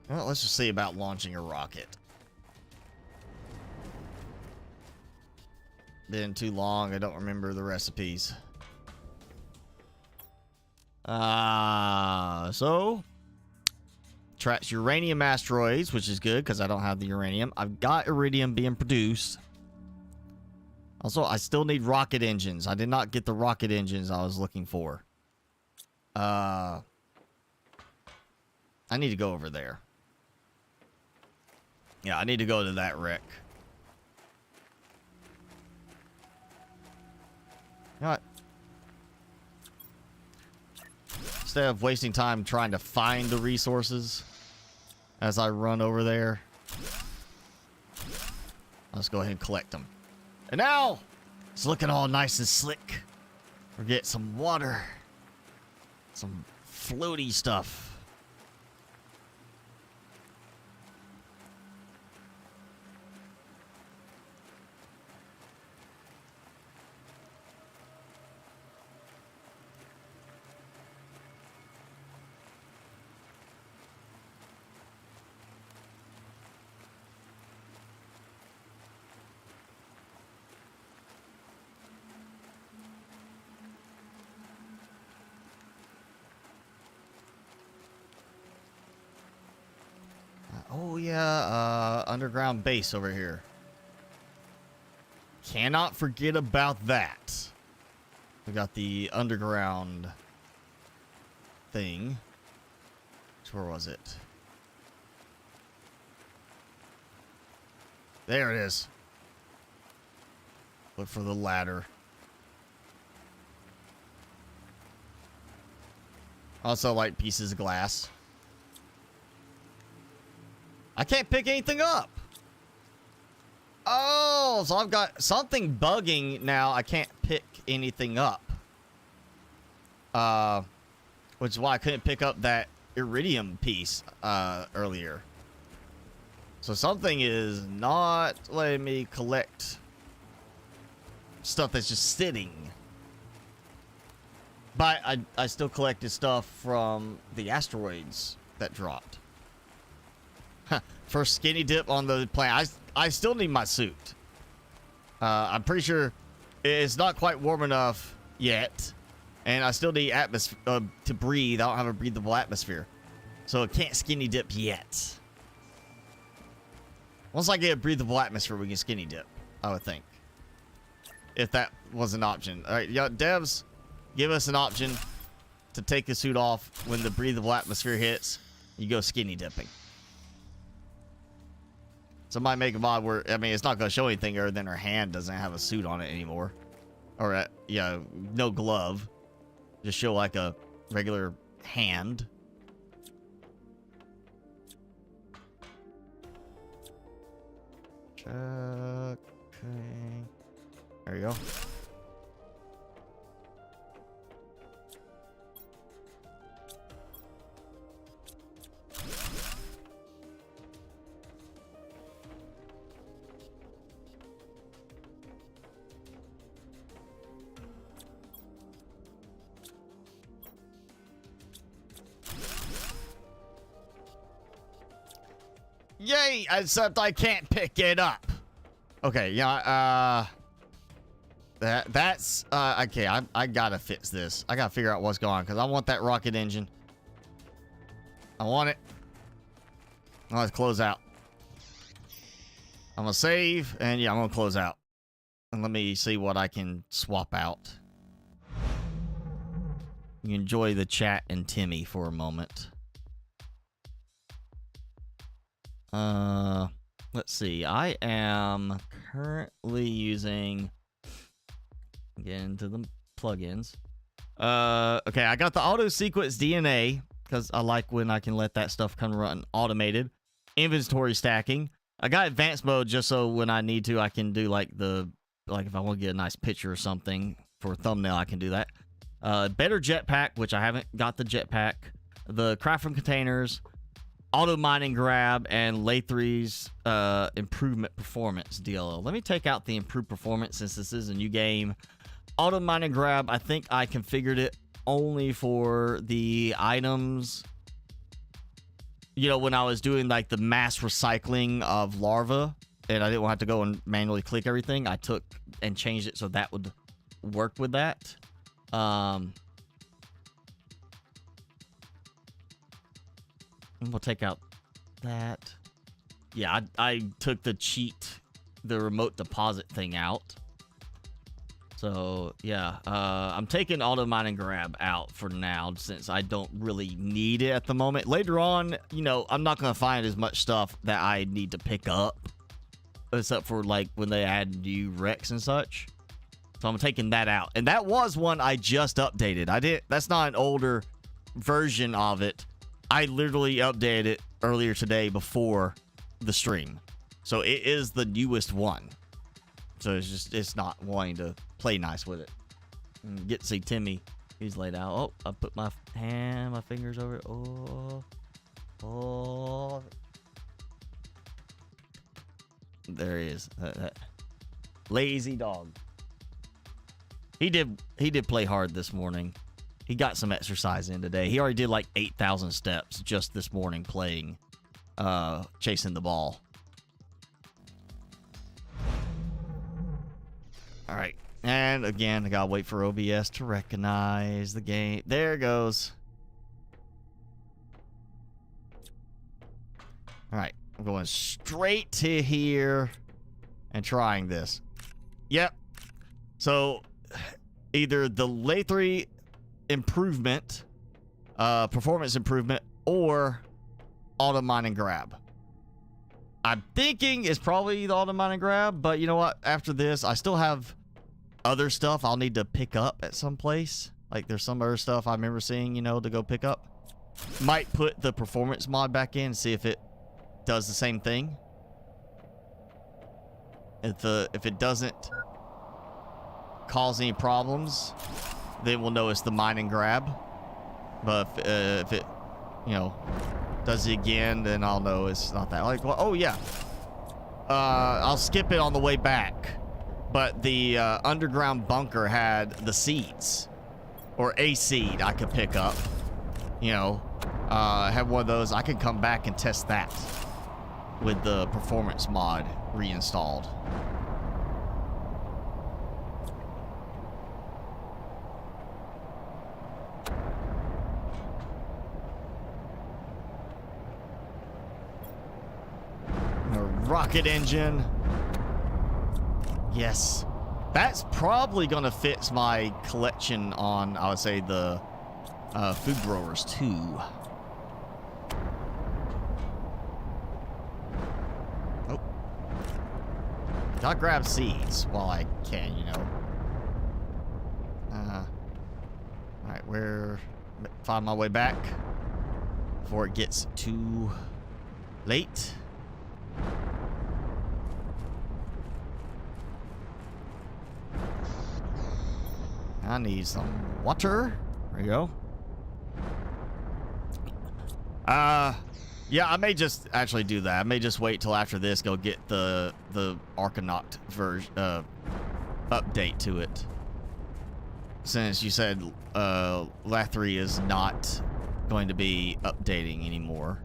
Well, let's just see about launching a rocket. Been too long, I don't remember the recipes. So tracks uranium asteroids, which is good because I don't have the uranium. I've got iridium being produced. Also, I still need rocket engines. I did not get the rocket engines I was looking for. I need to go over there. Yeah, I need to go to that wreck. You know what? Instead of wasting time trying to find the resources as I run over there, let's go ahead and collect them. And now, it's looking all nice and slick. We'll get some water. Some floaty stuff. Oh, yeah, underground base over here. Cannot forget about that. We got the underground thing. So where was it? There it is. Look for the ladder. Also, like pieces of glass. I can't pick anything up. Oh, so I've got something bugging now. I can't pick anything up. Which is why I couldn't pick up that iridium piece earlier. So something is not letting me collect stuff that's just sitting. But I still collected stuff from the asteroids that dropped. First skinny dip on the planet. I still need my suit. I'm pretty sure it's not quite warm enough yet. And I still need atmosphere to breathe. I don't have a breathable atmosphere. So it can't skinny dip yet. Once I get a breathable atmosphere, we can skinny dip, I would think. If that was an option. All right, yeah, devs, give us an option to take the suit off when the breathable atmosphere hits. You go skinny dipping. Somebody make a mod where, I mean, it's not going to show anything other than her hand doesn't have a suit on it anymore. Or, yeah, no glove. Just show like a regular hand. Check. Okay. There you go. Yay! Except I can't pick it up. Okay, yeah, that's okay, I gotta fix this. I gotta figure out what's going on, because I want that rocket engine. I want it. Let's close out. I'm gonna save, and yeah, I'm gonna close out. And let me see what I can swap out. You enjoy the chat and Timmy for a moment. Let's see. I am currently using, get into the plugins. Okay, I got the auto sequence DNA because I like when I can let that stuff come run automated. Inventory stacking. I got advanced mode just so when I need to, I can do like if I want to get a nice picture or something for a thumbnail, I can do that. Better jetpack, which I haven't got the jetpack. The crafting containers. Auto mining grab and Lathrie's improvement performance DLL. Let me take out the improved performance since this is a new game. Auto mining grab, I think I configured it only for the items. You know, when I was doing like the mass recycling of larvae and I didn't want to go and manually click everything, I took and changed it so that would work with that. We'll take out that. Yeah, I took the remote deposit thing out. So, yeah, I'm taking auto mine and grab out for now since I don't really need it at the moment. Later on, you know, I'm not going to find as much stuff that I need to pick up. Except for, like, when they add new Rex and such. So I'm taking that out. And that was one I just updated. That's not an older version of it. I literally updated it earlier today before the stream. So it is the newest one. So it's not wanting to play nice with it. And get to see Timmy. He's laid out. Oh, I put my fingers over it. Oh. There he is. That lazy dog. He did play hard this morning. He got some exercise in today. He already did like 8,000 steps just this morning playing, chasing the ball. All right. And again, I gotta wait for OBS to recognize the game. There it goes. All right. I'm going straight to here and trying this. Yep. So either the Lay 3 improvement, performance improvement, or auto mine and grab. I'm thinking it's probably the auto mine and grab, but you know what? After this, I still have other stuff I'll need to pick up at some place. Like there's some other stuff I remember seeing, you know, to go pick up. Might put the performance mod back in and see if it does the same thing. If it doesn't cause any problems, then we'll know it's the mine and grab. But if it, you know, does it again, then I'll know it's not that. Like, well, oh yeah. I'll skip it on the way back. But the underground bunker had the seeds, or a seed I could pick up. You know, have one of those. I can come back and test that with the performance mod reinstalled. A rocket engine. Yes. That's probably going to fit my collection on, I would say, the food growers too. Oh. Gotta grab seeds while I can, you know. Alright, where... Find my way back before it gets too late. I need some water. There you go. Yeah, I may just actually do that. I may just wait till after this, go get the Arcanaut version update to it. Since you said Lathri is not going to be updating anymore.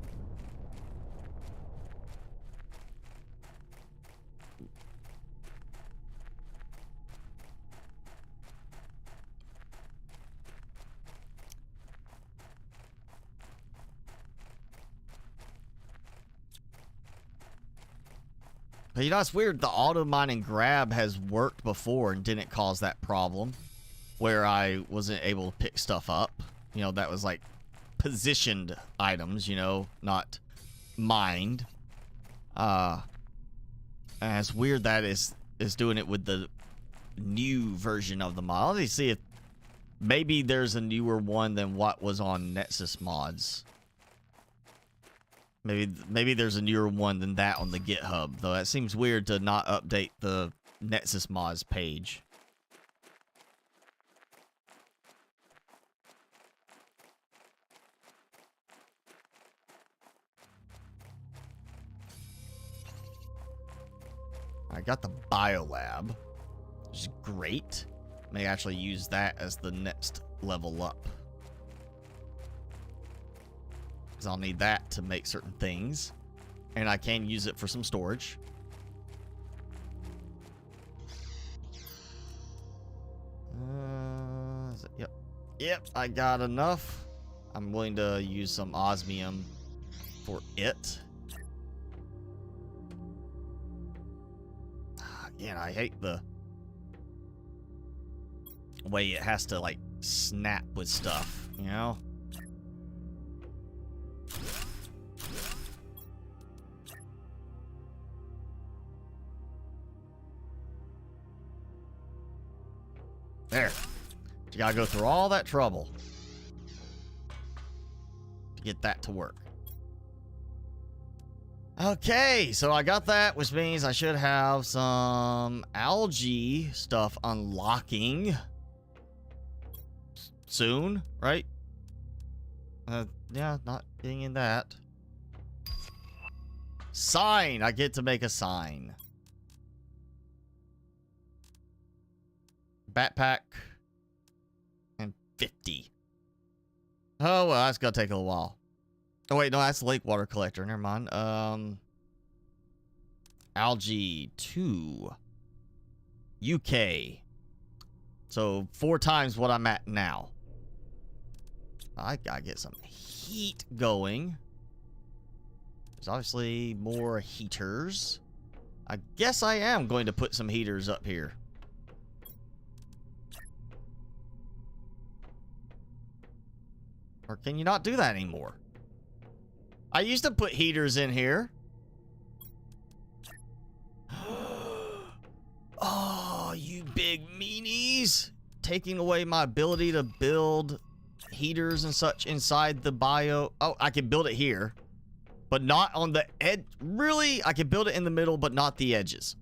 But you know, it's weird. The auto mine and grab has worked before and didn't cause that problem where I wasn't able to pick stuff up. You know, that was like positioned items, you know, not mined. And it's weird that is doing it with the new version of the mod. Let me see if maybe there's a newer one than what was on Nexus mods. Maybe there's a newer one than that on the GitHub, though that seems weird to not update the Nexus mods page. I got the biolab, which is great. May actually use that as the next level up. Because I'll need that to make certain things. And I can use it for some storage. Yep. Yep, I got enough. I'm willing to use some osmium for it. Again, I hate the way it has to, like, snap with stuff, you know? There. You gotta go through all that trouble to get that to work. Okay, so I got that, which means I should have some algae stuff unlocking soon, right? Yeah, not getting in that. Sign! I get to make a sign. Backpack. And 50. Oh, well, that's gonna take a little while. Oh, wait, no, that's the lake water collector. Never mind. Algae 2. UK. So, 4 times what I'm at now. I gotta get some heat going. There's obviously more heaters. I guess I am going to put some heaters up here. Or can you not do that anymore? I used to put heaters in here. Oh, you big meanies. Taking away my ability to build heaters and such inside the bio. Oh, I can build it here, but not on the edge. Really? I can build it in the middle, but not the edges.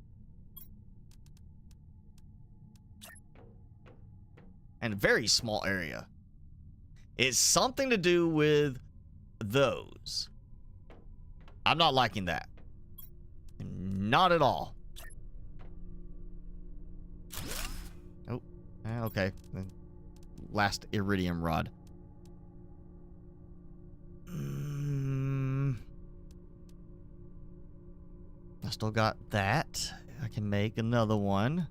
And a very small area. It's something to do with those. I'm not liking that. Not at all. Oh, okay. Last iridium rod. I still got that. I can make another one.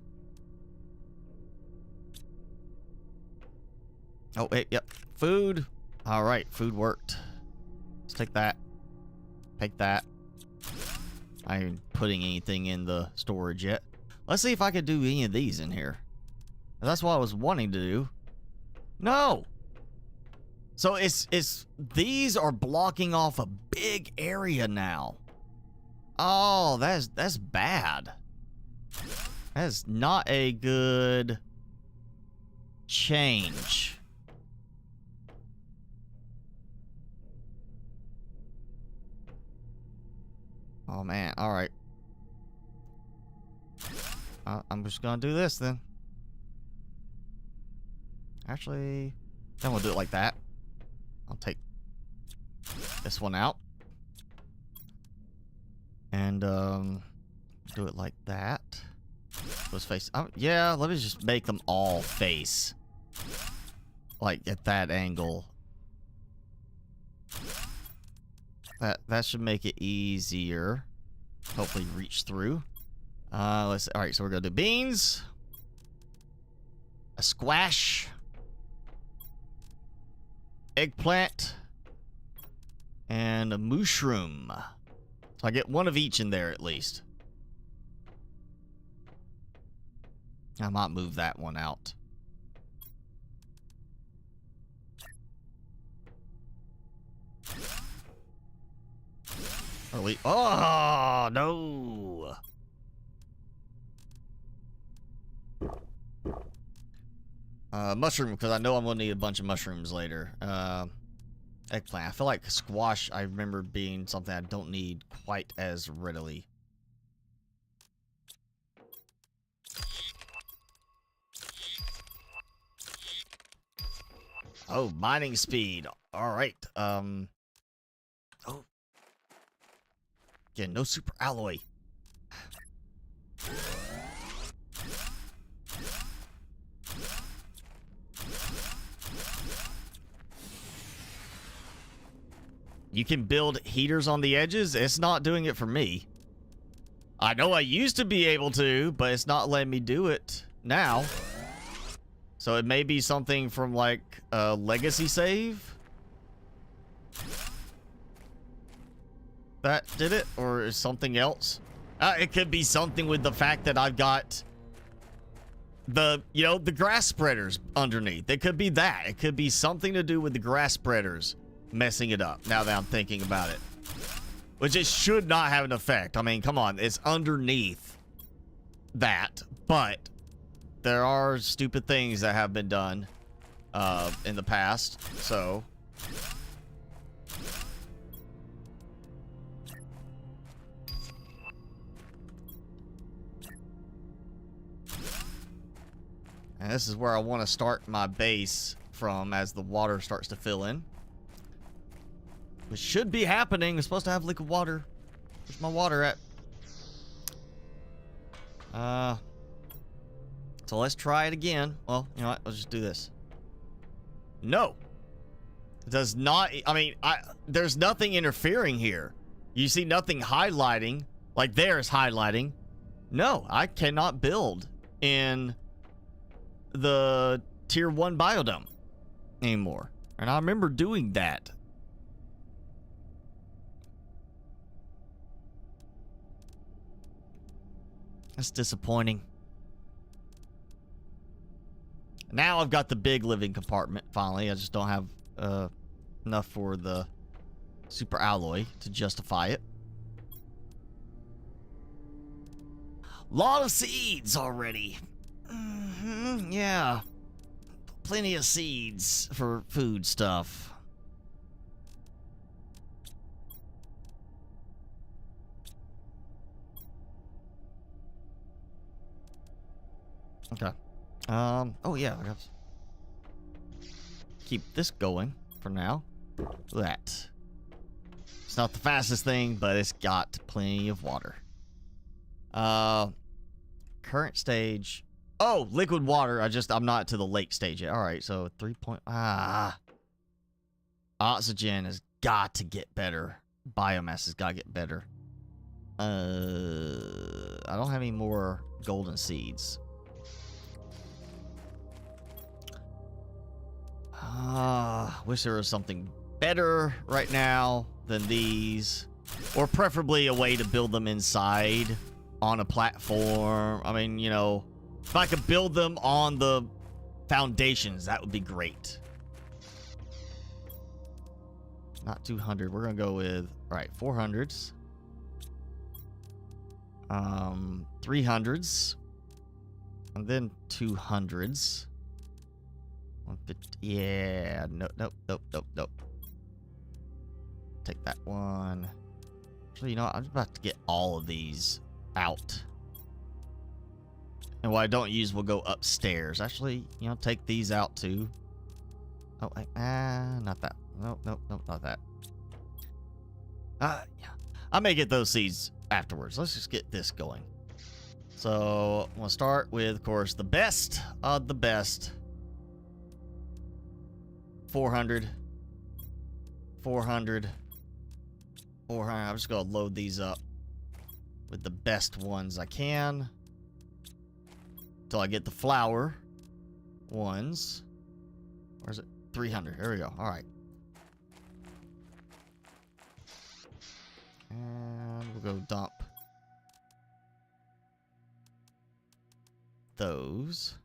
Oh, wait, yep. Food. All right, food worked. Let's take that. Take that. I ain't putting anything in the storage yet. Let's see if I could do any of these in here. That's what I was wanting to do. No. So it's these are blocking off a big area now. Oh, that's bad. That's not a good change. Oh man, all right. I'm just gonna do this then. Actually, then we'll do it like that. I'll take this one out. And do it like that. Those face. Yeah, let me just make them all face. Like at that angle. That should make it easier. Hopefully reach through. Let's. All right, so we're gonna do beans, a squash, eggplant, and a mushroom. So I get one of each in there at least. I might move that one out. Oh, no. Mushroom, because I know I'm going to need a bunch of mushrooms later. Eggplant. I feel like squash, I remember being something I don't need quite as readily. Oh, mining speed. All right. Oh. Yeah, no super alloy. You can build heaters on the edges. It's not doing it for me. I know I used to be able to, but it's not letting me do it now. So it may be something from like a legacy save that did it, or is something else. It could be something with the fact that I've got the, you know, the grass spreaders underneath. It could be that. It could be something to do with the grass spreaders messing it up, now that I'm thinking about it. Which it should not have an effect. I mean, come on, it's underneath that, but there are stupid things that have been done in the past, so and this is where I want to start my base from as the water starts to fill in. Which should be happening. We're supposed to have liquid water. Where's my water at? So let's try it again. Well, you know what? Let's just do this. No. It does not. I mean, there's nothing interfering here. You see nothing highlighting. Like there's highlighting. No, I cannot build in the tier 1 biodome anymore. And I remember doing that. That's disappointing. Now I've got the big living compartment, finally. I just don't have enough for the super alloy to justify it. Lot of seeds already. Yeah. Plenty of seeds for food stuff. Okay. Oh yeah, I got... keep this going for now. That. It's not the fastest thing, but it's got plenty of water. Current stage. Oh, liquid water. I'm not to the lake stage yet. All right, so 3 point. Oxygen has got to get better. Biomass has got to get better. I don't have any more golden seeds. Wish there was something better right now than these, or preferably a way to build them inside on a platform. I mean, you know, if I could build them on the foundations, that would be great. Not 200. We're gonna go with, all right, 400s, 300s, and then 200s. 150. Yeah, nope. Take that one. Actually, you know what? I'm about to get all of these out. And what I don't use will go upstairs. Actually, you know, take these out too. Oh, not that. Nope, not that. Yeah. I may get those seeds afterwards. Let's just get this going. So, I'm going to start with, of course, the best of the best. 400. 400. 400. I'm just going to load these up with the best ones I can until I get the flower ones. Or is it 300? There we go. All right. And we'll go dump those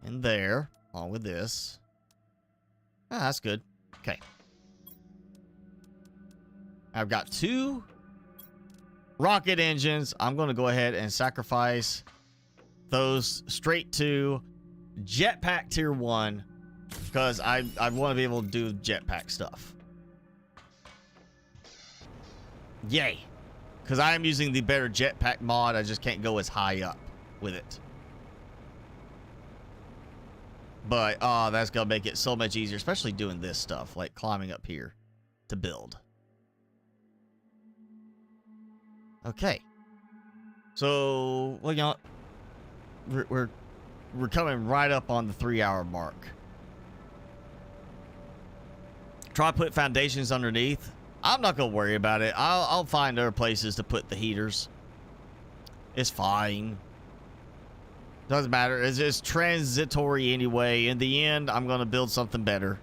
in there along with this. That's good. Okay. I've got 2 rocket engines. I'm going to go ahead and sacrifice those straight to jetpack tier 1 because I want to be able to do jetpack stuff. Yay. Because I am using the better jetpack mod. I just can't go as high up with it. But, that's going to make it so much easier, especially doing this stuff, like climbing up here to build. Okay. So, well, you know, we're coming right up on the 3-hour mark. Try to put foundations underneath. I'm not going to worry about it. I'll find other places to put the heaters. It's fine. Doesn't matter. It's transitory anyway. In the end, I'm going to build something better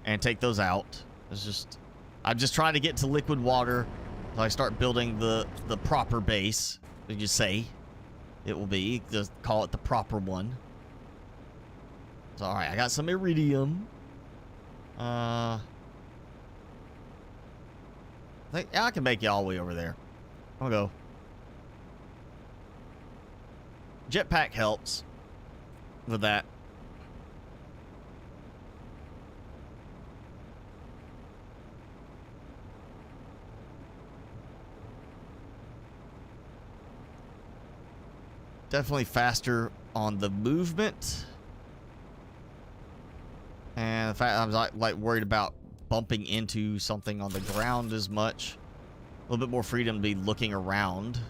and take those out. I'm just trying to get to liquid water so I start building the proper base. You just say it will be. Just call it the proper one. So, all right. I got some iridium. I can make you all the way over there. I'll go. Jetpack helps with that. Definitely faster on the movement. And the fact I'm like worried about bumping into something on the ground as much. A little bit more freedom to be looking around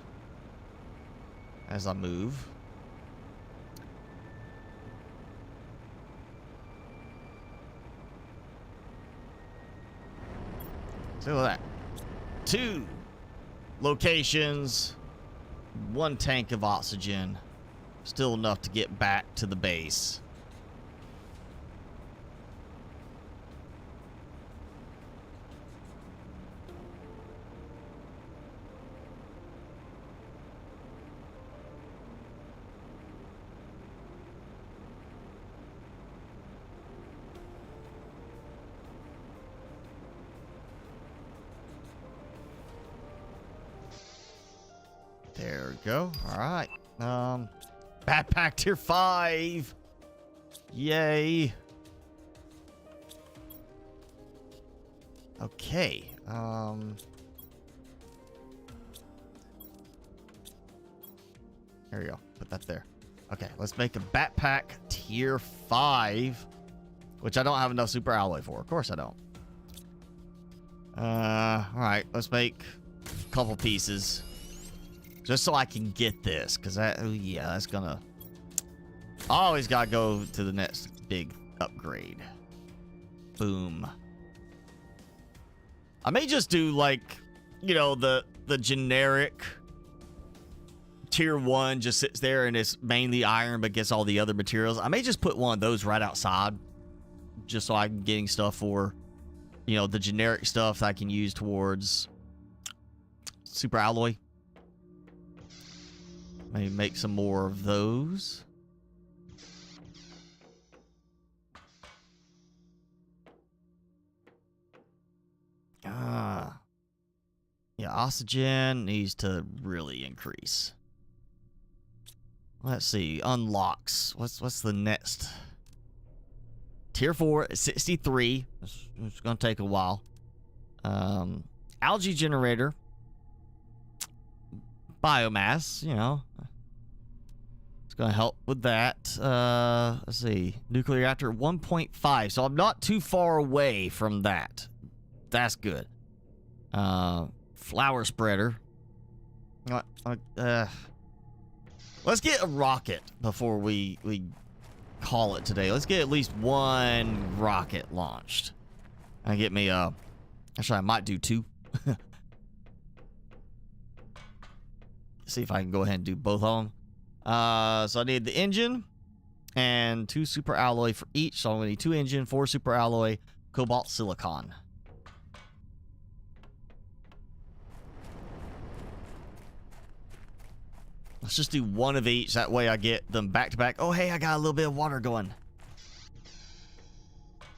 as I move. So look at that. 2 locations, 1 tank of oxygen. Still enough to get back to the base. There we go. All right. Backpack tier 5. Yay. Okay. There we go. Put that there. Okay, let's make a backpack tier 5, which I don't have enough super alloy for. Of course I don't. All right, let's make a couple pieces just so I can get this, because that's gonna always gotta go to the next big upgrade. Boom. I may just do like, you know, the generic tier 1 just sits there and it's mainly iron but gets all the other materials. I may just put one of those right outside just so I'm getting stuff for, you know, the generic stuff that I can use towards super alloy. Maybe make some more of those. Yeah, oxygen needs to really increase. Let's see, unlocks. What's the next? Tier 4, 63. It's gonna take a while. Algae generator. Biomass, you know. It's gonna help with that. Let's see. Nuclear reactor 1.5. So I'm not too far away from that. That's good. Flower spreader. Let's get a rocket before we call it today. Let's get at least one rocket launched. And get me actually I might do 2. See if I can go ahead and do both of them. So I need the engine and 2 super alloy for each. So I'm gonna need 2 engine, 4 super alloy, cobalt silicon. Let's just do 1 of each. That way I get them back to back. Oh, hey, I got a little bit of water going.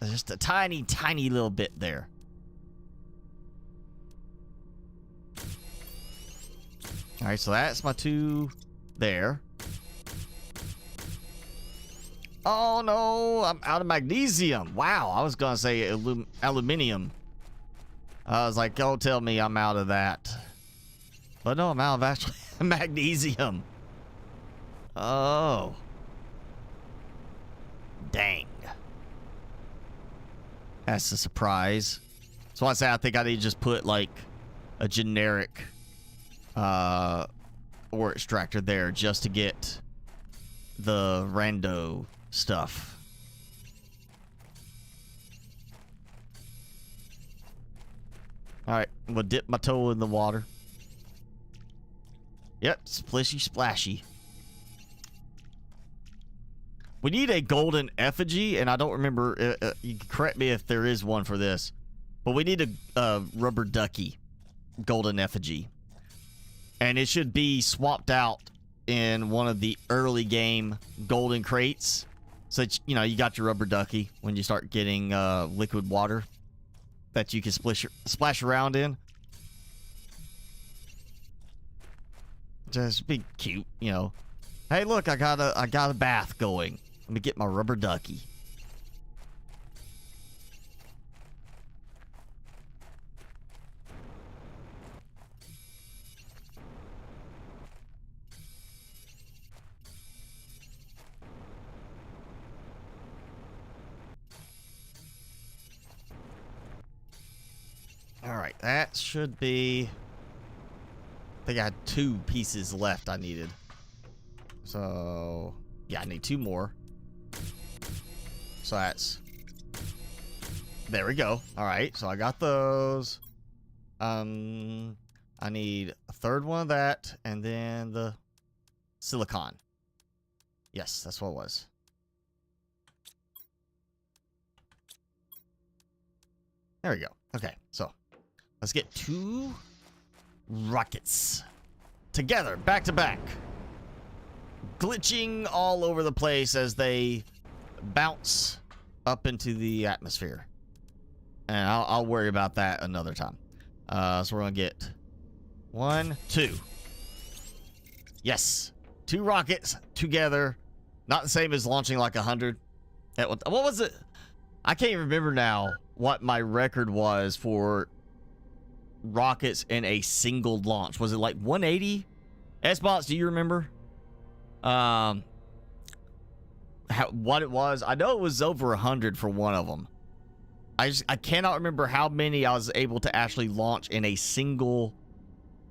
Just a tiny, tiny little bit there. All right, so that's my 2 there. Oh, no, I'm out of magnesium. Wow, I was going to say aluminium. I was like, don't tell me I'm out of that. But no, I'm out of actually magnesium. Oh. Dang. That's a surprise. So I say I think I need to just put like a generic ore extractor there just to get the rando stuff. Alright, I'm gonna dip my toe in the water. Yep, splishy splashy. We need a golden effigy, and I don't remember, you can correct me if there is one for this, but we need a rubber ducky golden effigy. And it should be swapped out in one of the early game golden crates. So that, you know, you got your rubber ducky when you start getting liquid water that you can splash around in. Just be cute, you know. Hey, look, I got a bath going. Let me get my rubber ducky. All right, that should be... I think I had 2 pieces left I needed. So, yeah, I need 2 more. So that's... There we go. All right, so I got those. I need a 3rd one of that, and then the silicon. Yes, that's what it was. There we go. Okay, so let's get 2 rockets together, back to back, glitching all over the place as they bounce up into the atmosphere. And I'll worry about that another time. So we're gonna get 1, 2. Yes. 2 rockets together. Not the same as launching like 100. What was it? I can't even remember now what my record was for rockets in a single launch. Was it like 180? S-Bots, do you remember? What it was? I know it was over 100 for one of them. I cannot remember how many I was able to actually launch in a single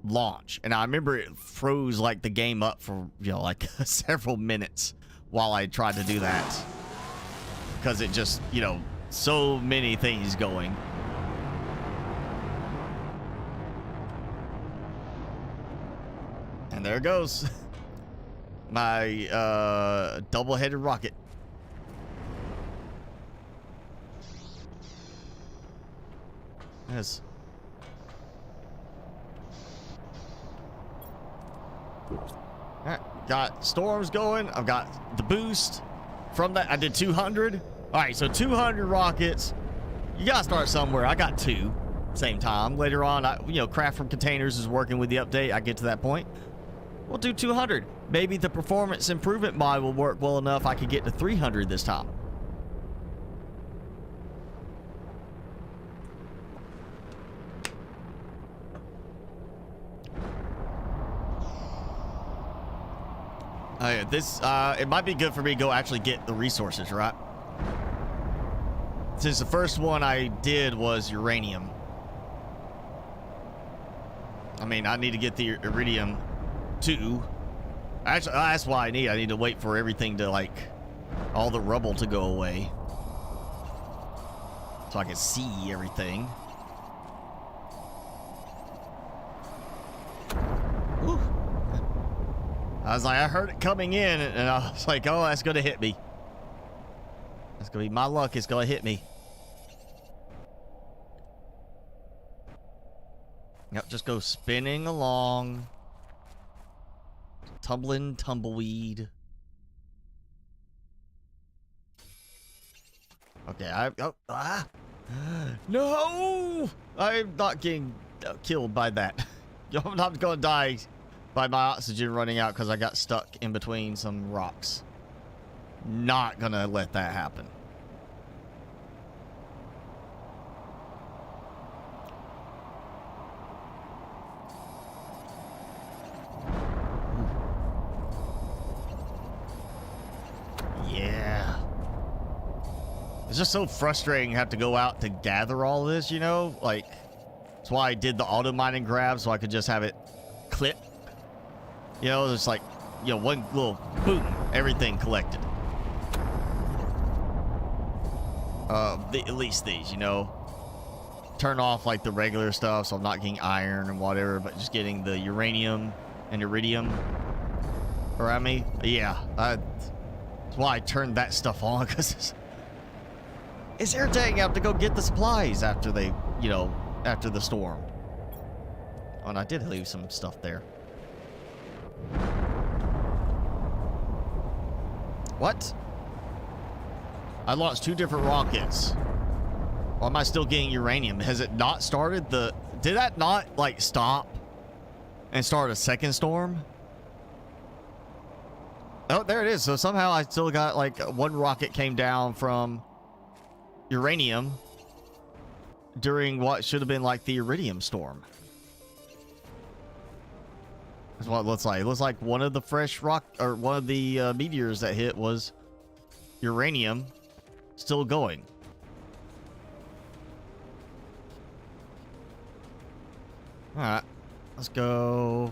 launch. And I remember it froze like the game up for, you know, like several minutes while I tried to do that. Because it just, you know, so many things going. And there it goes. My double-headed rocket. Yes. Alright, got storms going. I've got the boost. From that, I did 200. Alright, so 200 rockets. You gotta start somewhere. I got 2. Same time. Later on, you know, Craft from Containers is working with the update. I get to that point. We'll do 200. Maybe the performance improvement mod will work well enough I could get to 300 this time. It might be good for me to go actually get the resources, right? Since the first one I did was uranium. I mean, I need to get the iridium too. Actually, that's why I need to wait for everything to, like, all the rubble to go away. So I can see everything. Ooh. I was like, I heard it coming in, and I was like, oh, that's gonna hit me. That's gonna be my luck. It's gonna hit me. Yep, just go spinning along. Tumbling tumbleweed. Okay, no! I'm not getting killed by that. I'm not gonna die by my oxygen running out because I got stuck in between some rocks. Not gonna let that happen. Yeah. It's just so frustrating to have to go out to gather all this, you know? Like, that's why I did the auto mining grab, so I could just have it clip. You know, it's like, you know, one little boom, everything collected. At least these, you know. Turn off like the regular stuff, so I'm not getting iron and whatever, but just getting the uranium and iridium around me. Yeah, that's why I turned that stuff on, because it's irritating. I have to go get the supplies after they, you know, after the storm. Oh, and I did leave some stuff there. What? I launched 2 different rockets. Why am I still getting uranium? Has it not started the... Did that not, like, stop and start a second storm? Oh, there it is. So somehow I still got, like, 1 rocket came down from uranium during what should have been, like, the iridium storm. That's what it looks like. It looks like one of the fresh rock, or one of the meteors that hit was uranium still going. Alright, let's go.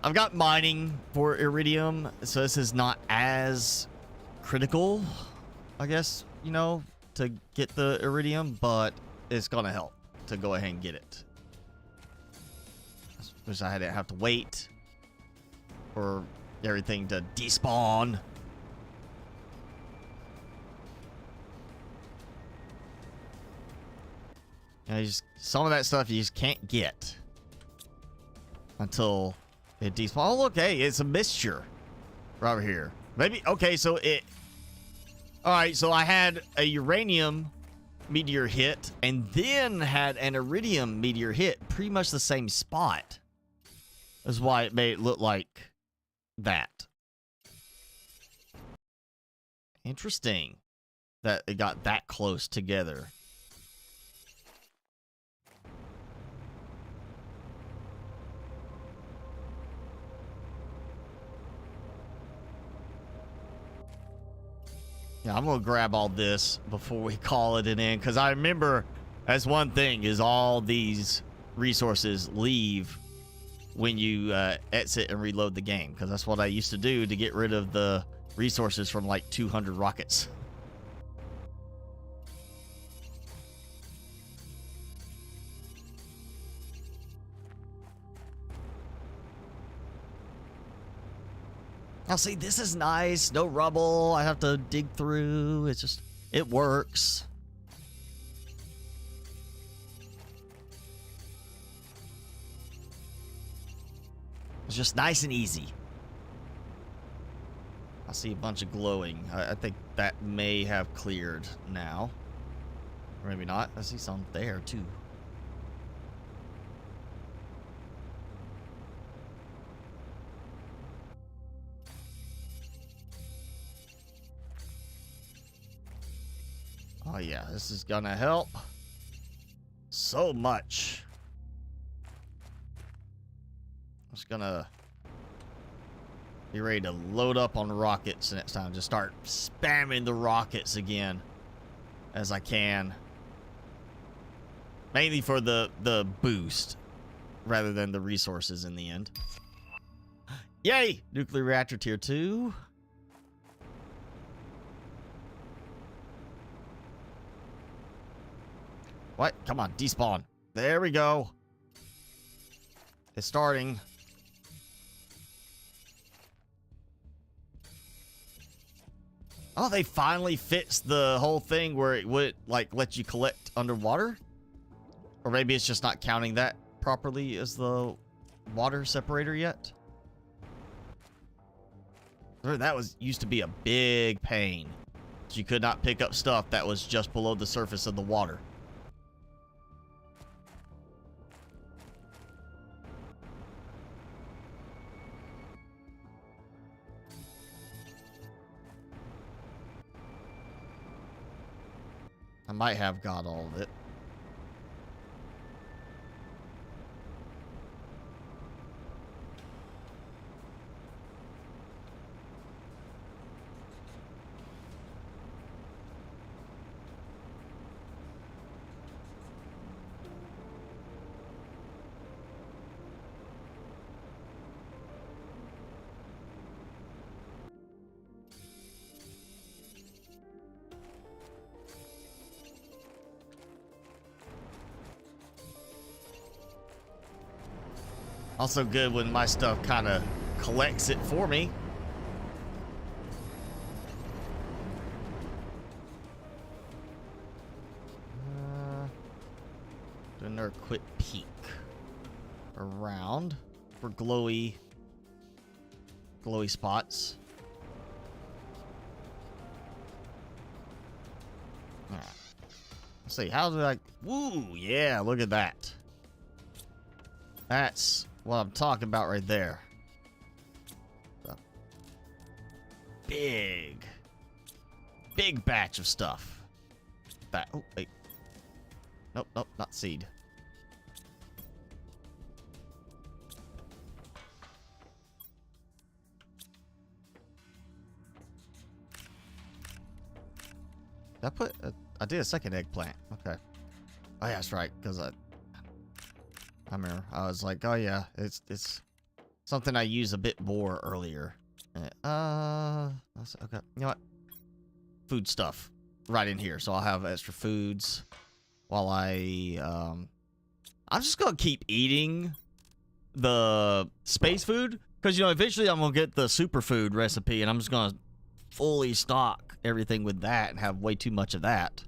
I've got mining for iridium, so this is not as critical, I guess, you know, to get the iridium, but it's gonna help to go ahead and get it. Wish I didn't have to wait for everything to despawn. You know, some of that stuff you just can't get until it despawns. Oh, look, hey, it's a mixture right over here. Maybe, okay, so it... Alright, so I had a uranium meteor hit and then had an iridium meteor hit. Pretty much the same spot. That's why it made it look like that. Interesting that it got that close together. Yeah, I'm gonna grab all this before we call it an end, because I remember that's one thing, is all these resources leave when you exit and reload the game, because that's what I used to do to get rid of the resources from like 200 rockets. Now see, this is nice. No rubble I have to dig through. It's just, it works. It's just nice and easy. I see a bunch of glowing. I think that may have cleared now. Or maybe not. I see some there too. Oh yeah, this is gonna help so much. I'm just gonna be ready to load up on rockets next time. Just start spamming the rockets again as I can. Mainly for the boost rather than the resources in the end. Yay! Nuclear reactor tier 2. What? Come on, despawn. There we go. It's starting. Oh, they finally fixed the whole thing where it would, like, let you collect underwater? Or maybe it's just not counting that properly as the water separator yet? That was used to be a big pain. You could not pick up stuff that was just below the surface of the water. I might have got all of it. Also good when my stuff kind of collects it for me. Do another quick peek around for glowy spots. All right. Let's see. How do I? Woo! Yeah, look at that. That's what I'm talking about right there. A big batch of stuff. That. Oh wait. Nope, nope, not seed. I did a second eggplant. Okay. Oh yeah, that's right. Because I remember. I was like, oh yeah, it's something I used a bit more earlier. Okay. You know what? Food stuff right in here, so I'll have extra foods while I'm just gonna keep eating the space food, because you know eventually I'm gonna get the superfood recipe, and I'm just gonna fully stock everything with that and have way too much of that.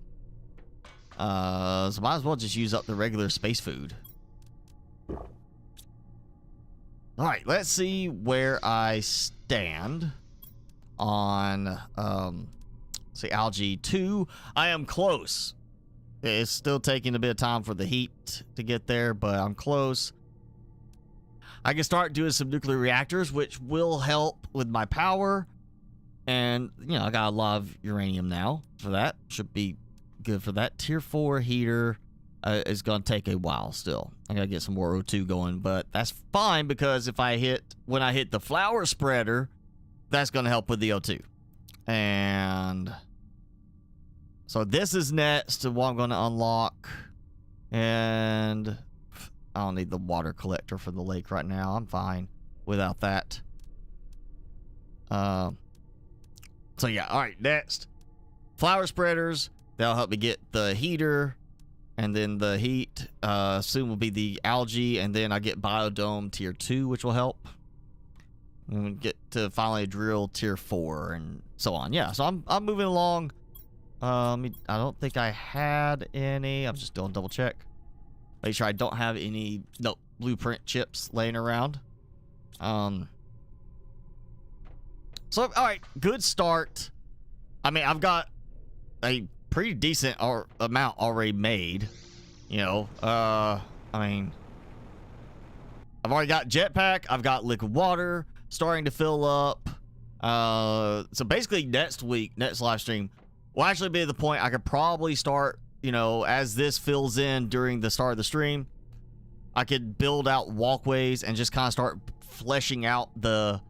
So might as well just use up the regular space food. Alright, let's see where I stand on, say, Algae 2. I am close. It's still taking a bit of time for the heat to get there, but I'm close. I can start doing some nuclear reactors, which will help with my power. And, you know, I got a lot of uranium now for that. Should be good for that. Tier 4 heater is going to take a while still. I got to get some more O2 going, but that's fine because if when I hit the flower spreader, that's going to help with the O2. And so this is next to what I'm going to unlock. And I don't need the water collector for the lake right now. I'm fine without that. So yeah, all right, next. Flower spreaders. That'll help me get the heater. And then the heat. Soon will be the algae. And then I get biodome tier 2, which will help. And we get to finally drill tier 4 and so on. Yeah, so I'm moving along. I don't think I had any. I'm just doing double check. Make sure I don't have any blueprint chips laying around. So, all right, good start. I mean, I've got a pretty decent amount already made. You know, I mean, I've already got jetpack. I've got liquid water starting to fill up. So basically next live stream will actually be the point I could probably start, you know, as this fills in during the start of the stream, I could build out walkways and just kind of start fleshing out the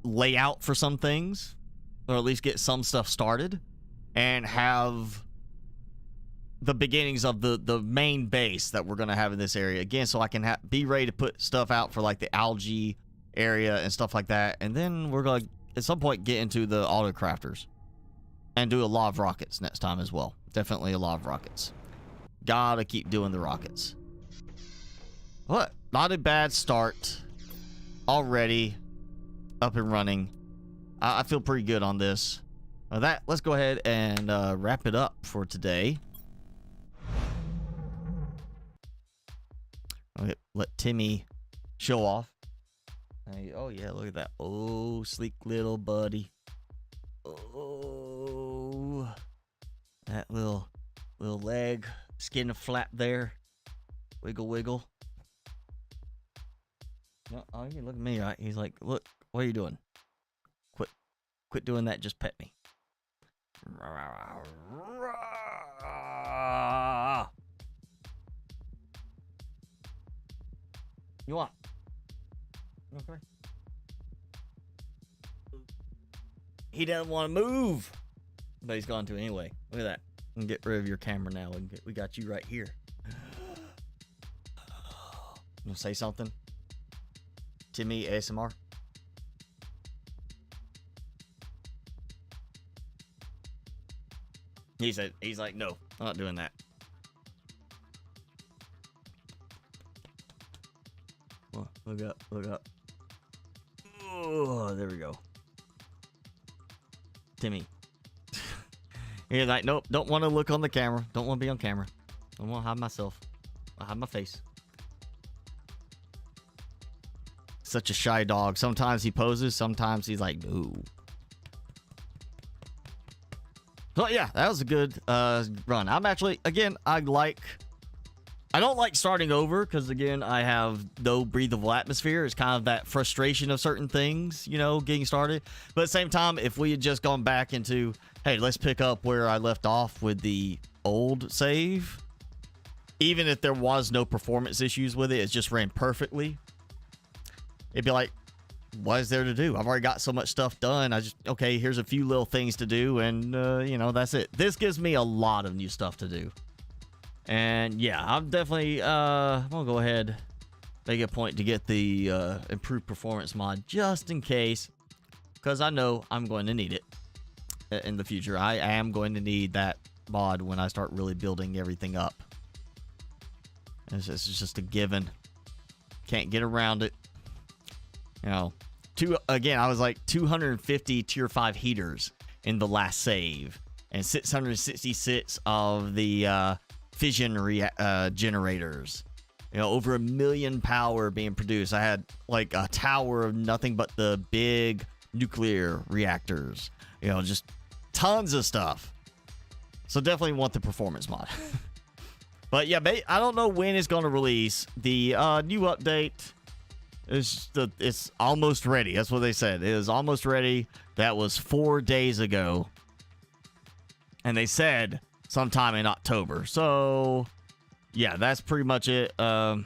layout for some things, or at least get some stuff started and have the beginnings of the main base that we're going to have in this area again, so I can be ready to put stuff out for like the algae area and stuff like that. And then we're going to at some point get into the auto crafters and do a lot of rockets next time as well. Definitely a lot of rockets. Gotta keep doing the rockets. What? Not a bad start already. Up and running. I feel pretty good on this. Let's go ahead and wrap it up for today. Okay, let Timmy show off. Hey, oh yeah, look at that. Oh, sleek little buddy. Oh, that little leg, skin flap there. Wiggle, wiggle. No, oh, you look at me, right? He's like, look, what are you doing? Quit doing that. Just pet me. You want? Okay. He doesn't want to move, but he's going to anyway. Look at that. We can get rid of your camera now. We got you right here. You say something? Timmy ASMR. He's like, no, I'm not doing that. Oh, look up, look up. Oh, there we go. Timmy. He's like, nope, don't want to look on the camera. Don't want to be on camera. I want to hide myself. I hide my face. Such a shy dog. Sometimes he poses, sometimes he's like, no. So yeah, that was a good run. I'm actually, again, I don't like starting over because, again, I have no breathable atmosphere. It's kind of that frustration of certain things, you know, getting started. But at the same time, if we had just gone back into, hey, let's pick up where I left off with the old save, even if there was no performance issues with it, it just ran perfectly. It'd be like, what is there to do? I've already got so much stuff done. Okay, here's a few little things to do, and, you know, that's it. This gives me a lot of new stuff to do. And, yeah, I'm definitely, I'm going to go ahead, make a point to get the improved performance mod just in case, because I know I'm going to need it in the future. I am going to need that mod when I start really building everything up. It's just a given. Can't get around it. You know, again, I was like 250 tier 5 heaters in the last save, and 666 of the fission generators. You know, over 1 million power being produced. I had like a tower of nothing but the big nuclear reactors. You know, just tons of stuff. So definitely want the performance mod. But yeah, I don't know when it's going to release. The new update It's almost ready. That's what they said. It is almost ready. That was 4 days ago. And they said sometime in October. So, yeah, that's pretty much it. All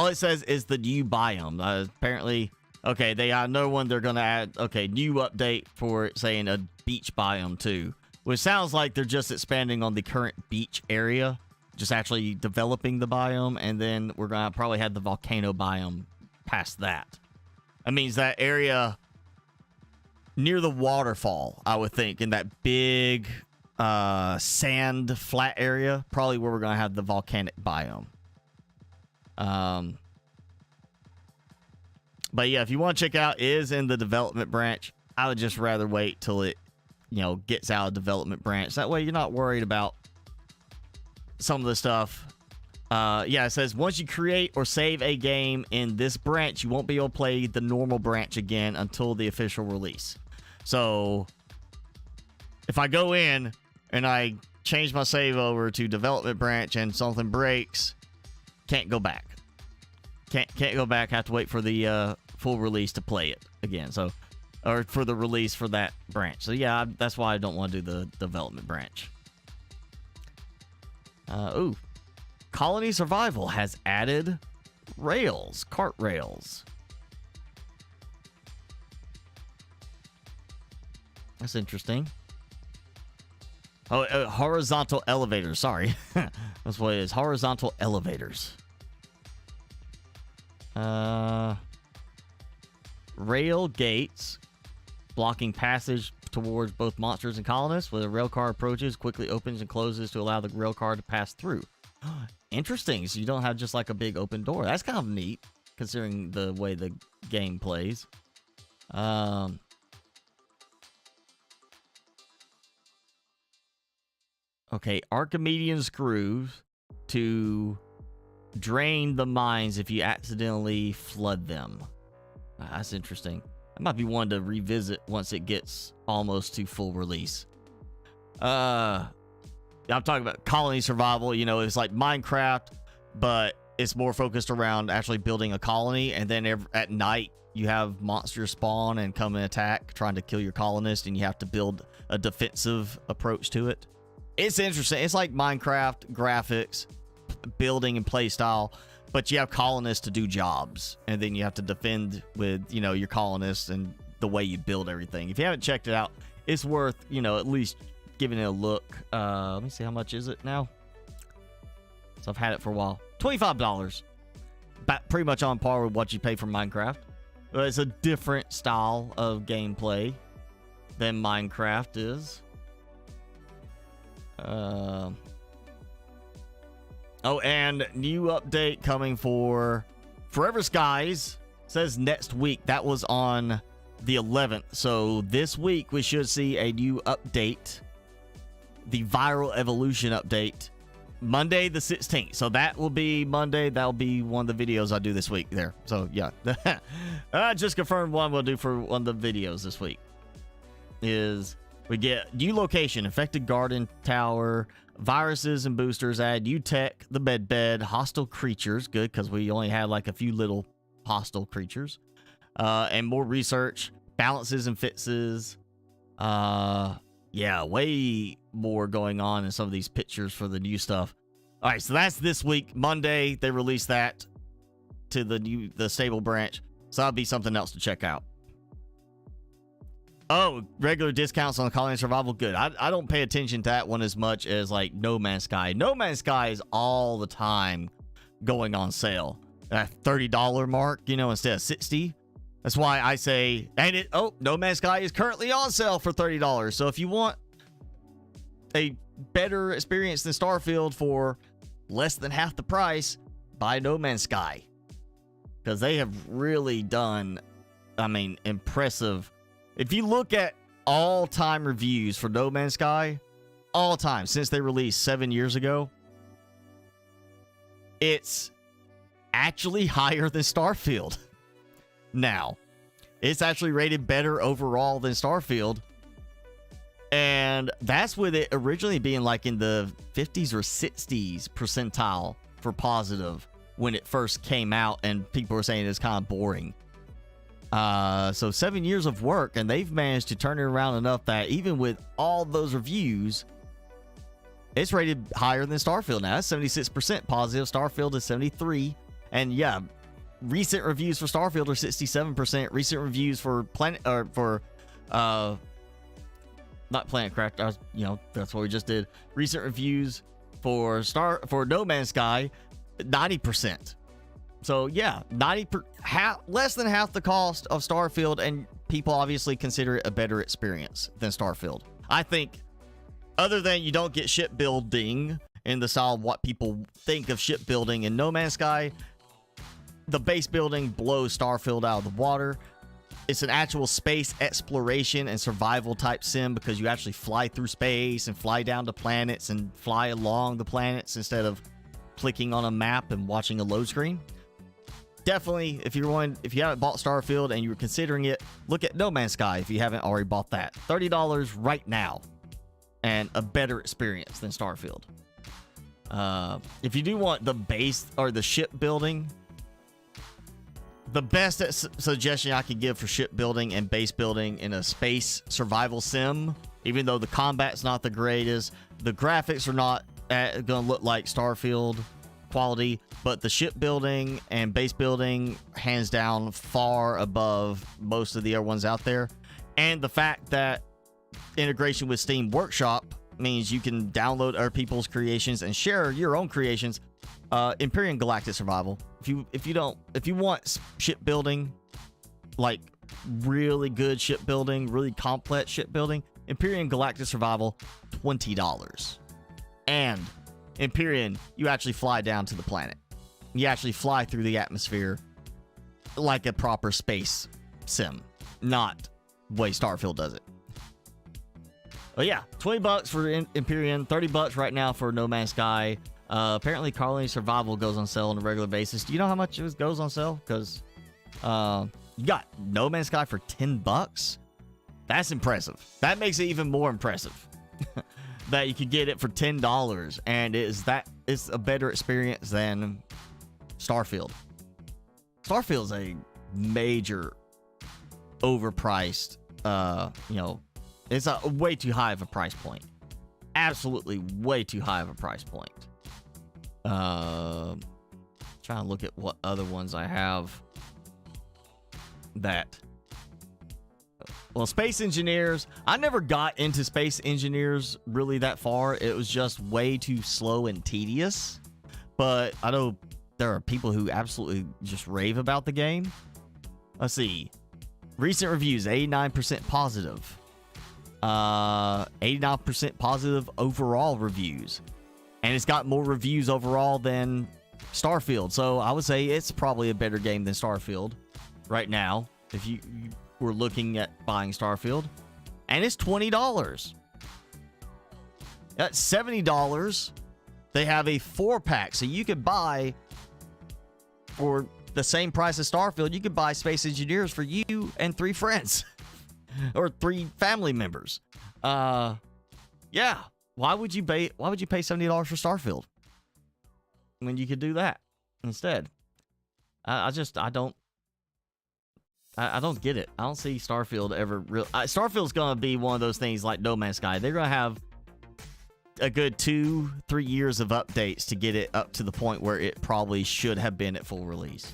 it says is the new biome. Apparently, okay, they got another one they're going to add. Okay, new update for it saying a beach biome too. Which sounds like they're just expanding on the current beach area. Just actually developing the biome. And then we're going to probably have the volcano biome past that. That means that area near the waterfall, I would think, in that big sand flat area, probably where we're going to have the volcanic biome. But yeah, if you want to check out, it is in the development branch. I would just rather wait till it, gets out of development branch. That way you're not worried about some of the stuff. Yeah, it says once you create or save a game in this branch, you won't be able to play the normal branch again until the official release. So if I go in and I change my save over to development branch and something breaks, can't go back. Can't go back. Have to wait for the full release to play it again. So, or for the release for that branch. So yeah, that's why I don't want to do the development branch. Ooh, Colony Survival has added rails, cart rails. That's interesting. Oh, horizontal elevators. Sorry, that's what it is. Horizontal elevators. Rail gates blocking passage towards both monsters and colonists. When a rail car approaches, quickly opens and closes to allow the rail car to pass through. Interesting. So you don't have just like a big open door. That's kind of neat, considering the way the game plays. Okay, Archimedean screws to drain the mines if you accidentally flood them. That's interesting. That might be one to revisit once it gets almost to full release. I'm talking about colony survival. It's like Minecraft, but it's more focused around actually building a colony. And then at night, you have monsters spawn and come and attack, trying to kill your colonists, and you have to build a defensive approach to it. It's interesting. It's like Minecraft graphics, building and play style, but you have colonists to do jobs, and then you have to defend with your colonists and the way you build everything. If you haven't checked it out, it's worth at least giving it a look. Let me see, how much is it now? So I've had it for a while. $25, pretty much on par with what you pay for Minecraft. But it's a different style of gameplay than Minecraft is. Oh, and new update coming for Forever Skies. Says next week. That was on the 11th. So this week we should see a new update. The Viral Evolution update. Monday the 16th. So that will be Monday. That'll be one of the videos I do this week there. So yeah. I just confirmed one we'll do for one of the videos this week. Is we get new location, infected garden tower, viruses and boosters, add new tech, the bed, hostile creatures, good, because we only had like a few little hostile creatures, and more research, balances and fixes. Yeah, way more going on in some of these pictures for the new stuff. All right, so that's this week. Monday, they released that to the stable branch, so that'll be something else to check out. Oh, regular discounts on Colony Survival. Good. I don't pay attention to that one as much as like No Man's Sky. No Man's Sky is all the time going on sale. That $30 mark, instead of $60. That's why I say, No Man's Sky is currently on sale for $30. So if you want a better experience than Starfield for less than half the price, buy No Man's Sky. Because they have really done, impressive. If you look at all-time reviews for No Man's Sky, all time, since they released 7 years ago, it's actually higher than Starfield. Now, it's actually rated better overall than Starfield. And that's with it originally being like in the 50s or 60s percentile for positive when it first came out, and people were saying it's kind of boring. So 7 years of work, and they've managed to turn it around enough that even with all those reviews, it's rated higher than Starfield now. That's 76% positive. Starfield is 73%. And yeah, recent reviews for Starfield are 67%. Recent reviews for not Planet Craft, that's what we just did. Recent reviews for No Man's Sky, 90%. So yeah, less than half the cost of Starfield, and people obviously consider it a better experience than Starfield. I think, other than you don't get shipbuilding in the style of what people think of shipbuilding in No Man's Sky, the base building blows Starfield out of the water. It's an actual space exploration and survival type sim, because you actually fly through space and fly down to planets and fly along the planets instead of clicking on a map and watching a load screen. Definitely, if you haven't bought Starfield and you're considering it, look at No Man's Sky if you haven't already bought that. $30 right now, and a better experience than Starfield. If you do want the base or the shipbuilding, the best suggestion I could give for shipbuilding and base building in a space survival sim, even though the combat's not the greatest, the graphics are not going to look like Starfield quality, but the shipbuilding and base building, hands down, far above most of the other ones out there. And the fact that integration with Steam Workshop means you can download other people's creations and share your own creations. Empyrean Galactic Survival. If you want shipbuilding, like really good shipbuilding, really complex shipbuilding, Empyrean Galactic Survival, $20. And Empyrean, you actually fly down to the planet. You actually fly through the atmosphere like a proper space sim, not the way Starfield does it. But yeah, $20 for Empyrean, $30 right now for No Man's Sky. Apparently, Colony Survival goes on sale on a regular basis. Do you know how much it goes on sale? Because you got No Man's Sky for $10. That's impressive. That makes it even more impressive that you could get it for $10, and it's a better experience than Starfield. Starfield's a major overpriced. It's a way too high of a price point. Absolutely, way too high of a price point. Trying to look at what other ones I have that. Well, Space Engineers, I never got into Space Engineers really that far. It was just way too slow and tedious. But I know there are people who absolutely just rave about the game. Let's see. Recent reviews, 89% positive. 89% positive overall reviews. And it's got more reviews overall than Starfield. So I would say it's probably a better game than Starfield right now, if you were looking at buying Starfield. And it's $20. At $70, they have a 4-pack. So you could buy, for the same price as Starfield, you could buy Space Engineers for you and 3 friends. Or 3 family members. Yeah. Why would you pay $70 for Starfield when you could do that instead? I don't get it. I don't see Starfield ever real. Starfield's gonna be one of those things like No Man's Sky. They're gonna have a good 2-3 years of updates to get it up to the point where it probably should have been at full release.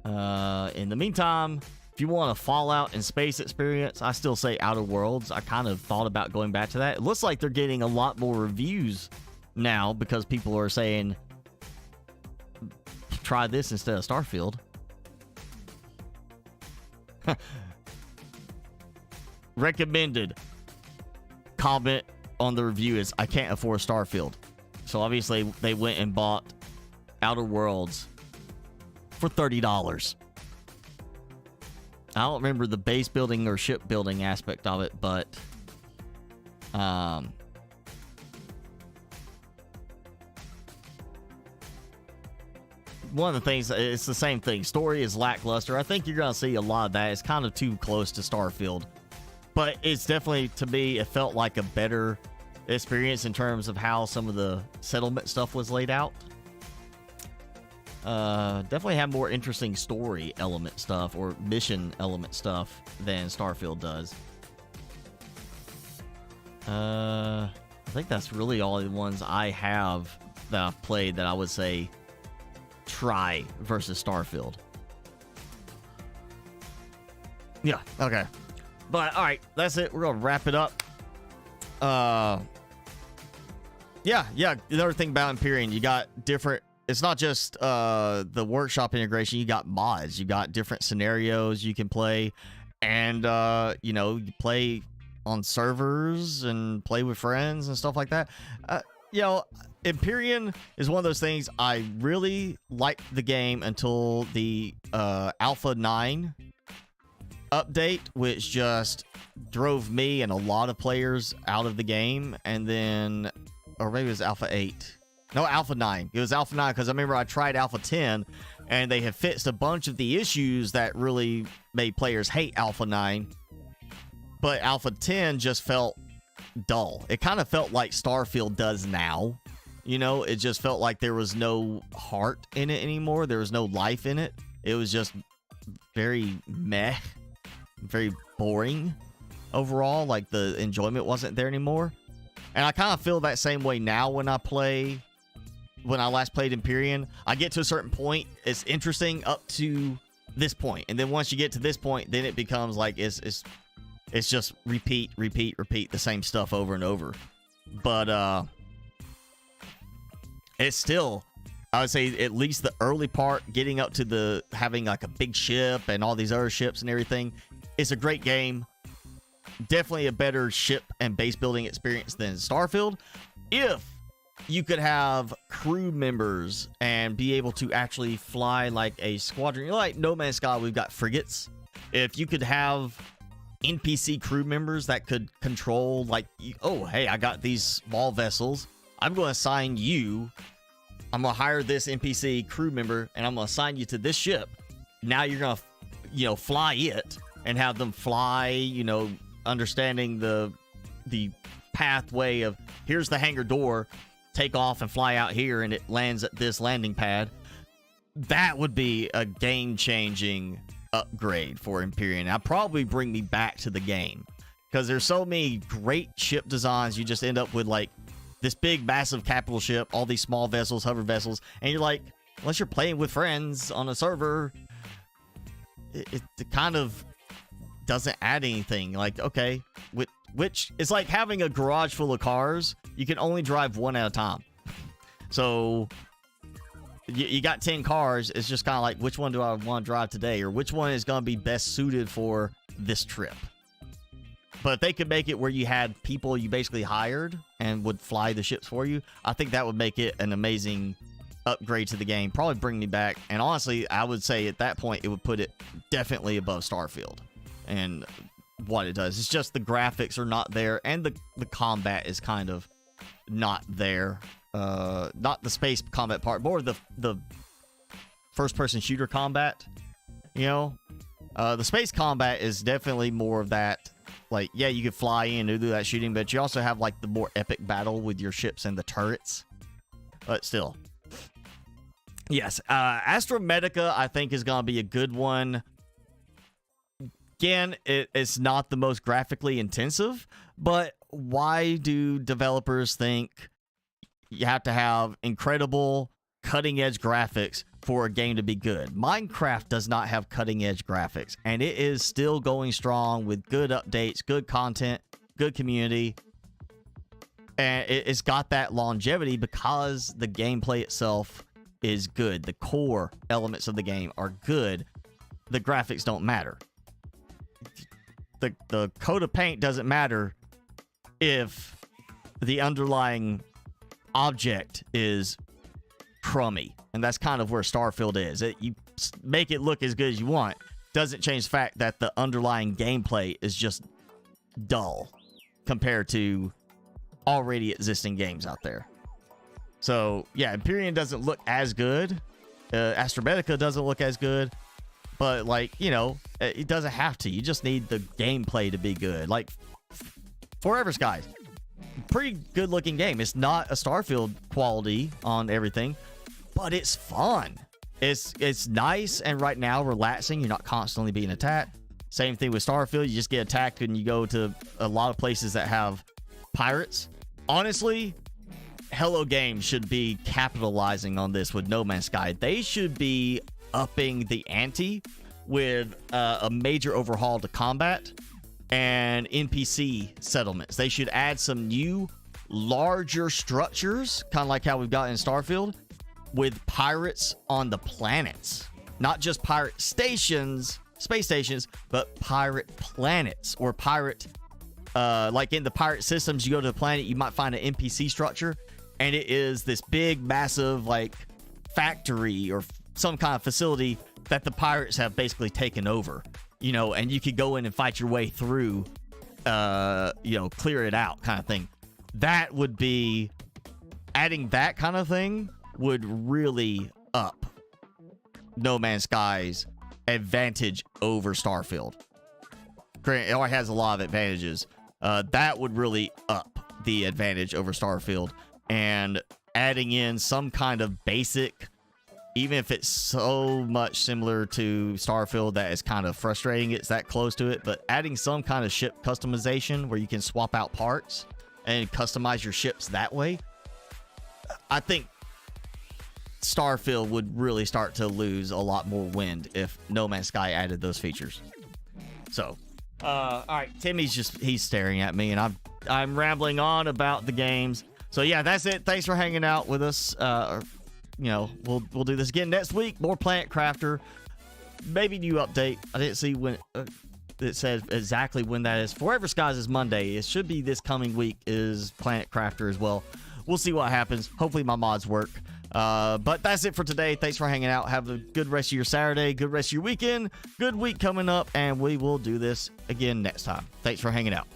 In the meantime, if you want a Fallout and space experience, I still say Outer Worlds. I kind of thought about going back to that. It looks like they're getting a lot more reviews now because people are saying, try this instead of Starfield. Recommended comment on the review is, I can't afford Starfield. So obviously they went and bought Outer Worlds for $30. I don't remember the base building or shipbuilding aspect of it, but one of the things, it's the same thing. Story is lackluster. I think you're going to see a lot of that. It's kind of too close to Starfield. But it's definitely, to me, it felt like a better experience in terms of how some of the settlement stuff was laid out. Definitely have more interesting story element stuff or mission element stuff than Starfield does. I think that's really all the ones I have that I've played that I would say try versus Starfield. Yeah, okay. But, alright, that's it. We're going to wrap it up. Yeah, another thing about Empyrean, you got different... It's not just the workshop integration. You got mods. You got different scenarios you can play. And, you know, you play on servers and play with friends and stuff like that. You know, Empyrean is one of those things. I really liked the game until the Alpha 9 update, which just drove me and a lot of players out of the game. And then, or maybe it was Alpha 8. No, Alpha 9. It was Alpha 9 because I remember I tried Alpha 10 and they had fixed a bunch of the issues that really made players hate Alpha 9. But Alpha 10 just felt dull. It kind of felt like Starfield does now. You know, it just felt like there was no heart in it anymore. There was no life in it. It was just very meh, very boring overall. Like the enjoyment wasn't there anymore. And I kind of feel that same way now when I last played Empyrean. I get to a certain point, it's interesting up to this point. And then once you get to this point, then it becomes like it's just repeat the same stuff over and over. But it's still, I would say at least the early part, getting up to the having like a big ship and all these other ships and everything, it's a great game. Definitely a better ship and base building experience than Starfield. If you could have crew members and be able to actually fly like a squadron, you know, like No Man's Sky, we've got frigates. If you could have NPC crew members that could control, like, oh, hey, I got these small vessels. I'm going to assign you. I'm going to hire this NPC crew member and I'm going to assign you to this ship. Now you're going to, you know, fly it and have them fly, you know, understanding the pathway of here's the hangar door, take off and fly out here and it lands at this landing pad. That would be a game-changing upgrade for Empyrean. That'd probably bring me back to the game because there's so many great ship designs. You just end up with like this big massive capital ship, all these small vessels, hover vessels, and you're like, unless you're playing with friends on a server, it kind of doesn't add anything. Like, okay, which it's like having a garage full of cars. You can only drive one at a time. So you got 10 cars. It's just kind of like, which one do I want to drive today? Or which one is going to be best suited for this trip? But if they could make it where you had people you basically hired and would fly the ships for you, I think that would make it an amazing upgrade to the game. Probably bring me back. And honestly, I would say at that point, it would put it definitely above Starfield. And what it does, it's just the graphics are not there. And the combat is kind of not there. Not the space combat part, more the first-person shooter combat. You know? The space combat is definitely more of that. Like, yeah, you could fly in and do that shooting, but you also have, like, the more epic battle with your ships and the turrets. But still. Yes, Astromedica, I think, is going to be a good one. Again, it's not the most graphically intensive, but why do developers think you have to have incredible, cutting-edge graphics for a game to be good? Minecraft does not have cutting-edge graphics, and it is still going strong with good updates, good content, good community, and it's got that longevity because the gameplay itself is good. The core elements of the game are good. The graphics don't matter. The coat of paint doesn't matter if the underlying object is crummy. And that's kind of where Starfield is. You make it look as good as you want. Doesn't change the fact that the underlying gameplay is just dull compared to already existing games out there. So, yeah, Empyrean doesn't look as good. Astromedica doesn't look as good. But, like, you know, it doesn't have to. You just need the gameplay to be good. Like, Forever Skies. Pretty good-looking game. It's not a Starfield quality on everything, but it's fun. It's nice and right now relaxing. You're not constantly being attacked. Same thing with Starfield. You just get attacked and you go to a lot of places that have pirates. Honestly, Hello Games should be capitalizing on this with No Man's Sky. They should be upping the ante with a major overhaul to combat and NPC settlements. They should add some new, larger structures, kind of like how we've got in Starfield, with pirates on the planets. Not just pirate stations, space stations, but pirate planets or pirate, like in the pirate systems, you go to the planet, you might find an NPC structure, and it is this big, massive, like, factory or some kind of facility that the pirates have basically taken over, you know, and you could go in and fight your way through, you know, clear it out kind of thing. That would be, adding that kind of thing would really up No Man's Sky's advantage over Starfield. It already has a lot of advantages. That would really up the advantage over Starfield, and adding in some kind of basic, even if it's so much similar to Starfield that is kind of frustrating it's that close to it, but adding some kind of ship customization where you can swap out parts and customize your ships that way, I think Starfield would really start to lose a lot more wind if No Man's Sky added those features. So, all right, Timmy's he's staring at me, and I'm rambling on about the games. So yeah, that's it. Thanks for hanging out with us. You know, we'll do this again next week. More Planet Crafter. Maybe new update. I didn't see when it says exactly when that is. Forever Skies is Monday. It should be this coming week is Planet Crafter as well. We'll see what happens. Hopefully my mods work. But that's it for today. Thanks for hanging out. Have a good rest of your Saturday, good rest of your weekend, good week coming up, and we will do this again next time. Thanks for hanging out.